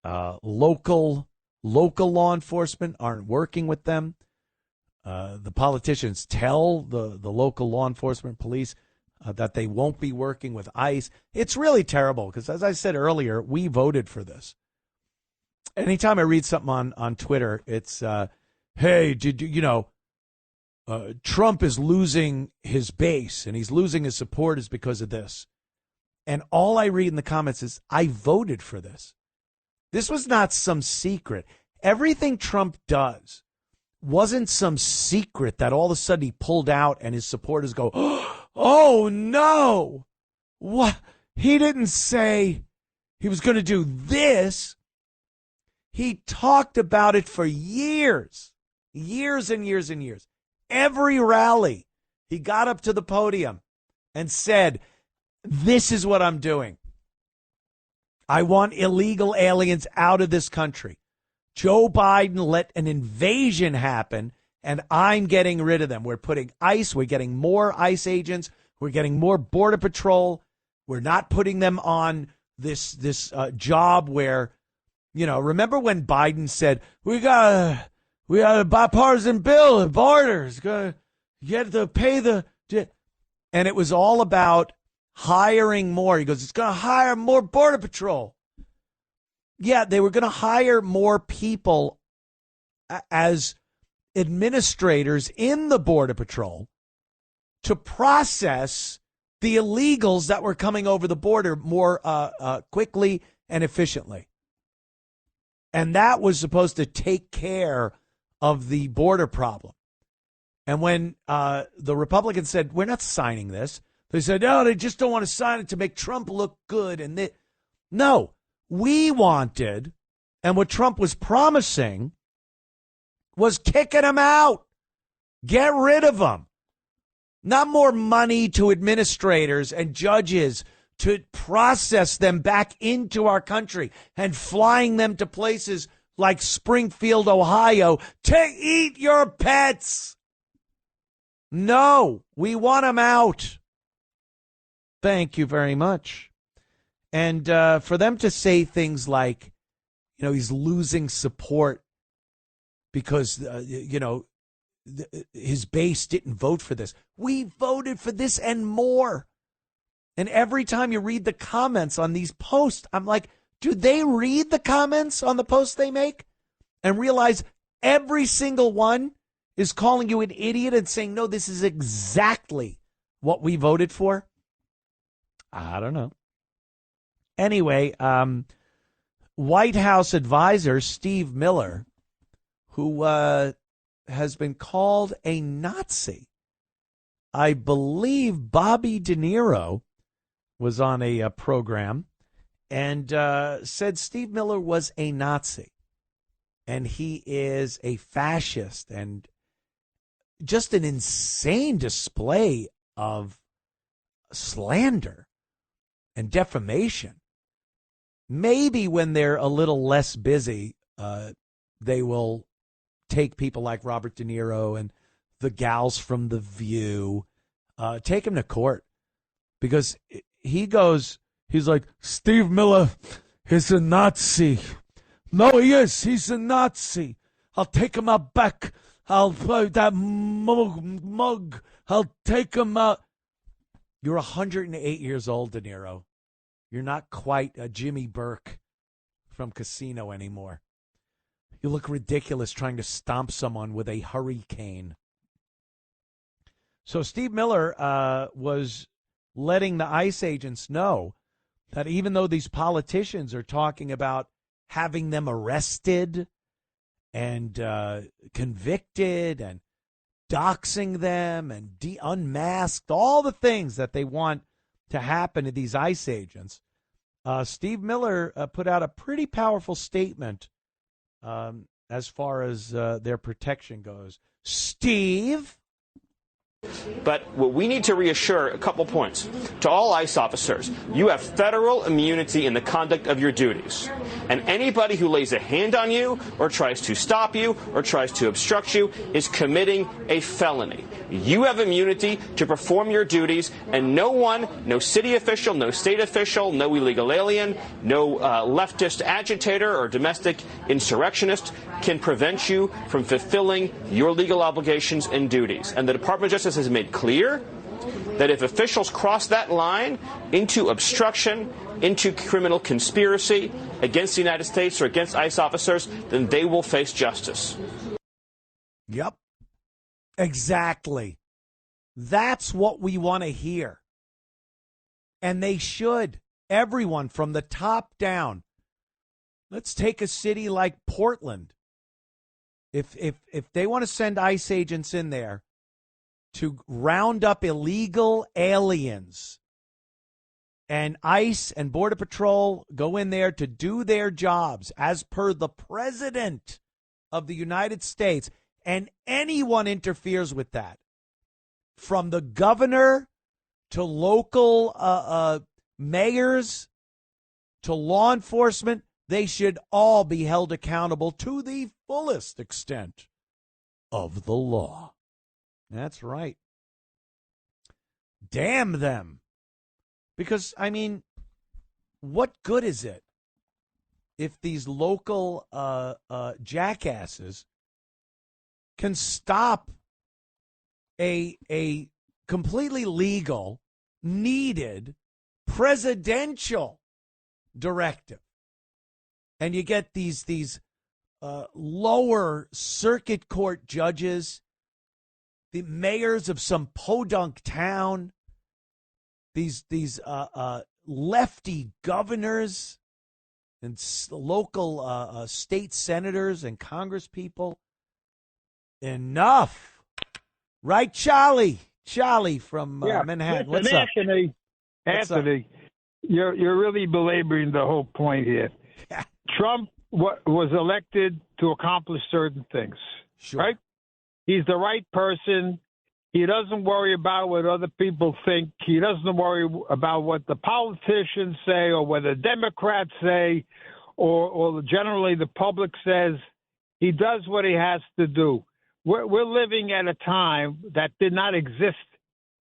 local law enforcement aren't working with them. The politicians tell the local law enforcement police that they won't be working with ICE. It's really terrible because, as I said earlier, we voted for this. Anytime I read something on Twitter, it's, hey, Trump is losing his base and he's losing his supporters because of this. And all I read in the comments is, I voted for this. This was not some secret. Everything Trump does wasn't some secret that all of a sudden he pulled out and his supporters go, oh, no. What? He didn't say he was going to do this. He talked about it for years, years and years and years. Every rally, he got up to the podium and said, this is what I'm doing. I want illegal aliens out of this country. Joe Biden let an invasion happen, and I'm getting rid of them. We're putting ICE. We're getting more ICE agents. We're getting more Border Patrol. We're not putting them on this job where, remember when Biden said, we got a bipartisan bill at borders. You get to pay and it was all about hiring more. He goes, it's going to hire more Border Patrol. Yeah, they were going to hire more people as administrators in the Border Patrol to process the illegals that were coming over the border more quickly and efficiently. And that was supposed to take care of the border problem. And when the Republicans said, we're not signing this, they said, no, they just don't want to sign it to make Trump look good. And no, we wanted, and what Trump was promising was kicking them out. Get rid of them. Not more money to administrators and judges to process them back into our country and flying them to places like Springfield, Ohio to eat your pets. No, we want them out. Thank you very much. And for them to say things like, he's losing support because, his base didn't vote for this. We voted for this and more. And every time you read the comments on these posts, I'm like, do they read the comments on the posts they make and realize every single one is calling you an idiot and saying, no, this is exactly what we voted for? I don't know. Anyway, White House advisor Steve Miller, who has been called a Nazi. I believe Bobby De Niro was on a program and said Steve Miller was a Nazi. And he is a fascist and just an insane display of slander and defamation. Maybe when they're a little less busy, they will take people like Robert De Niro and the gals from The View, take him to court. Because he's like, Steve Miller is a Nazi. No, he is. He's a Nazi. I'll take him out back. I'll play that mug. I'll take him out. You're 108 years old, De Niro. You're not quite a Jimmy Burke from Casino anymore. You look ridiculous trying to stomp someone with a hurricane. So Steve Miller was letting the ICE agents know that even though these politicians are talking about having them arrested and convicted and doxing them and unmasked, all the things that they want to happen to these ICE agents, Steve Miller put out a pretty powerful statement as far as their protection goes. Steve? But what we need to reassure a couple points to all ICE officers: you have federal immunity in the conduct of your duties. And anybody who lays a hand on you or tries to stop you or tries to obstruct you is committing a felony. You have immunity to perform your duties, and no one, no city official, no state official, no illegal alien, no leftist agitator or domestic insurrectionist can prevent you from fulfilling your legal obligations and duties. And the Department of Justice has made clear that if officials cross that line into obstruction, into criminal conspiracy against the United States or against ICE officers, then they will face justice. Yep. Exactly. That's what we want to hear. And they should. Everyone from the top down. Let's take a city like Portland. If they want to send ICE agents in there to round up illegal aliens and ICE and Border Patrol go in there to do their jobs as per the President of the United States, and anyone interferes with that, from the governor to local mayors to law enforcement, they should all be held accountable to the fullest extent of the law. That's right. Damn them. Because, I mean, what good is it if these local jackasses can stop a completely legal, needed presidential directive, and you get these lower circuit court judges, the mayors of some podunk town, these lefty governors and local state senators and congresspeople. Enough. Right, Charlie? Charlie from Manhattan. What's up? Anthony, you're really belaboring the whole point here. Trump was elected to accomplish certain things, right? He's the right person. He doesn't worry about what other people think. He doesn't worry about what the politicians say or what the Democrats say or generally the public says. He does what he has to do. We're living at a time that did not exist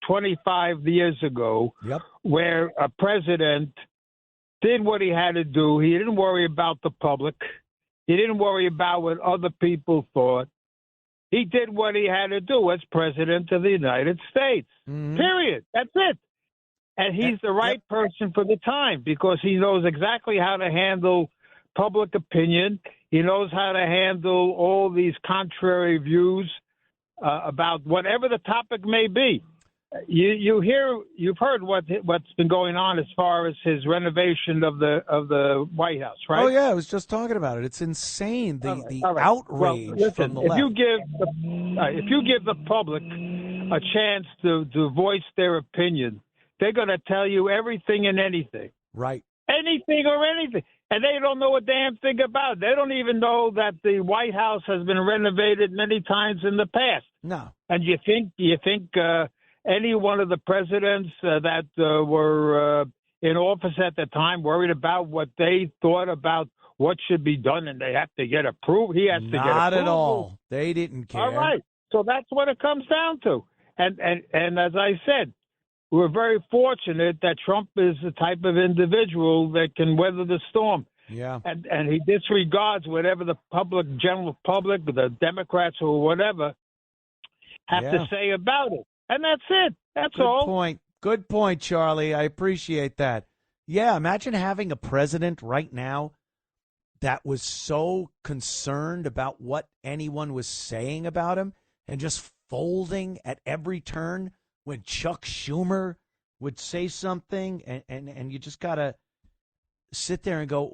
25 years ago, where a president did what he had to do. He didn't worry about the public. He didn't worry about what other people thought. He did what he had to do as president of the United States, period. That's it. And he's the right person for the time because he knows exactly how to handle public opinion. He knows how to handle all these contrary views about whatever the topic may be. You've heard what's been going on as far as his renovation of the White House, right? Oh yeah, I was just talking about it. It's insane the outrage from the left. If you give the public a chance to voice their opinion, they're going to tell you everything and anything. Right. Anything or anything. And they don't know a damn thing about it. They don't even know that the White House has been renovated many times in the past. No. And you think any one of the presidents that were in office at the time worried about what they thought about what should be done, and they have to get approved? He has to get approved. Not at all. They didn't care. All right. So that's what it comes down to. And as I said, we're very fortunate that Trump is the type of individual that can weather the storm. Yeah. And he disregards whatever the general public, the Democrats or whatever, have to say about it. And that's it. That's all. Good point. Good point, Charlie. I appreciate that. Yeah, imagine having a president right now that was so concerned about what anyone was saying about him and just folding at every turn when Chuck Schumer would say something, and you just got to sit there and go,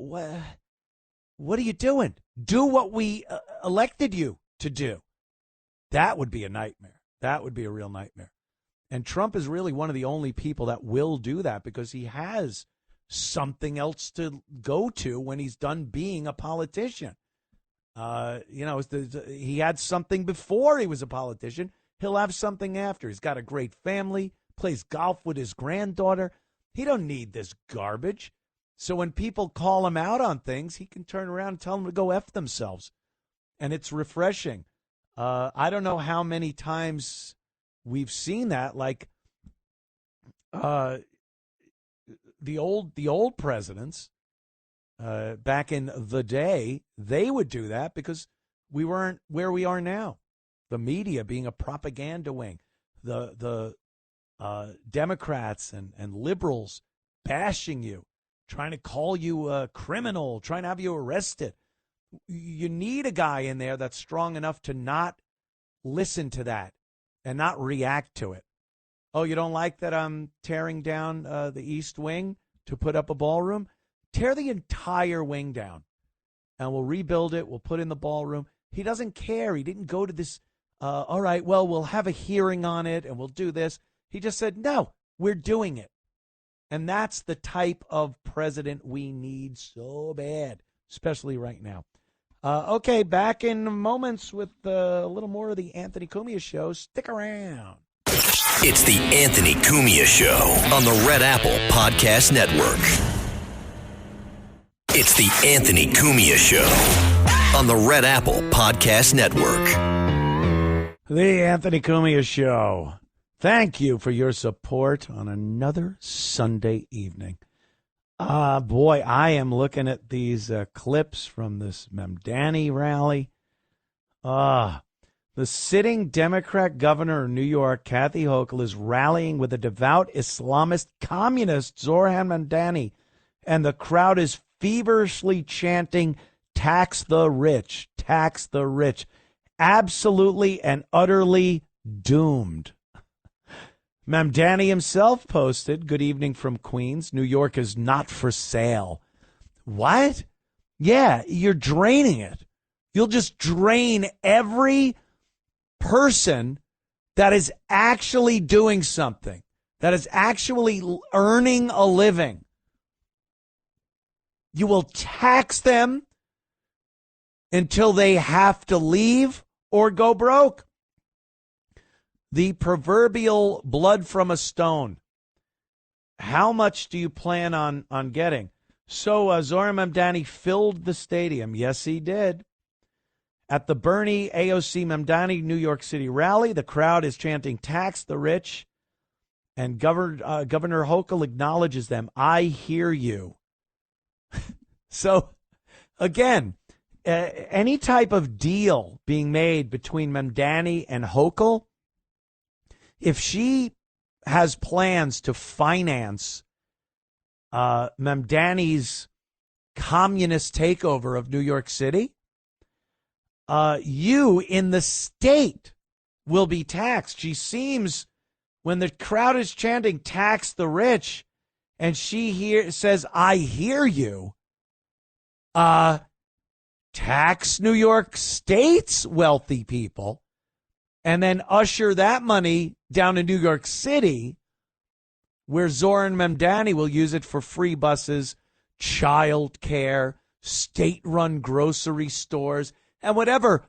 what are you doing? Do what we elected you to do. That would be a nightmare. That would be a real nightmare. And Trump is really one of the only people that will do that because he has something else to go to when he's done being a politician. He had something before he was a politician. He'll have something after. He's got a great family, plays golf with his granddaughter. He don't need this garbage. So when people call him out on things, he can turn around and tell them to go F themselves. And it's refreshing. I don't know how many times we've seen that. Like the old presidents back in the day, they would do that because we weren't where we are now. The media being a propaganda wing, the Democrats and liberals bashing you, trying to call you a criminal, trying to have you arrested. You need a guy in there that's strong enough to not listen to that and not react to it. Oh, you don't like that I'm tearing down the East Wing to put up a ballroom? Tear the entire wing down, and we'll rebuild it. We'll put in the ballroom. He doesn't care. He didn't go to this, all right, well, we'll have a hearing on it, and we'll do this. He just said, no, we're doing it. And that's the type of president we need so bad, especially right now. Okay, back in moments with a little more of the Anthony Cumia Show. Stick around. It's the Anthony Cumia Show on the Red Apple Podcast Network. It's the Anthony Cumia Show on the Red Apple Podcast Network. The Anthony Cumia Show. Thank you for your support on another Sunday evening. Boy, I am looking at these clips from this Mamdani rally. The sitting Democrat governor of New York, Kathy Hochul, is rallying with a devout Islamist communist, Zohran Mamdani, and the crowd is feverishly chanting, "Tax the rich, tax the rich." Absolutely and utterly doomed. Mamdani himself posted, "Good evening from Queens. New York is not for sale." What? Yeah, you're draining it. You'll just drain every person that is actually doing something, that is actually earning a living. You will tax them until they have to leave or go broke. The proverbial blood from a stone. How much do you plan on getting? So Zohran Mamdani filled the stadium. Yes, he did. At the Bernie AOC Mamdani New York City rally, the crowd is chanting, "Tax the rich," and Governor Hochul acknowledges them. "I hear you." So, again, any type of deal being made between Mamdani and Hochul, if she has plans to finance Mamdani's communist takeover of New York City, you in the state will be taxed. She seems, when the crowd is chanting, "Tax the rich," and she says, "I hear you," tax New York State's wealthy people, and then usher that money down to New York City, where Zohran Mamdani will use it for free buses, childcare, state-run grocery stores, and whatever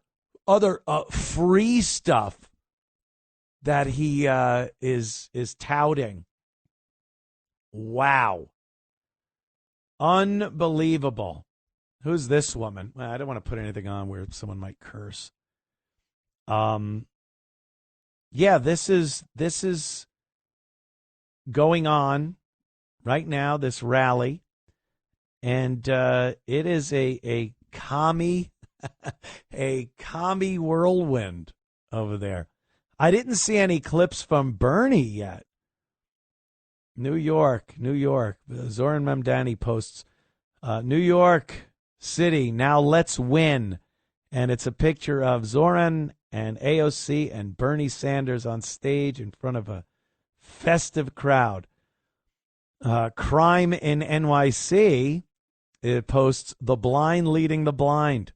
other free stuff that he is touting. Wow. Unbelievable. Who's this woman? Well, I don't want to put anything on where someone might curse. Yeah, this is going on right now, this rally, and it is a commie whirlwind over there. I didn't see any clips from Bernie yet. New York. Zohran Mamdani posts, New York City, now let's win. And it's a picture of Zohran and AOC and Bernie Sanders on stage in front of a festive crowd. Crime in NYC, it posts, "The blind leading the blind."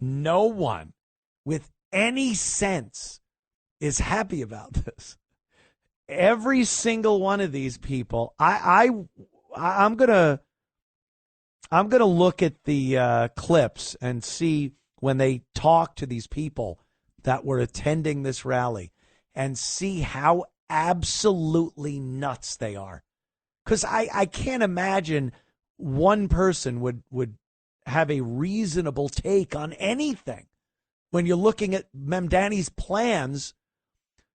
No one with any sense is happy about this. Every single one of these people, I'm gonna look at the clips and see when they talk to these people that were attending this rally and see how absolutely nuts they are. Because I can't imagine one person would have a reasonable take on anything when you're looking at Mamdani's plans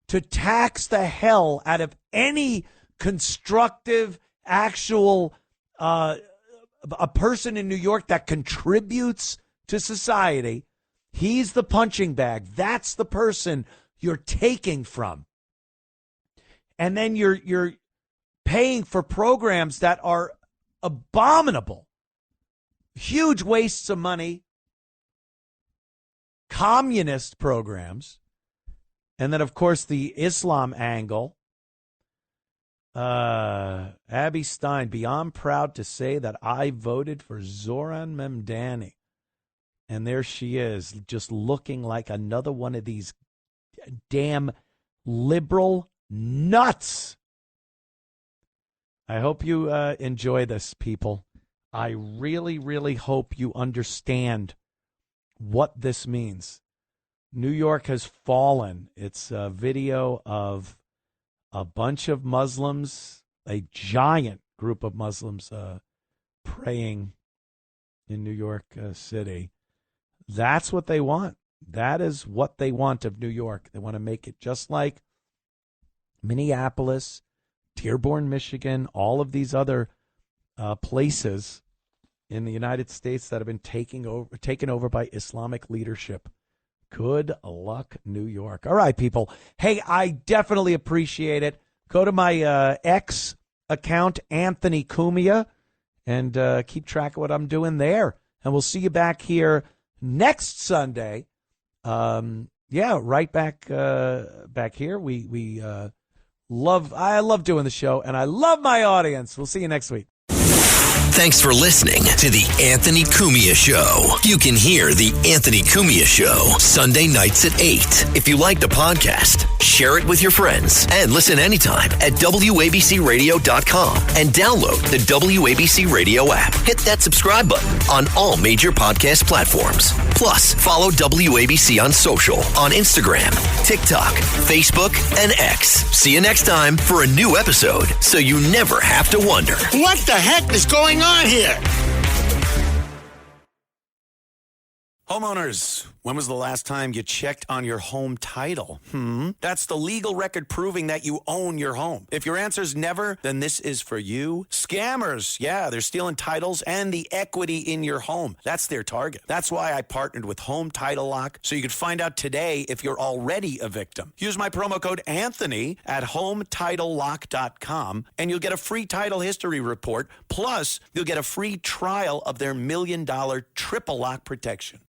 to tax the hell out of any constructive, actual a person in New York that contributes to society. He's the punching bag. That's the person you're taking from. And then you're paying for programs that are abominable. Huge wastes of money. Communist programs. And then, of course, the Islam angle. Abby Stein, "Beyond proud to say that I voted for Zohran Mamdani." And there she is, just looking like another one of these damn liberal nuts. I hope you enjoy this, people. I really, really hope you understand what this means. New York has fallen. It's a video of a bunch of Muslims, a giant group of Muslims praying in New York City. That's what they want. That is what they want of New York. They want to make it just like Minneapolis, Dearborn, Michigan, all of these other places in the United States that have been taken over by Islamic leadership. Good luck, New York. All right, people. Hey, I definitely appreciate it. Go to my X account, Anthony Cumia, and keep track of what I'm doing there. And we'll see you back here next Sunday. Right back here. I love doing the show, and I love my audience. We'll see you next week. Thanks for listening to The Anthony Cumia Show. You can hear The Anthony Cumia Show Sunday nights at 8. If you like the podcast, share it with your friends and listen anytime at WABCRadio.com and download the WABC Radio app. Hit that subscribe button on all major podcast platforms. Plus, follow WABC on social on Instagram, TikTok, Facebook, and X. See you next time for a new episode so you never have to wonder, what the heck is going on here? Homeowners, when was the last time you checked on your home title? That's the legal record proving that you own your home. If your answer's never, then this is for you. Scammers, yeah, they're stealing titles and the equity in your home. That's their target. That's why I partnered with Home Title Lock, so you can find out today if you're already a victim. Use my promo code Anthony at HomeTitleLock.com, and you'll get a free title history report. Plus, you'll get a free trial of their $1 million triple lock protection.